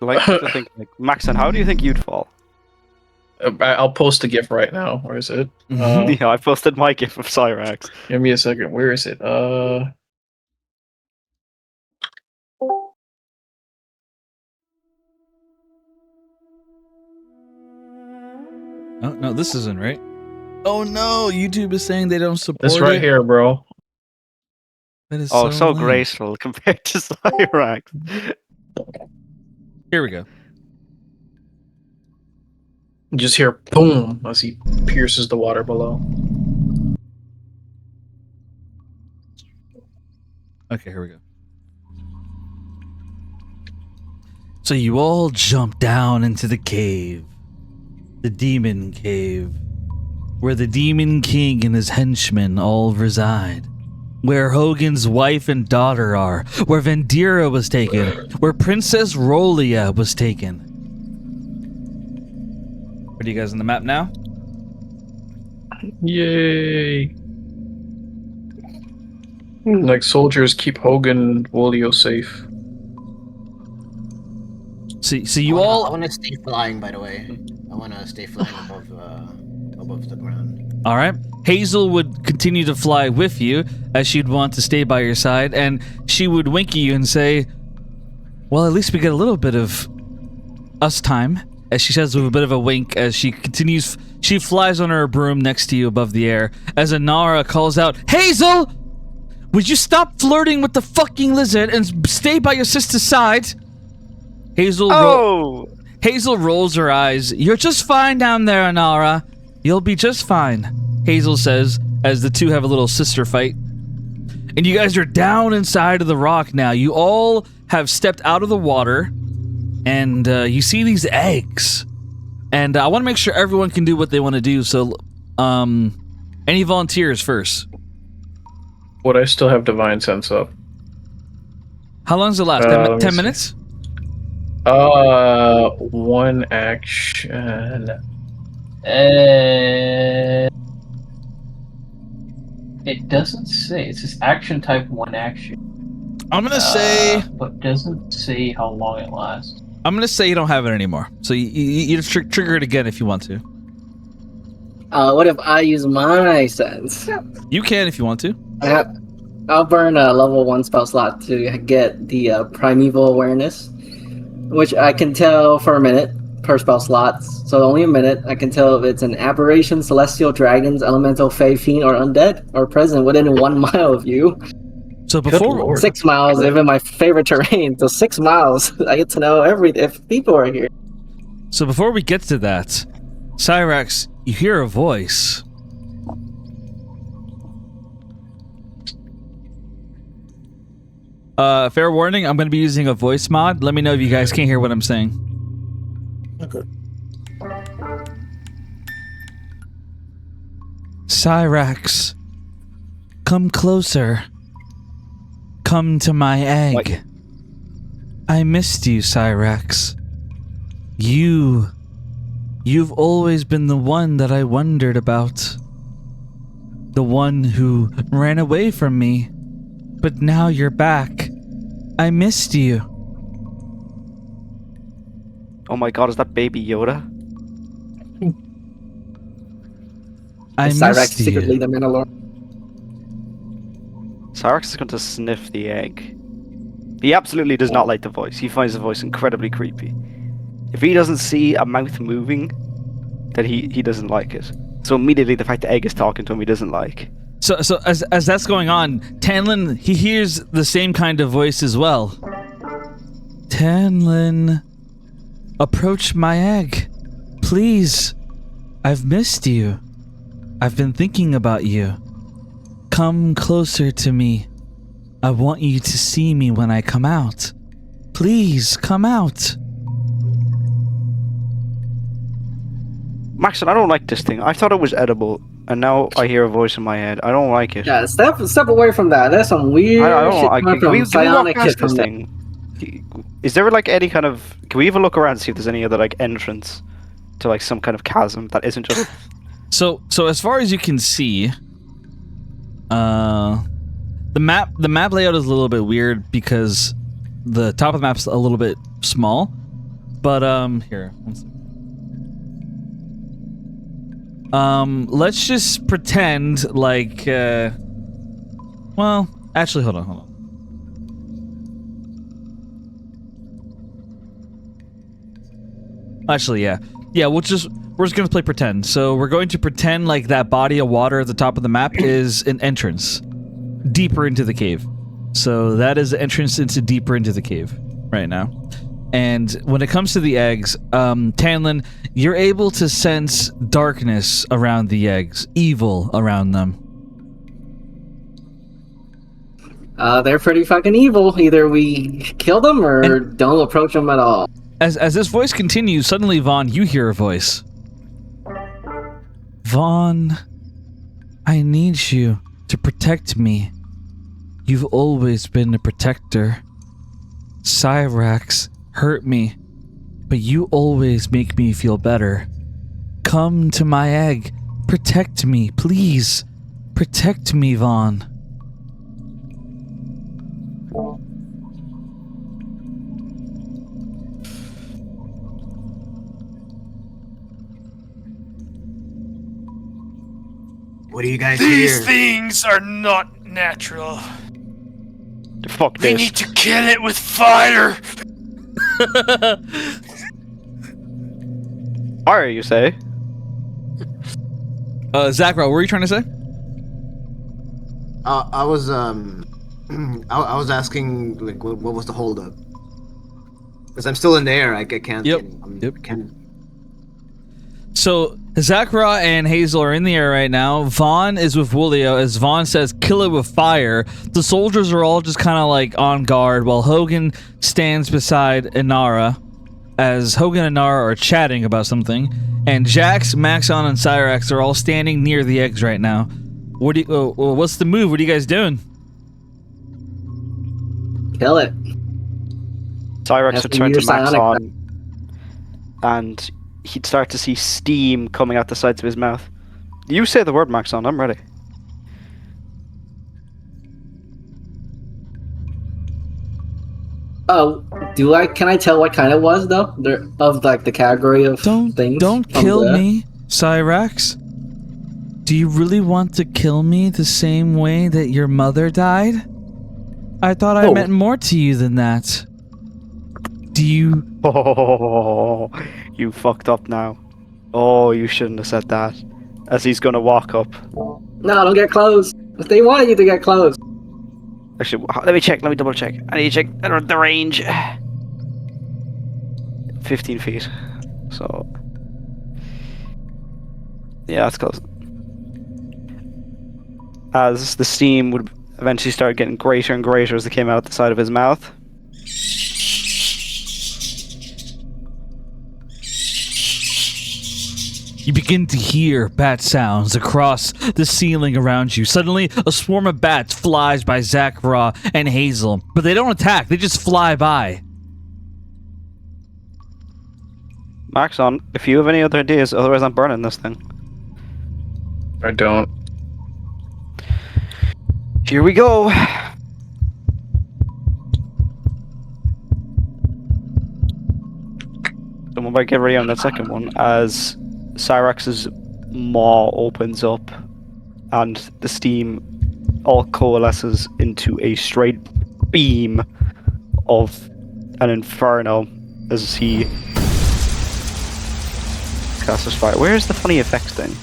Like to think, like, Maxon, how do you think you'd fall? I'll post a GIF right now. Where is it? Yeah, I posted my gift of Cyrax. Give me a second. Where is it? Oh no, this isn't right. Oh no, YouTube is saying they don't support This right it. here, bro. That is Oh, so lame. graceful compared to Cyrax. Here we go. You just hear boom as he pierces the water below. Okay, here we go. So you all jump down into the cave. The demon cave. Where the demon king and his henchmen all reside. Where Hogan's wife and daughter are. Where Vendira was taken. Where Princess Rolia was taken. What are you guys on the map now? Yay! Like soldiers keep Hogan and Wolio safe. So you all... I want to stay flying. By the way, I want to stay flying above the ground. All right. Hazel would continue to fly with you as she'd want to stay by your side, and she would wink at you and say, "Well, at least we get a little bit of us time," as she says with a bit of a wink as she continues. She flies on her broom next to you above the air as Anara calls out, "Hazel! Would you stop flirting with the fucking lizard and stay by your sister's side?" Hazel rolls her eyes. "You're just fine down there, Anara. You'll be just fine," Hazel says as the two have a little sister fight. And you guys are down inside of the rock now. You all have stepped out of the water, and you see these eggs. And I want to make sure everyone can do what they want to do. So, any volunteers first? Would I still have Divine Sense up? How long does it last? let me 10 see. minutes? One action. It doesn't say. It says action type 1 action. I'm gonna say. But doesn't say how long it lasts. I'm gonna say you don't have it anymore. So you just trigger it again if you want to. What if I use my sense? You can if you want to. I'll burn a level 1 spell slot to get the primeval awareness, which I can tell for a minute per spell slots. So only a minute. I can tell if it's an aberration, celestial, dragons, elemental, fey, fiend, or undead, or present within 1 mile of you. So Good before lord. 6 miles, even my favorite terrain. So 6 miles, I get to know if people are here. So before we get to that, Cyrax, you hear a voice. Fair warning, I'm going to be using a voice mod. Let me know if you guys can't hear what I'm saying. Okay. Cyrax, come closer. Come to my egg. What? I missed you, Cyrax. You've always been the one that I wondered about. The one who ran away from me. But now you're back. I missed you. Oh my god, is that Baby Yoda? I Cyrax missed secretly you. the Mandalorian. Cyrax is going to sniff the egg. He absolutely does not like the voice. He finds the voice incredibly creepy. If he doesn't see a mouth moving, then he doesn't like it. So immediately the fact the egg is talking to him, he doesn't like. So as that's going on, Tanlin, he hears the same kind of voice as well. Tanlin, approach my egg. Please. I've missed you. I've been thinking about you. Come closer to me. I want you to see me when I come out. Please, come out. Maxon, I don't like this thing. I thought it was edible, and now I hear a voice in my head. I don't like it. Yeah, step away from that. That's some weird I don't shit like coming it. Can we from walk psionic past kid from this that. thing? Is there like any kind of... Can we even look around and see if there's any other like entrance to like some kind of chasm that isn't just... So as far as you can see, the map layout is a little bit weird because the top of the map's a little bit small. But here, one second. Let's just pretend like well, actually hold on. Actually, yeah, we're just gonna play pretend. So we're going to pretend like that body of water at the top of the map is an entrance deeper into the cave. So that is the entrance into deeper into the cave right now. And when it comes to the eggs, Tanlin, you're able to sense darkness around the eggs, evil around them. They're pretty fucking evil. Either we kill them or don't approach them at all. As this voice continues, suddenly, Vaughn, you hear a voice. Vaughn, I need you to protect me. You've always been a protector. Cyrax hurt me, but you always make me feel better. Come to my egg. Protect me, please. Protect me, Vaughn. What do you guys These hear? things are not natural. Fuck We this. need to kill it with fire. Fire, you say? Zachra, what were you trying to say? I was I was asking like what was the holdup? Because I'm still in the air. I can't. Yep. Can't. So Zachra and Hazel are in the air right now. Vaughn is with Woolio. As Vaughn says, kill it with fire. The soldiers are all just kind of like on guard while Hogen stands beside Inara as Hogen and Inara are chatting about something. And Jax, Maxon, and Cyrax are all standing near the eggs right now. What's the move? What are you guys doing? Kill it. Cyrax Has would to turn be to your psionic Maxon, and he'd start to see steam coming out the sides of his mouth. You say the word, Maxon. I'm ready. Oh, can I tell what kind it was though? Of like the category of things. Don't from kill the- me, Cyrax. Do you really want to kill me the same way that your mother died? I thought I Oh. meant more to you than that. Do you... Oh, you fucked up now. Oh, you shouldn't have said that. As he's gonna walk up. No, don't get close. If they wanted you to get close. Actually, let me check. Let me double check. I need to check the range. 15 feet. So, yeah, that's close. As the steam would eventually start getting greater and greater as it came out the side of his mouth. You begin to hear bat sounds across the ceiling around you. Suddenly, a swarm of bats flies by Zachra and Hazel, but they don't attack, they just fly by. Maxon, if you have any other ideas, otherwise I'm burning this thing. I don't. Here we go. Someone might get ready on that second one as Cyrax's maw opens up and the steam all coalesces into a straight beam of an inferno as he casts his fire. Where's the funny effects thing?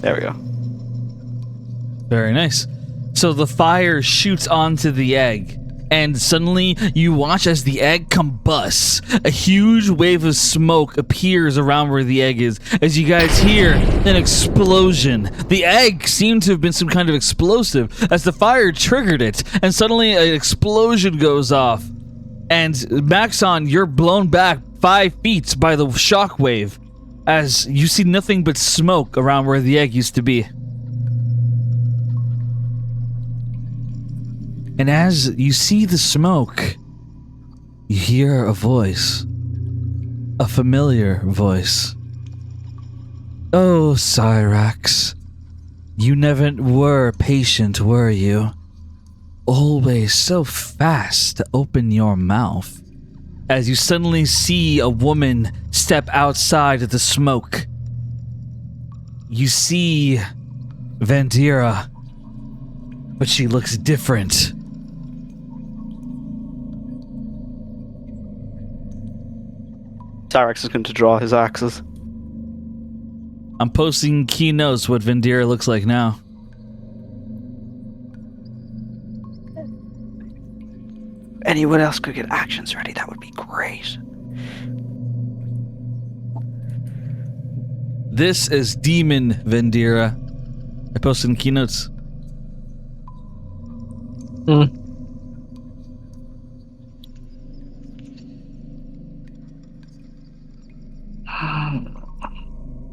There we go. Very nice. So the fire shoots onto the egg, and suddenly you watch as the egg combusts. A huge wave of smoke appears around where the egg is, as you guys hear an explosion. The egg seemed to have been some kind of explosive, as the fire triggered it, and suddenly an explosion goes off. And Maxon, you're blown back 5 feet by the shockwave, as you see nothing but smoke around where the egg used to be. And as you see the smoke, you hear a voice. A familiar voice. Oh, Cyrax. You never were patient, were you? Always so fast to open your mouth. As you suddenly see a woman step outside of the smoke. You see Vandira, but she looks different. Cyrax is going to draw his axes. I'm posting keynotes what Vandira looks like now. Anyone else could get actions ready, that would be great. This is Demon Vandira. I posted in keynotes.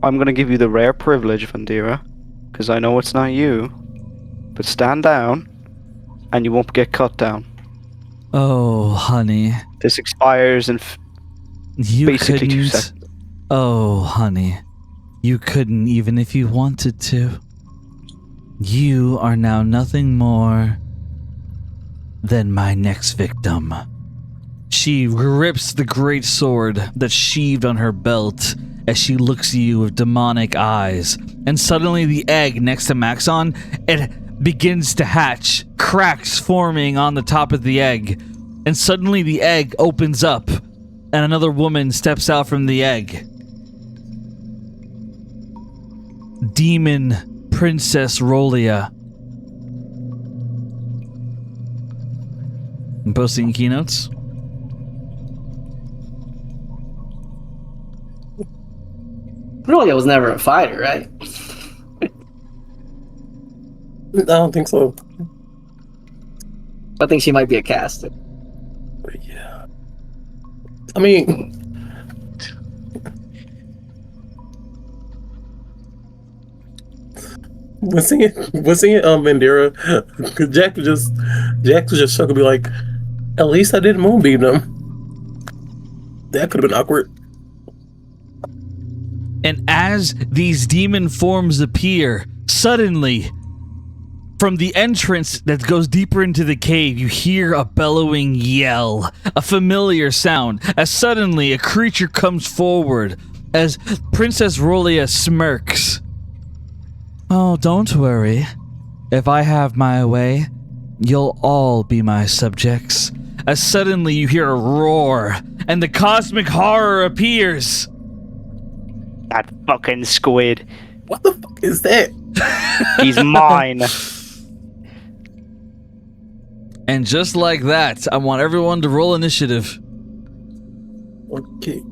I'm going to give you the rare privilege, Vandira, because I know it's not you, but stand down and you won't get cut down. Oh, honey. This expires in You basically 2 couldn't. seconds. Oh, honey. You couldn't even if you wanted to. You are now nothing more than my next victim. She grips the great sword that's sheathed on her belt as she looks at you with demonic eyes. And suddenly the egg next to Maxon, it begins to hatch, cracks forming on the top of the egg. And suddenly the egg opens up and another woman steps out from the egg. Demon Princess Rolia. I'm posting keynotes. Rolia was never a fighter, right? I don't think so. I think she might be a caster. Yeah. I mean, was seeing Vandera, Jack was just shocked and be like, at least I didn't moonbeam them. That could have been awkward. And as these demon forms appear, suddenly From the entrance that goes deeper into the cave, you hear a bellowing yell, a familiar sound, as suddenly a creature comes forward as Princess Rolia smirks. Oh, don't worry. If I have my way, you'll all be my subjects. As suddenly you hear a roar, and the cosmic horror appears. That fucking squid. What the fuck is that? He's mine. And just like that, I want everyone to roll initiative. Okay.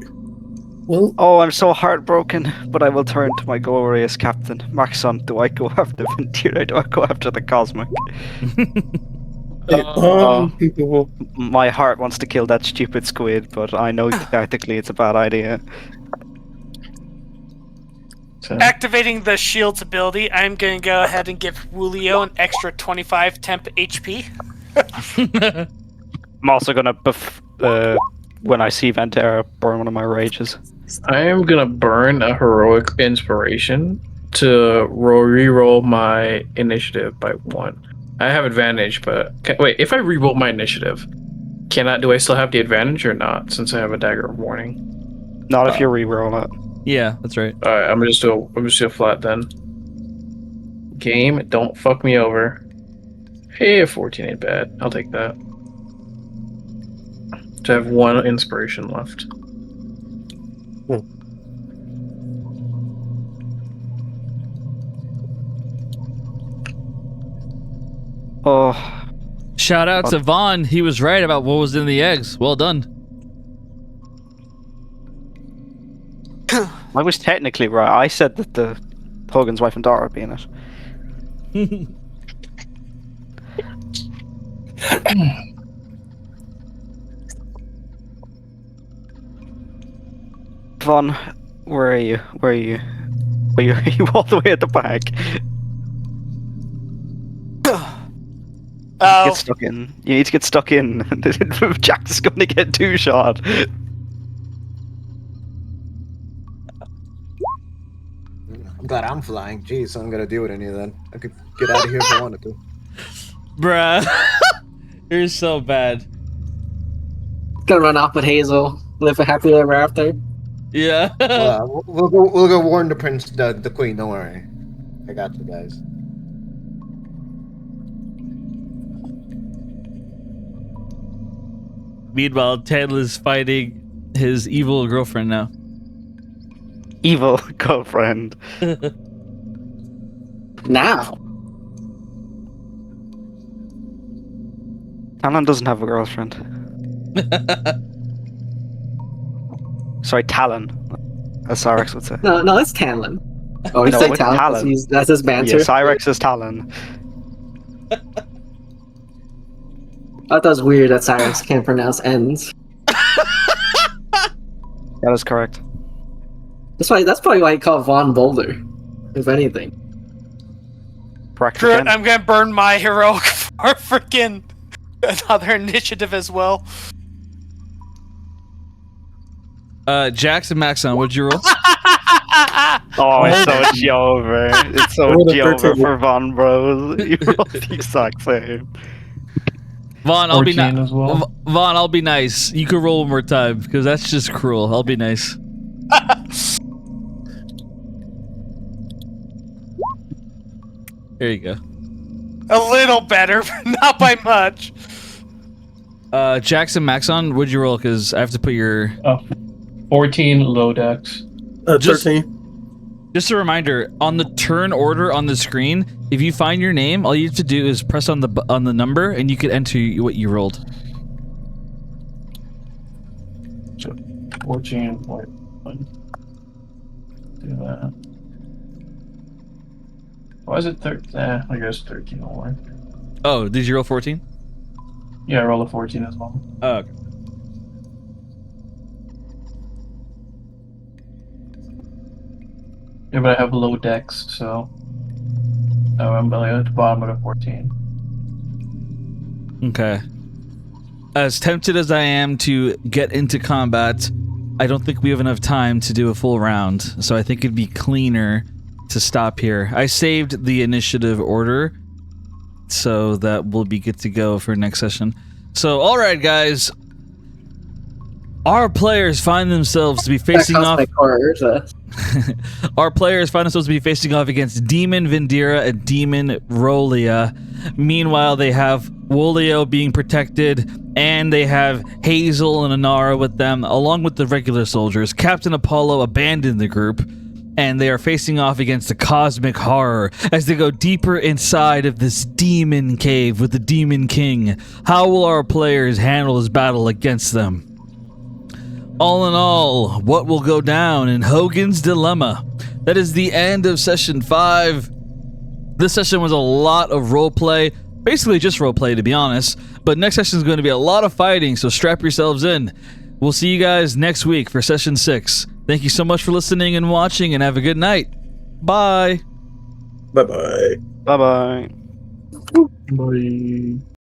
Well, Oh, I'm so heartbroken, but I will turn to my glorious captain. Maxon, do I go after Ventura? Do I go after the Cosmic? people. My heart wants to kill that stupid squid, but I know tactically it's a bad idea. Activating the shield's ability, I'm going to go ahead and give Wulio an extra 25 temp HP. I'm also gonna, when I see Ventera, burn one of my rages. I am gonna burn a heroic inspiration to re-roll my initiative by 1. I have advantage, but wait, if I re-roll my initiative, do I still have the advantage or not? Since I have a dagger of warning. Not if you re-roll it. Yeah, that's right. All right, I'm just do a flat then. Game, don't fuck me over. Hey, 14 ain't bad. I'll take that. To have 1 inspiration left. Oh, Shout out to Vaughn. He was right about what was in the eggs. Well done. I was technically right. I said that the Hogen's wife and daughter would be in it. Vaughn, where are you? Where are you? Are you all the way at the back? Oh, Get stuck in. You need to get stuck in. Jack's going to get 2-shot. I'm glad I'm flying. Jeez, I'm gonna deal with any of that. I could get out of here if I wanted to. Bruh. You're so bad. Gonna run off with Hazel. Live a happy ever after. Yeah. We'll go warn the queen. Don't worry. I got you guys. Meanwhile, Ted is fighting his evil girlfriend now. Evil girlfriend. Now. Alan doesn't have a girlfriend. Sorry, Talon. As Cyrex would say. No, it's Talon. Oh, he No, said it's Talon. Talon. That's his banter. Yeah, Cyrex is Talon. I thought it was weird that Cyrus can't pronounce N's. That is correct. That's probably why he called Vaughn Boulder, if anything. Correct. screw it, again. I'm going to burn my heroic for freaking another initiative as well. Jackson Maxon, what'd you roll? Oh, it's so Jover. It's so Roll the Jover 13. for Von Bros. You rolled the exact same. Vaughn, I'll be 14 as well. Vaughn, I'll be nice. You can roll one more time because that's just cruel. I'll be nice. There you go. A little better, but not by much. Jackson Maxon, what'd you roll? Because I have to put your. 14 low dex. 13. Just a reminder, on the turn order on the screen, if you find your name, all you have to do is press on the number, and you can enter what you rolled. 14.1. Do that. Why is it 13? I guess 13 will work. Oh, did you roll 14? Yeah, I roll a 14 as well. Oh, okay. Yeah, but I have low dex, so I'm at the bottom of the 14. Okay. As tempted as I am to get into combat, I don't think we have enough time to do a full round, so I think it'd be cleaner to stop here. I saved the initiative order so that will be good to go for next session. So, all right, guys. Our players find themselves to be facing off. Our players find themselves to be facing off against Demon Vendira and Demon Rolia. Meanwhile, they have Wolio being protected, and they have Hazel and Anara with them, along with the regular soldiers. Captain Apollo abandoned the group, and they are facing off against the Cosmic Horror as they go deeper inside of this demon cave with the Demon King. How will our players handle this battle against them? All in all, what will go down in Hogen's Dilemma? That is the end of session 5. This session was a lot of roleplay, basically just roleplay to be honest, but next session is going to be a lot of fighting, so strap yourselves in. We'll see you guys next week for session 6. Thank you so much for listening and watching, and have a good night. Bye. Bye-bye. Bye bye. Bye.